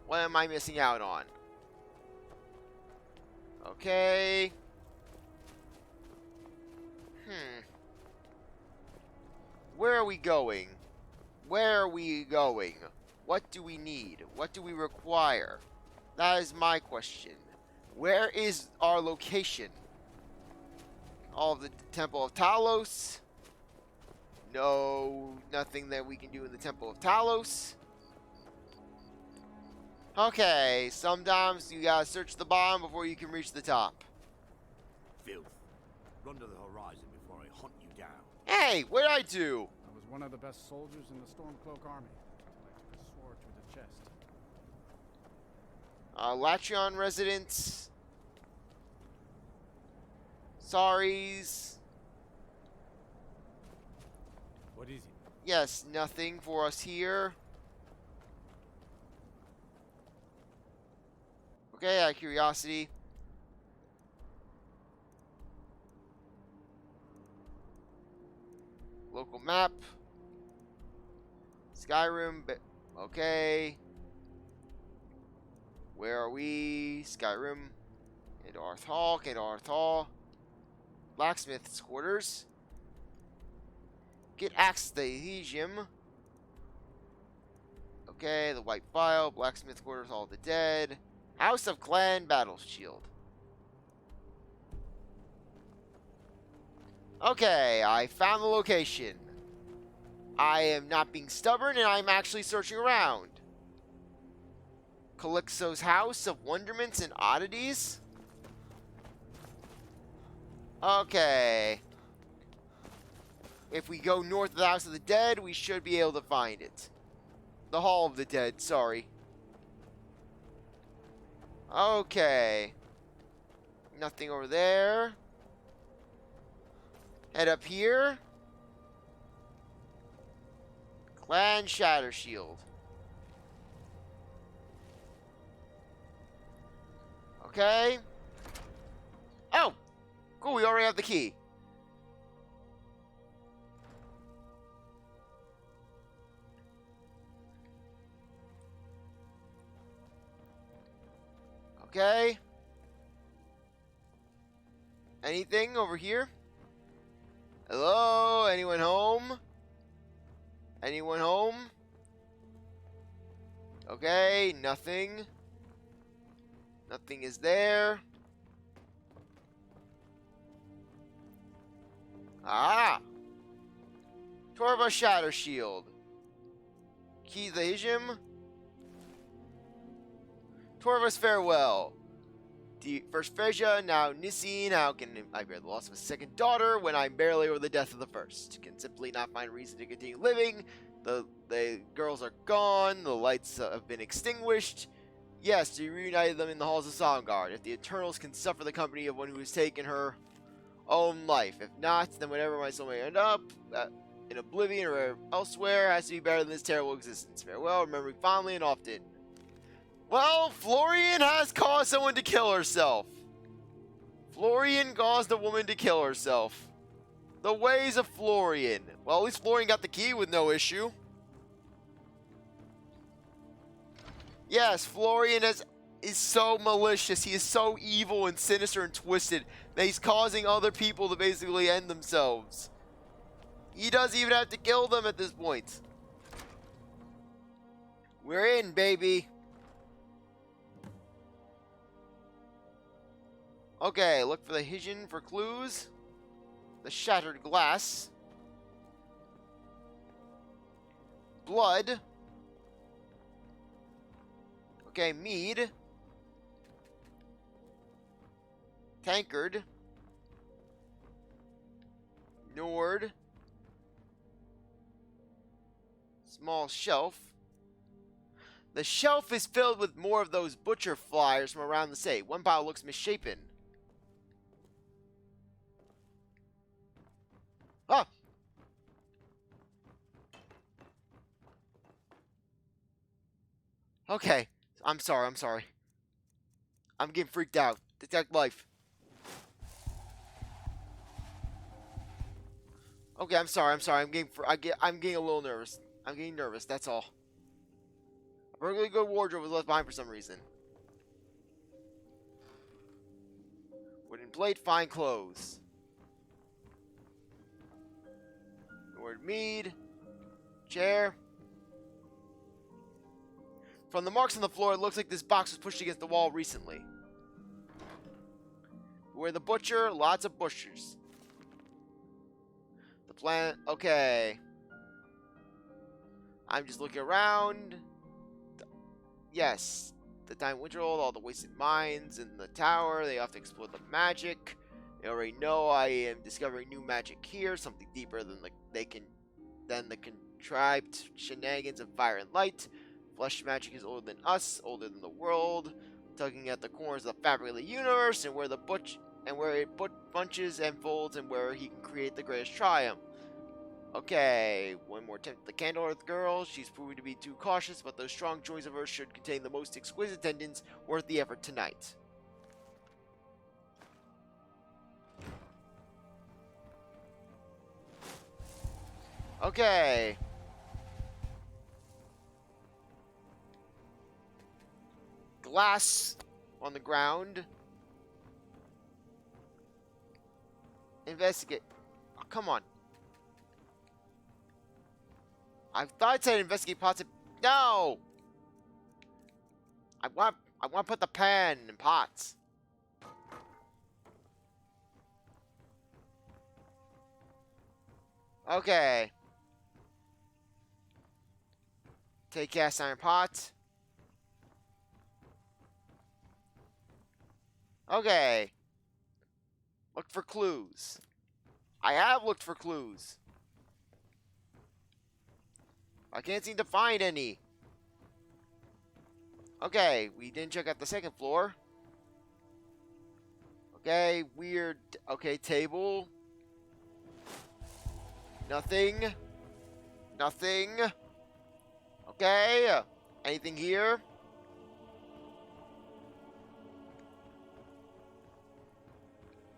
What am I missing out on? Okay. Where are we going? Where are we going? What do we need? What do we require? That is my question. Where is our location? All of the Temple of Talos. No, nothing that we can do in the Temple of Talos. Okay, sometimes you gotta search the bottom before you can reach the top. Filth. Run to the horizon before I hunt you down. Hey, what did I do? I was one of the best soldiers in the Stormcloak army. I took a sword to the chest. Lachion residence. Sorries. What is it? Yes, nothing for us here. Okay, out of curiosity. Local map. Skyrim. Okay. Where are we? Skyrim. Adarth Hall. Blacksmith's quarters. Get access to the Elysium. Okay, the White Phial, Blacksmith's quarters, all the dead. House of Clan Battle Shield. Okay, I found the location. I am not being stubborn and I'm actually searching around. Calixo's House of Wonderments and Oddities. Okay. If we go north of the House of the Dead, we should be able to find it. The Hall of the Dead, sorry. Okay. Nothing over there. Head up here. Clan Shatter Shield. Okay. Oh! Cool, we already have the key. Okay. Anything over here? Hello? Anyone home? Anyone home? Okay, nothing. Nothing is there. Ah! Torva Shatter Shield. Key the Elysium. Torva's Farewell. First Freja, now Nisine. How can I bear the loss of a second daughter when I'm barely over the death of the first? Can simply not find reason to continue living. The girls are gone. The lights have been extinguished. Yes, she reunited them in the halls of Dawnguard. If the Eternals can suffer the company of one who has taken her own life. If not, then whatever my soul may end up, in oblivion or elsewhere, has to be better than this terrible existence. Farewell, remembering fondly and often. Well, Florian has caused someone to kill herself. Florian caused a woman to kill herself. The ways of Florian. Well, at least Florian got the key with no issue. Yes, Florian is so malicious. He is so evil and sinister and twisted that he's causing other people to basically end themselves. He doesn't even have to kill them at this point. We're in, baby. Okay, look for the Elysium for clues. The shattered glass. Blood. Okay, mead. Tankard. Nord. Small shelf. The shelf is filled with more of those butcher flyers from around the city. One pile looks misshapen. Ah! Okay. I'm sorry. I'm getting freaked out. Detect life. Okay, I'm sorry. I'm getting a little nervous. I'm getting nervous, that's all. A perfectly good wardrobe was left behind for some reason. Wooden plate, fine clothes. Word mead. Chair. From the marks on the floor, it looks like this box was pushed against the wall recently. Where the butcher, lots of butchers. The plant, okay. I'm just looking around. Yes, the time winter old, all the wasted mines in the tower. They often explore the magic. They already know I am discovering new magic here, something deeper than the contrived shenanigans of fire and light. Flesh magic is older than us, older than the world, tugging at the corners of the fabric of the universe, and where it bunches and folds, and where he can create the greatest triumph. Okay, one more attempt at the Candle Earth girl. She's proving to be too cautious, but those strong joys of hers should contain the most exquisite tendons worth the effort tonight. Okay. Glass on the ground. Investigate. Oh, come on. I thought it said investigate pots. No! I want to put the pan in pots. Okay. Take cast iron pot. Okay. Look for clues. I have looked for clues. I can't seem to find any. Okay, we didn't check out the second floor. Okay, weird. Okay, table. Nothing. Nothing. Okay. Anything here?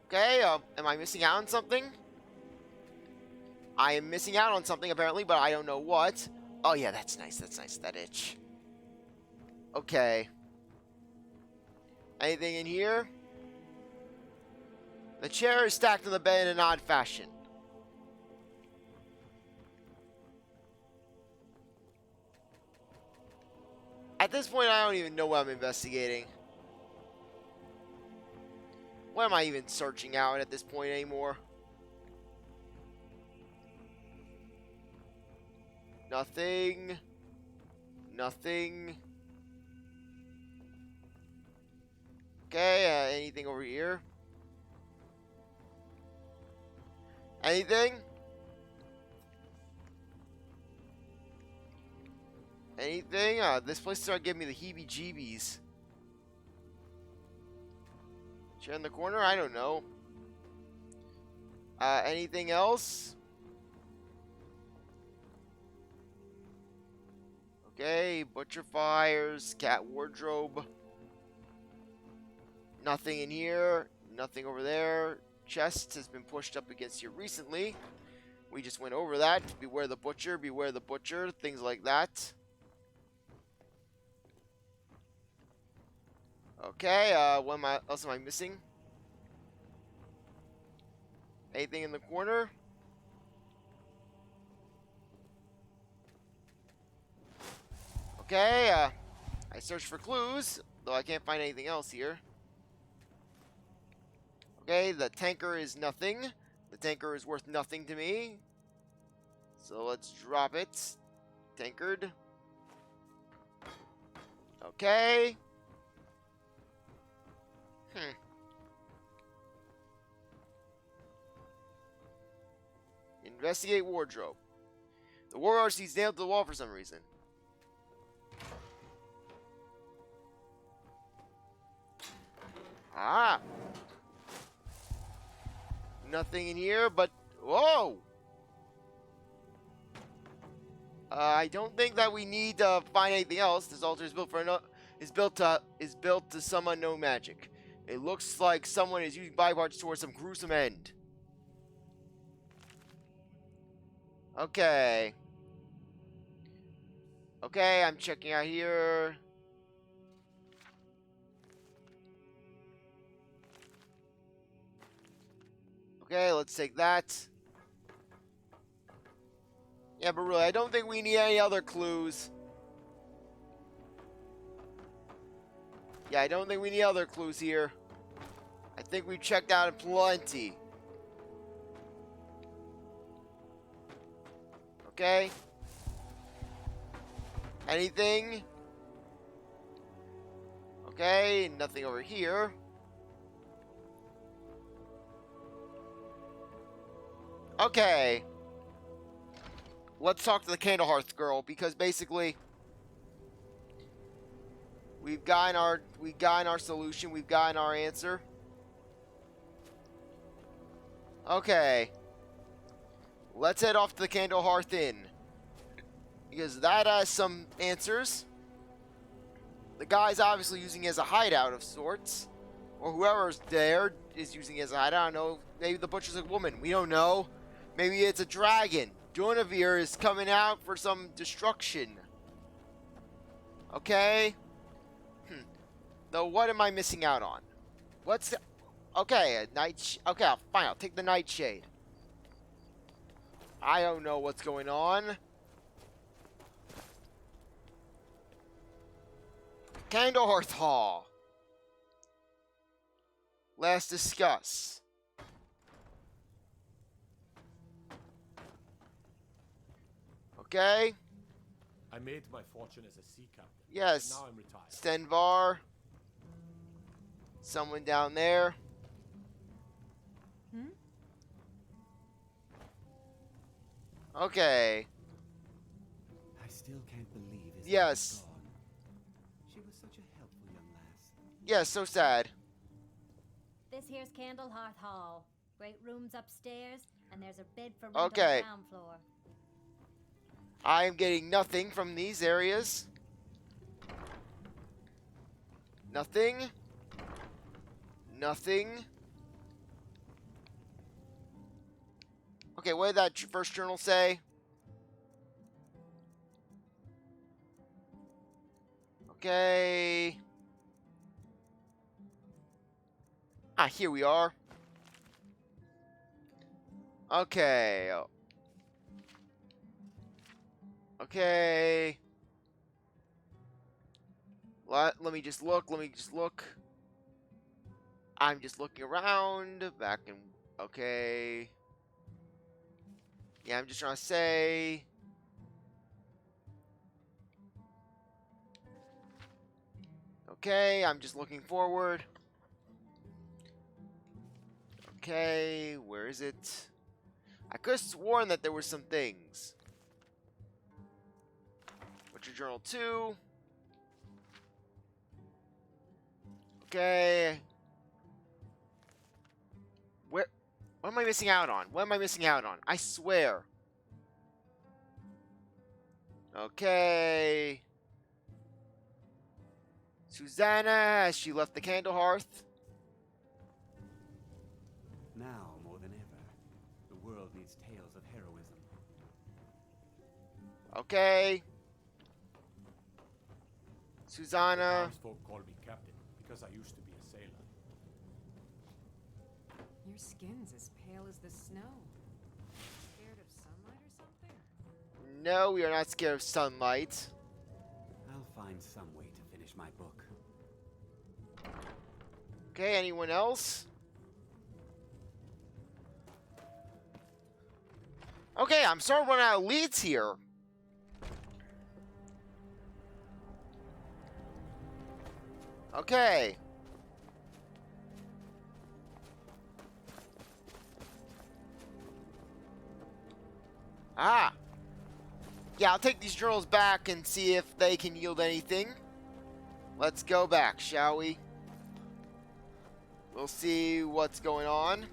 Okay, am I missing out on something? I am missing out on something apparently, but I don't know what. Oh yeah, that's nice, that itch. Okay. Anything in here? The chair is stacked on the bed in an odd fashion. At this point, I don't even know what I'm investigating. What am I even searching out at this point anymore? Nothing. Nothing. Okay, anything over here? Anything? Anything? This place started giving me the heebie-jeebies. Chair in the corner? I don't know. Anything else? Okay, butcher fires, cat wardrobe. Nothing in here. Nothing over there. Chest has been pushed up against here recently. We just went over that. Beware the butcher, things like that. Okay, what else am I missing? Anything in the corner? Okay, I searched for clues, though I can't find anything else here. Okay, the tanker is nothing. The tanker is worth nothing to me. So let's drop it. Tankard. Okay. Investigate wardrobe. The warlord sees nailed to the wall for some reason. Ah. Nothing in here, but whoa. I don't think that we need to find anything else. This altar is built for is built to some unknown magic. It looks like someone is using body parts towards some gruesome end. Okay. Okay, I'm checking out here. Okay, let's take that. Yeah, but really, I don't think we need any other clues. Yeah, I don't think we need other clues here. I think we've checked out plenty. Okay. Anything? Okay, nothing over here. Okay. Let's talk to the Candlehearth girl, because basically we've gotten our solution, we've gotten our answer. Okay. Let's head off to the Candlehearth Inn, because that has some answers. The guy's obviously using it as a hideout of sorts, or whoever's there is using it as a hideout. I don't know. Maybe the butcher's a woman. We don't know. Maybe it's a dragon. Dornavir is coming out for some destruction. Okay. Though, what am I missing out on? What's the... Okay, a night... Okay, fine. I'll take the nightshade. I don't know what's going on. Candlehearth Hall. Let's discuss. Okay. I made my fortune as a sea captain. Yes. Now I'm retired. Stenvar. Someone down there. Okay. I still can't believe his Yes. gone. She was such a helpful young lass. Yes, so sad. This here's Candlehearth Hall. Great rooms upstairs, and there's a bed for rent on Okay. the ground floor. I am getting nothing from these areas. Nothing. Nothing. Okay, what did that first journal say? Okay. Ah, here we are. Okay. Okay. Let me just look. Let me just look. I'm just looking around. Back in... Okay. Yeah, I'm just trying to say... Okay, I'm just looking forward. Okay, where is it? I could have sworn that there were some things. What's your journal 2? Okay. What am I missing out on? What am I missing out on? I swear. Okay. Susanna, has she left the Candlehearth? Now, more than ever, the world needs tales of heroism. Okay. Susanna. Townsfolk call me captain because I used to be a sailor. Your skin's as pale as the snow. Scared of sunlight or something? No, we are not scared of sunlight. I'll find some way to finish my book. Okay, anyone else? Okay, I'm starting to run out of leads here. Okay. Ah. Yeah, I'll take these journals back and see if they can yield anything. Let's go back, shall we? We'll see what's going on.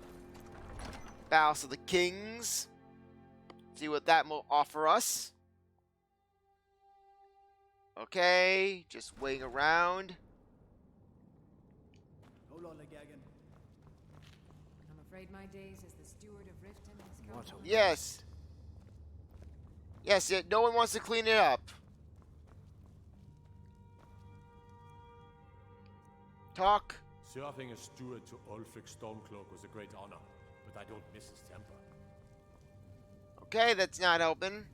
House of the Kings. See what that will offer us. Okay, just waiting around. Hold on, Gagan. I'm afraid my days as the steward of Riften has come to an Yes. Yes, no one wants to clean it up. Talk. Serving as steward to Ulfric Stormcloak was a great honor, but I don't miss his temper. Okay, that's not helping.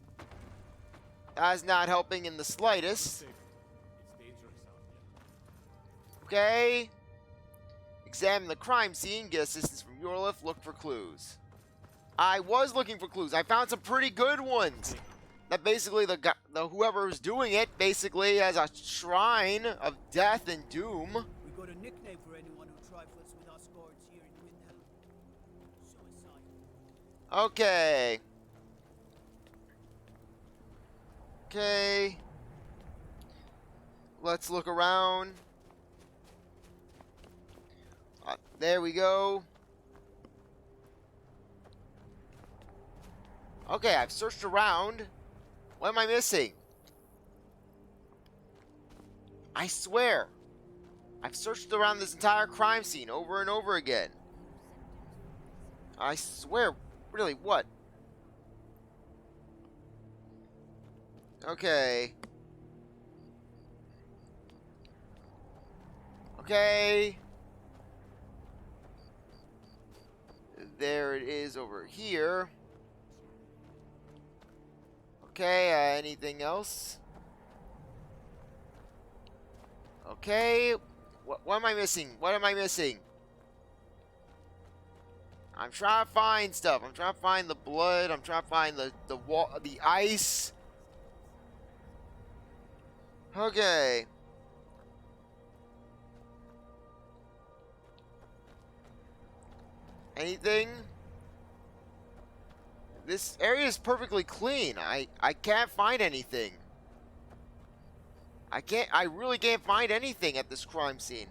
That's not helping in the slightest. It's dangerous out here. Okay. Examine the crime scene. Get assistance from Yorlif. Look for clues. I was looking for clues. I found some pretty good ones. That basically the whoever's doing it basically has a shrine of death and doom. We got a nickname for anyone who trifles with us guards here in Windhelm. Suicide. Okay. Okay. Let's look around. There we go. Okay, I've searched around. What am I missing? I swear. I've searched around this entire crime scene over and over again. I swear. Really, what? Okay. Okay. There it is over here. Okay, anything else? Okay. What am I missing? What am I missing? I'm trying to find stuff. I'm trying to find the blood. I'm trying to find the wall, the ice. Okay. Anything? This area is perfectly clean. I can't find anything. I really can't find anything at this crime scene.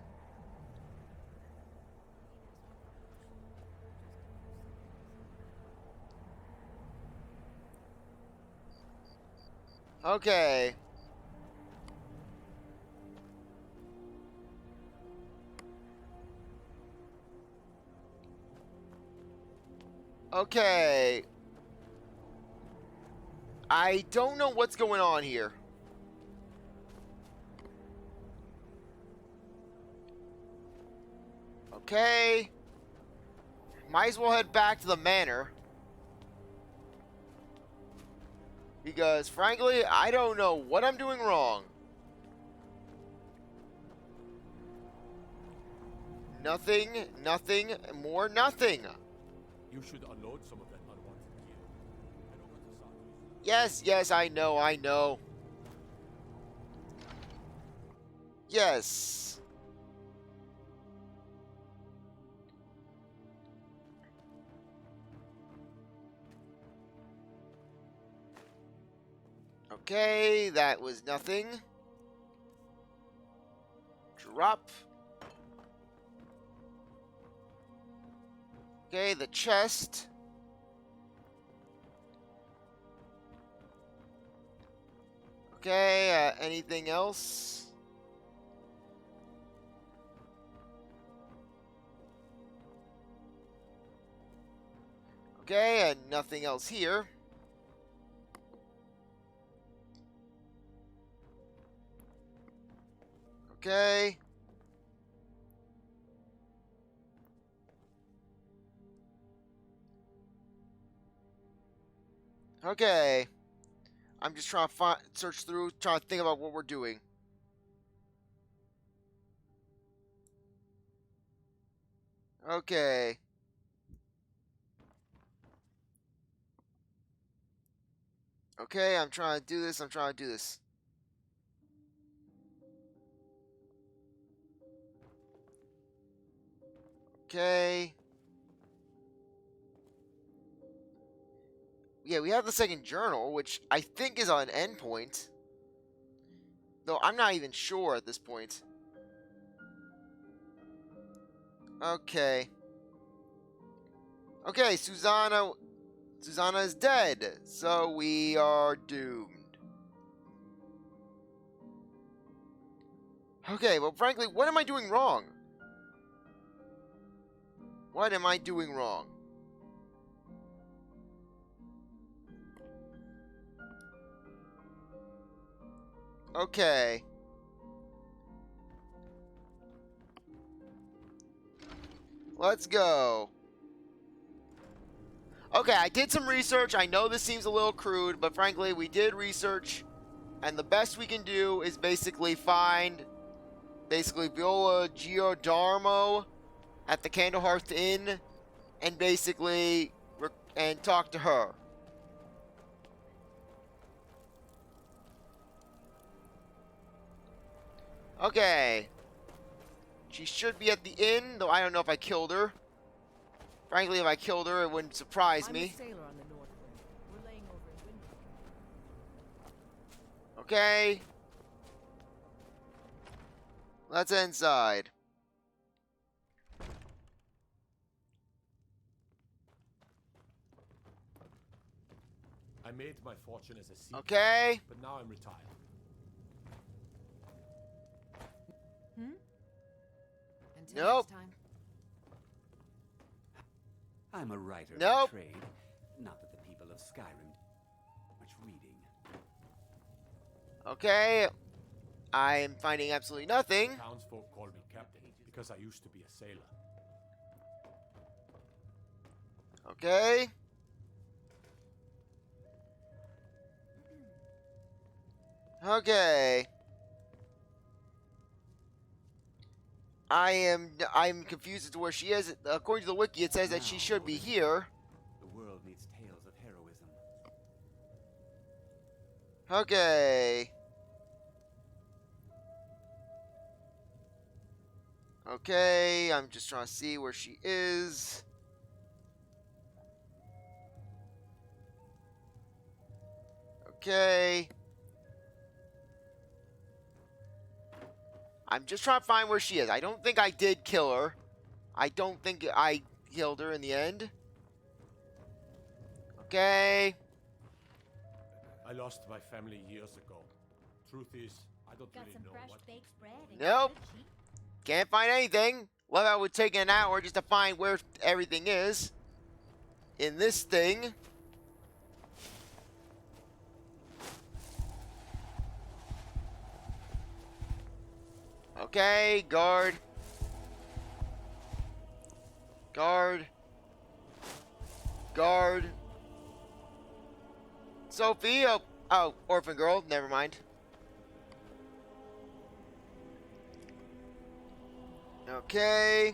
Okay. Okay. I don't know what's going on here. Okay. Might as well head back to the manor. Because, frankly, I don't know what I'm doing wrong. Nothing, nothing, more nothing. You should unload some of that unwanted gear. Head over to CzarThwomp. Yes, yes, I know, I know. Yes. Okay, that was nothing. Drop. Okay, the chest. Okay, anything else? Okay, and nothing else here. Okay. Okay. I'm just trying to search through, trying to think about what we're doing. Okay. Okay, I'm trying to do this, I'm trying to do this. Okay. yeah, we have the second journal, which I think is on endpoint. Though I'm not even sure at this point. Okay. Okay, Susanna is dead, so we are doomed. Okay, well, frankly, what am I doing wrong? What am I doing wrong? Okay. Let's go. Okay, I did some research. I know this seems a little crude, but frankly, we did research. And the best we can do is basically find Viola Giordano at the Candlehearth Inn and basically and talk to her. Okay. She should be at the inn, though I don't know if I killed her. Frankly, if I killed her, it wouldn't surprise me. I'm a sailor on the North Wind. We're laying over in Windhelm. Okay. Let's inside. I made my fortune as a seaman. Okay. But now I'm retired. Until Nope. next time. I'm a writer Nope. by trade. Not that the people of Skyrim do much reading. Okay. I am finding absolutely nothing. Townsfolk call me captain because I used to be a sailor. Okay. Okay. I'm confused as to where she is. According to the wiki, it says that she should be here. The world needs tales of heroism. Okay. Okay, I'm just trying to see where she is. Okay. I'm just trying to find where she is. I don't think I did kill her. I don't think I killed her in the end. Okay. I lost my family years ago. Truth is, I don't Got really some know fresh what. baked bread and Nope. good cheese. Can't find anything. Love how it would take an hour just to find where everything is. In this thing. Okay, guard. Guard. Guard. Sophie. Oh, orphan girl. Never mind. Okay.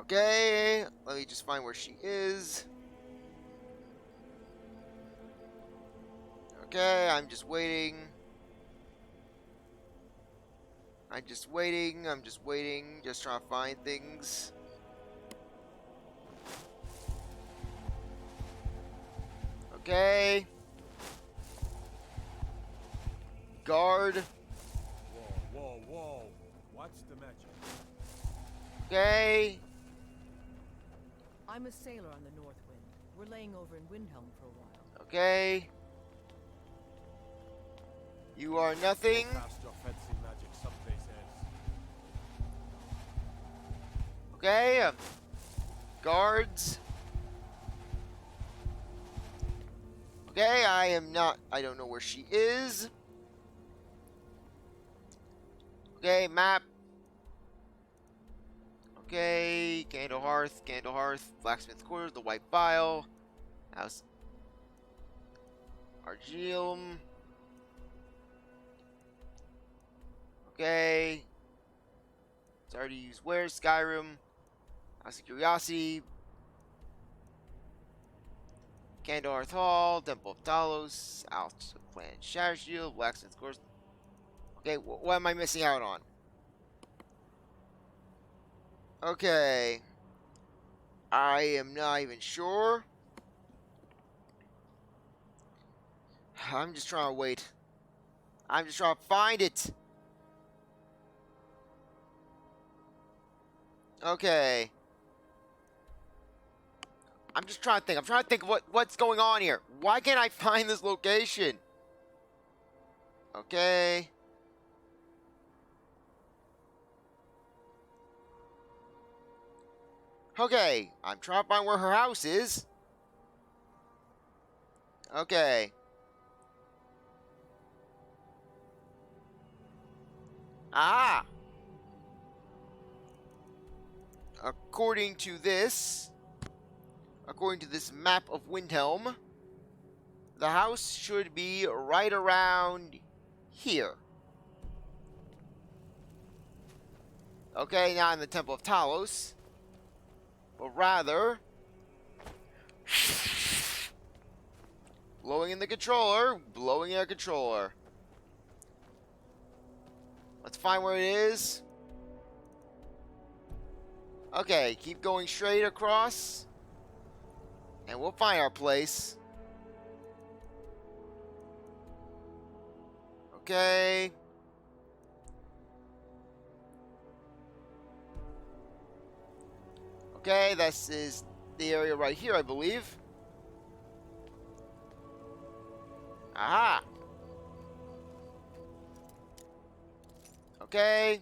Okay. Let me just find where she is. Okay, I'm just waiting. I'm just waiting. Just trying to find things. Okay. Guard. Whoa, whoa, whoa. What's the magic? Okay. I'm a sailor on the North Wind. We're laying over in Windhelm for a while. Okay. You are nothing. Cast your fancy magic someplace else. Okay. Guards. Okay, I don't know where she is. Okay, map. Okay, Candlehearth, Blacksmith Quarters, the White Vial, House Argium. Okay. It's already used where? Skyrim. House of Curiosity. Candlehearth Hall, Temple of Talos, House of Clan Shattershield, Blacksmith Quarters. Okay, what am I missing out on? Okay. I am not even sure. I'm just trying to wait. I'm just trying to find it. Okay. I'm just trying to think. I'm trying to think of what's going on here. Why can't I find this location? Okay. Okay. I'm trying to find where her house is. Okay. Ah! According to this map of Windhelm, the house should be right around here. Okay, not in the Temple of Talos, but rather blowing in the controller, blowing in a controller. Let's find where it is. Okay, keep going straight across, and we'll find our place. Okay. Okay, this is the area right here, I believe. Aha! Okay.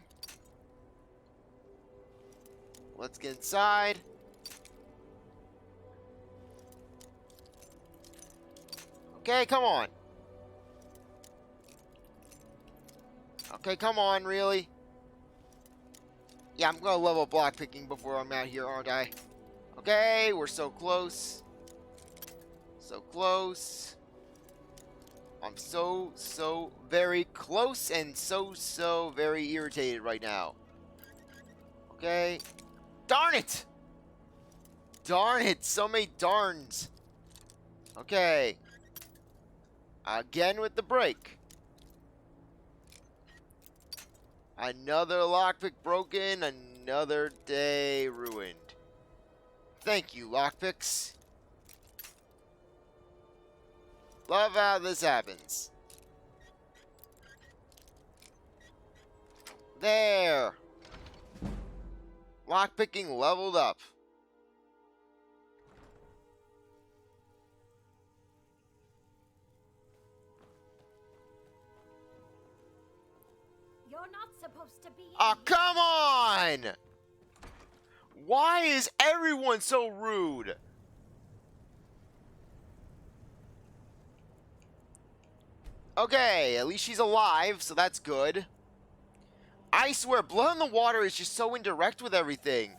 Let's get inside. Okay, come on. Okay, come on, really? Yeah, I'm gonna level block picking before I'm out here, aren't I? Okay, we're so close. So close. I'm so very close and so very irritated right now. Okay. Darn it! Darn it! So many darns. Okay. Again with the break. Another lockpick broken, another day ruined. Thank you, lockpicks. Love how this happens. There. Lockpicking leveled up. You're not supposed to be. Oh, come on! Why is everyone so rude? Okay, at least she's alive, so that's good. I swear, Blood in the Water is just so indirect with everything.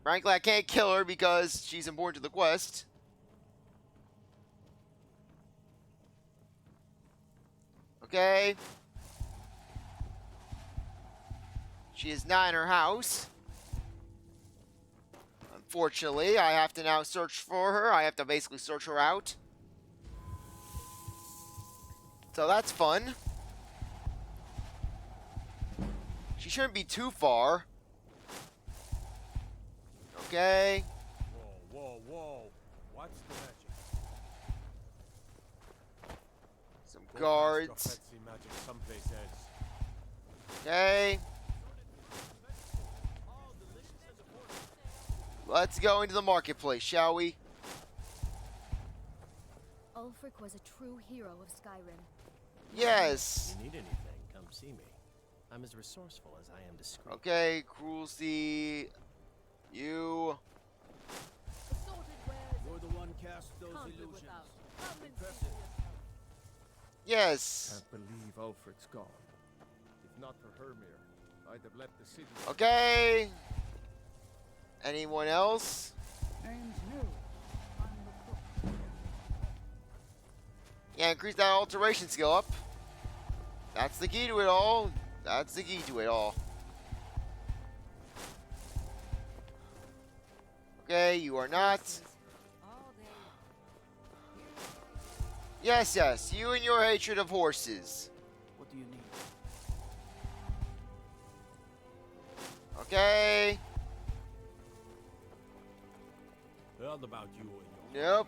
Frankly, I can't kill her because she's important to the quest. Okay. She is not in her house. Unfortunately, I have to now search for her. I have to basically search her out. So that's fun. She shouldn't be too far. Okay. Whoa. What's the magic? Some guards. Fancy magic someplace else. Okay. Let's go into the marketplace, shall we? Ulfric was a true hero of Skyrim. Yes. If you need anything, come see me. I'm as resourceful as I am discreet. Okay, cruelty. You. You're the one cast those illusions. Impressive. Yes. Can't believe Ulfric's gone. If not for Hermir, I'd have left the city. Okay. Anyone else? Name's new. I'm the cook. Yeah, increase that alteration skill up. That's the key to it all. That's the key to it all. Okay, you are not. Yes, you and your hatred of horses. What do you need? Okay. Heard about you and your Nope.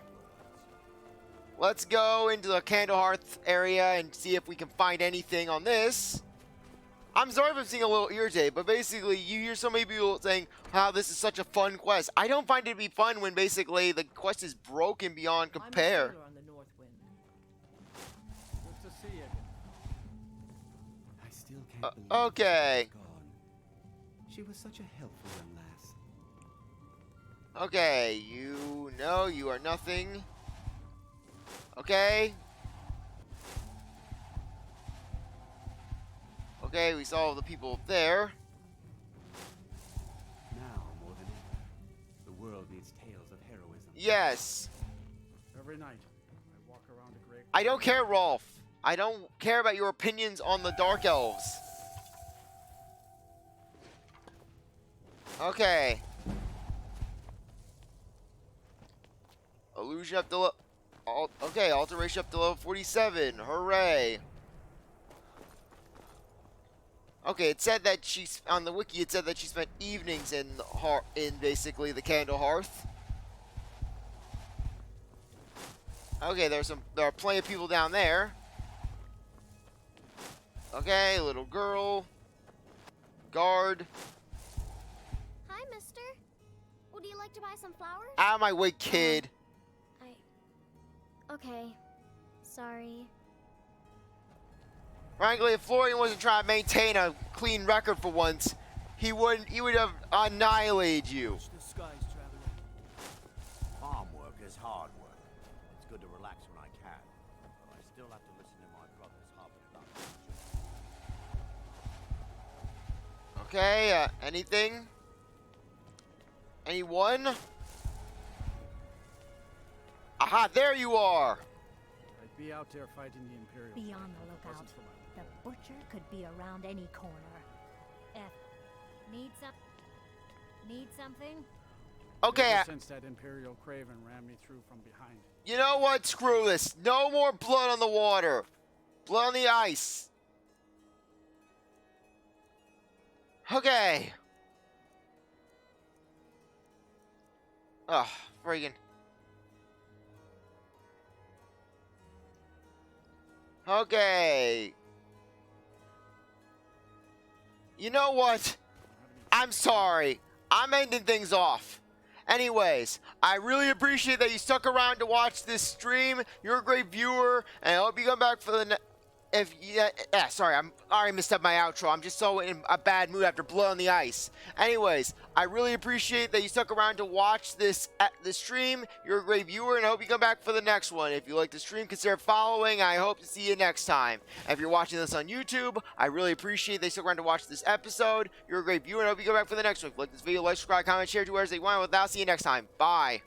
Let's go into the Candlehearth area and see if we can find anything on this. I'm sorry if I'm seeing a little irritated, but basically you hear so many people saying how this is such a fun quest. I don't find it to be fun when basically the quest is broken beyond compare. I'm a sailor on the North Wind. Good to see you. I still can't believe Okay. she's gone. She was such a helpful young lass. Okay, you know you are nothing. Okay. Okay, we saw the people there. Now more than ever, the world needs tales of heroism. Yes. Every night, I walk around a great... I don't care, Rolf. I don't care about your opinions on the Dark Elves. Okay. Illusion up to okay, alteration up to level 47. Hooray. Okay, it said that she's on the wiki. It said that she spent evenings in basically the Candle Hearth. Okay, there are plenty of people down there. Okay, little girl. Guard. Hi, mister. Would you like to buy some flowers? Out of my way, kid. Okay. Sorry. Frankly, if Florian wasn't trying to maintain a clean record for once, he would have annihilated you. The skies, traveler. Farm work is hard work. It's good to relax when I can, but I still have to listen to my brothers harping about the future. Okay, anything? Anyone? Aha, there you are! I'd be out there fighting the Imperial. Be on the lookout. The butcher could be around any corner. Need something? Okay. Ever since that Imperial Craven ran me through from behind. You know what? Screw this. No more blood on the water. Blood on the ice. Okay. Oh, friggin'. Okay. You know what? I'm sorry. I'm ending things off. Anyways, I really appreciate that you stuck around to watch this stream. You're a great viewer, and I hope you come back for the sorry, I'm already messed up my outro. I'm just so in a bad mood after Blood on the Ice. Anyways, I really appreciate that you stuck around to watch this stream. You're a great viewer, and I hope you come back for the next one. If you like the stream, consider following. I hope to see you next time. If you're watching this on YouTube, I really appreciate that you stuck around to watch this episode. You're a great viewer, and I hope you come back for the next one. If you like this video, like, subscribe, comment, share to wherever you want. Without, see you next time. Bye.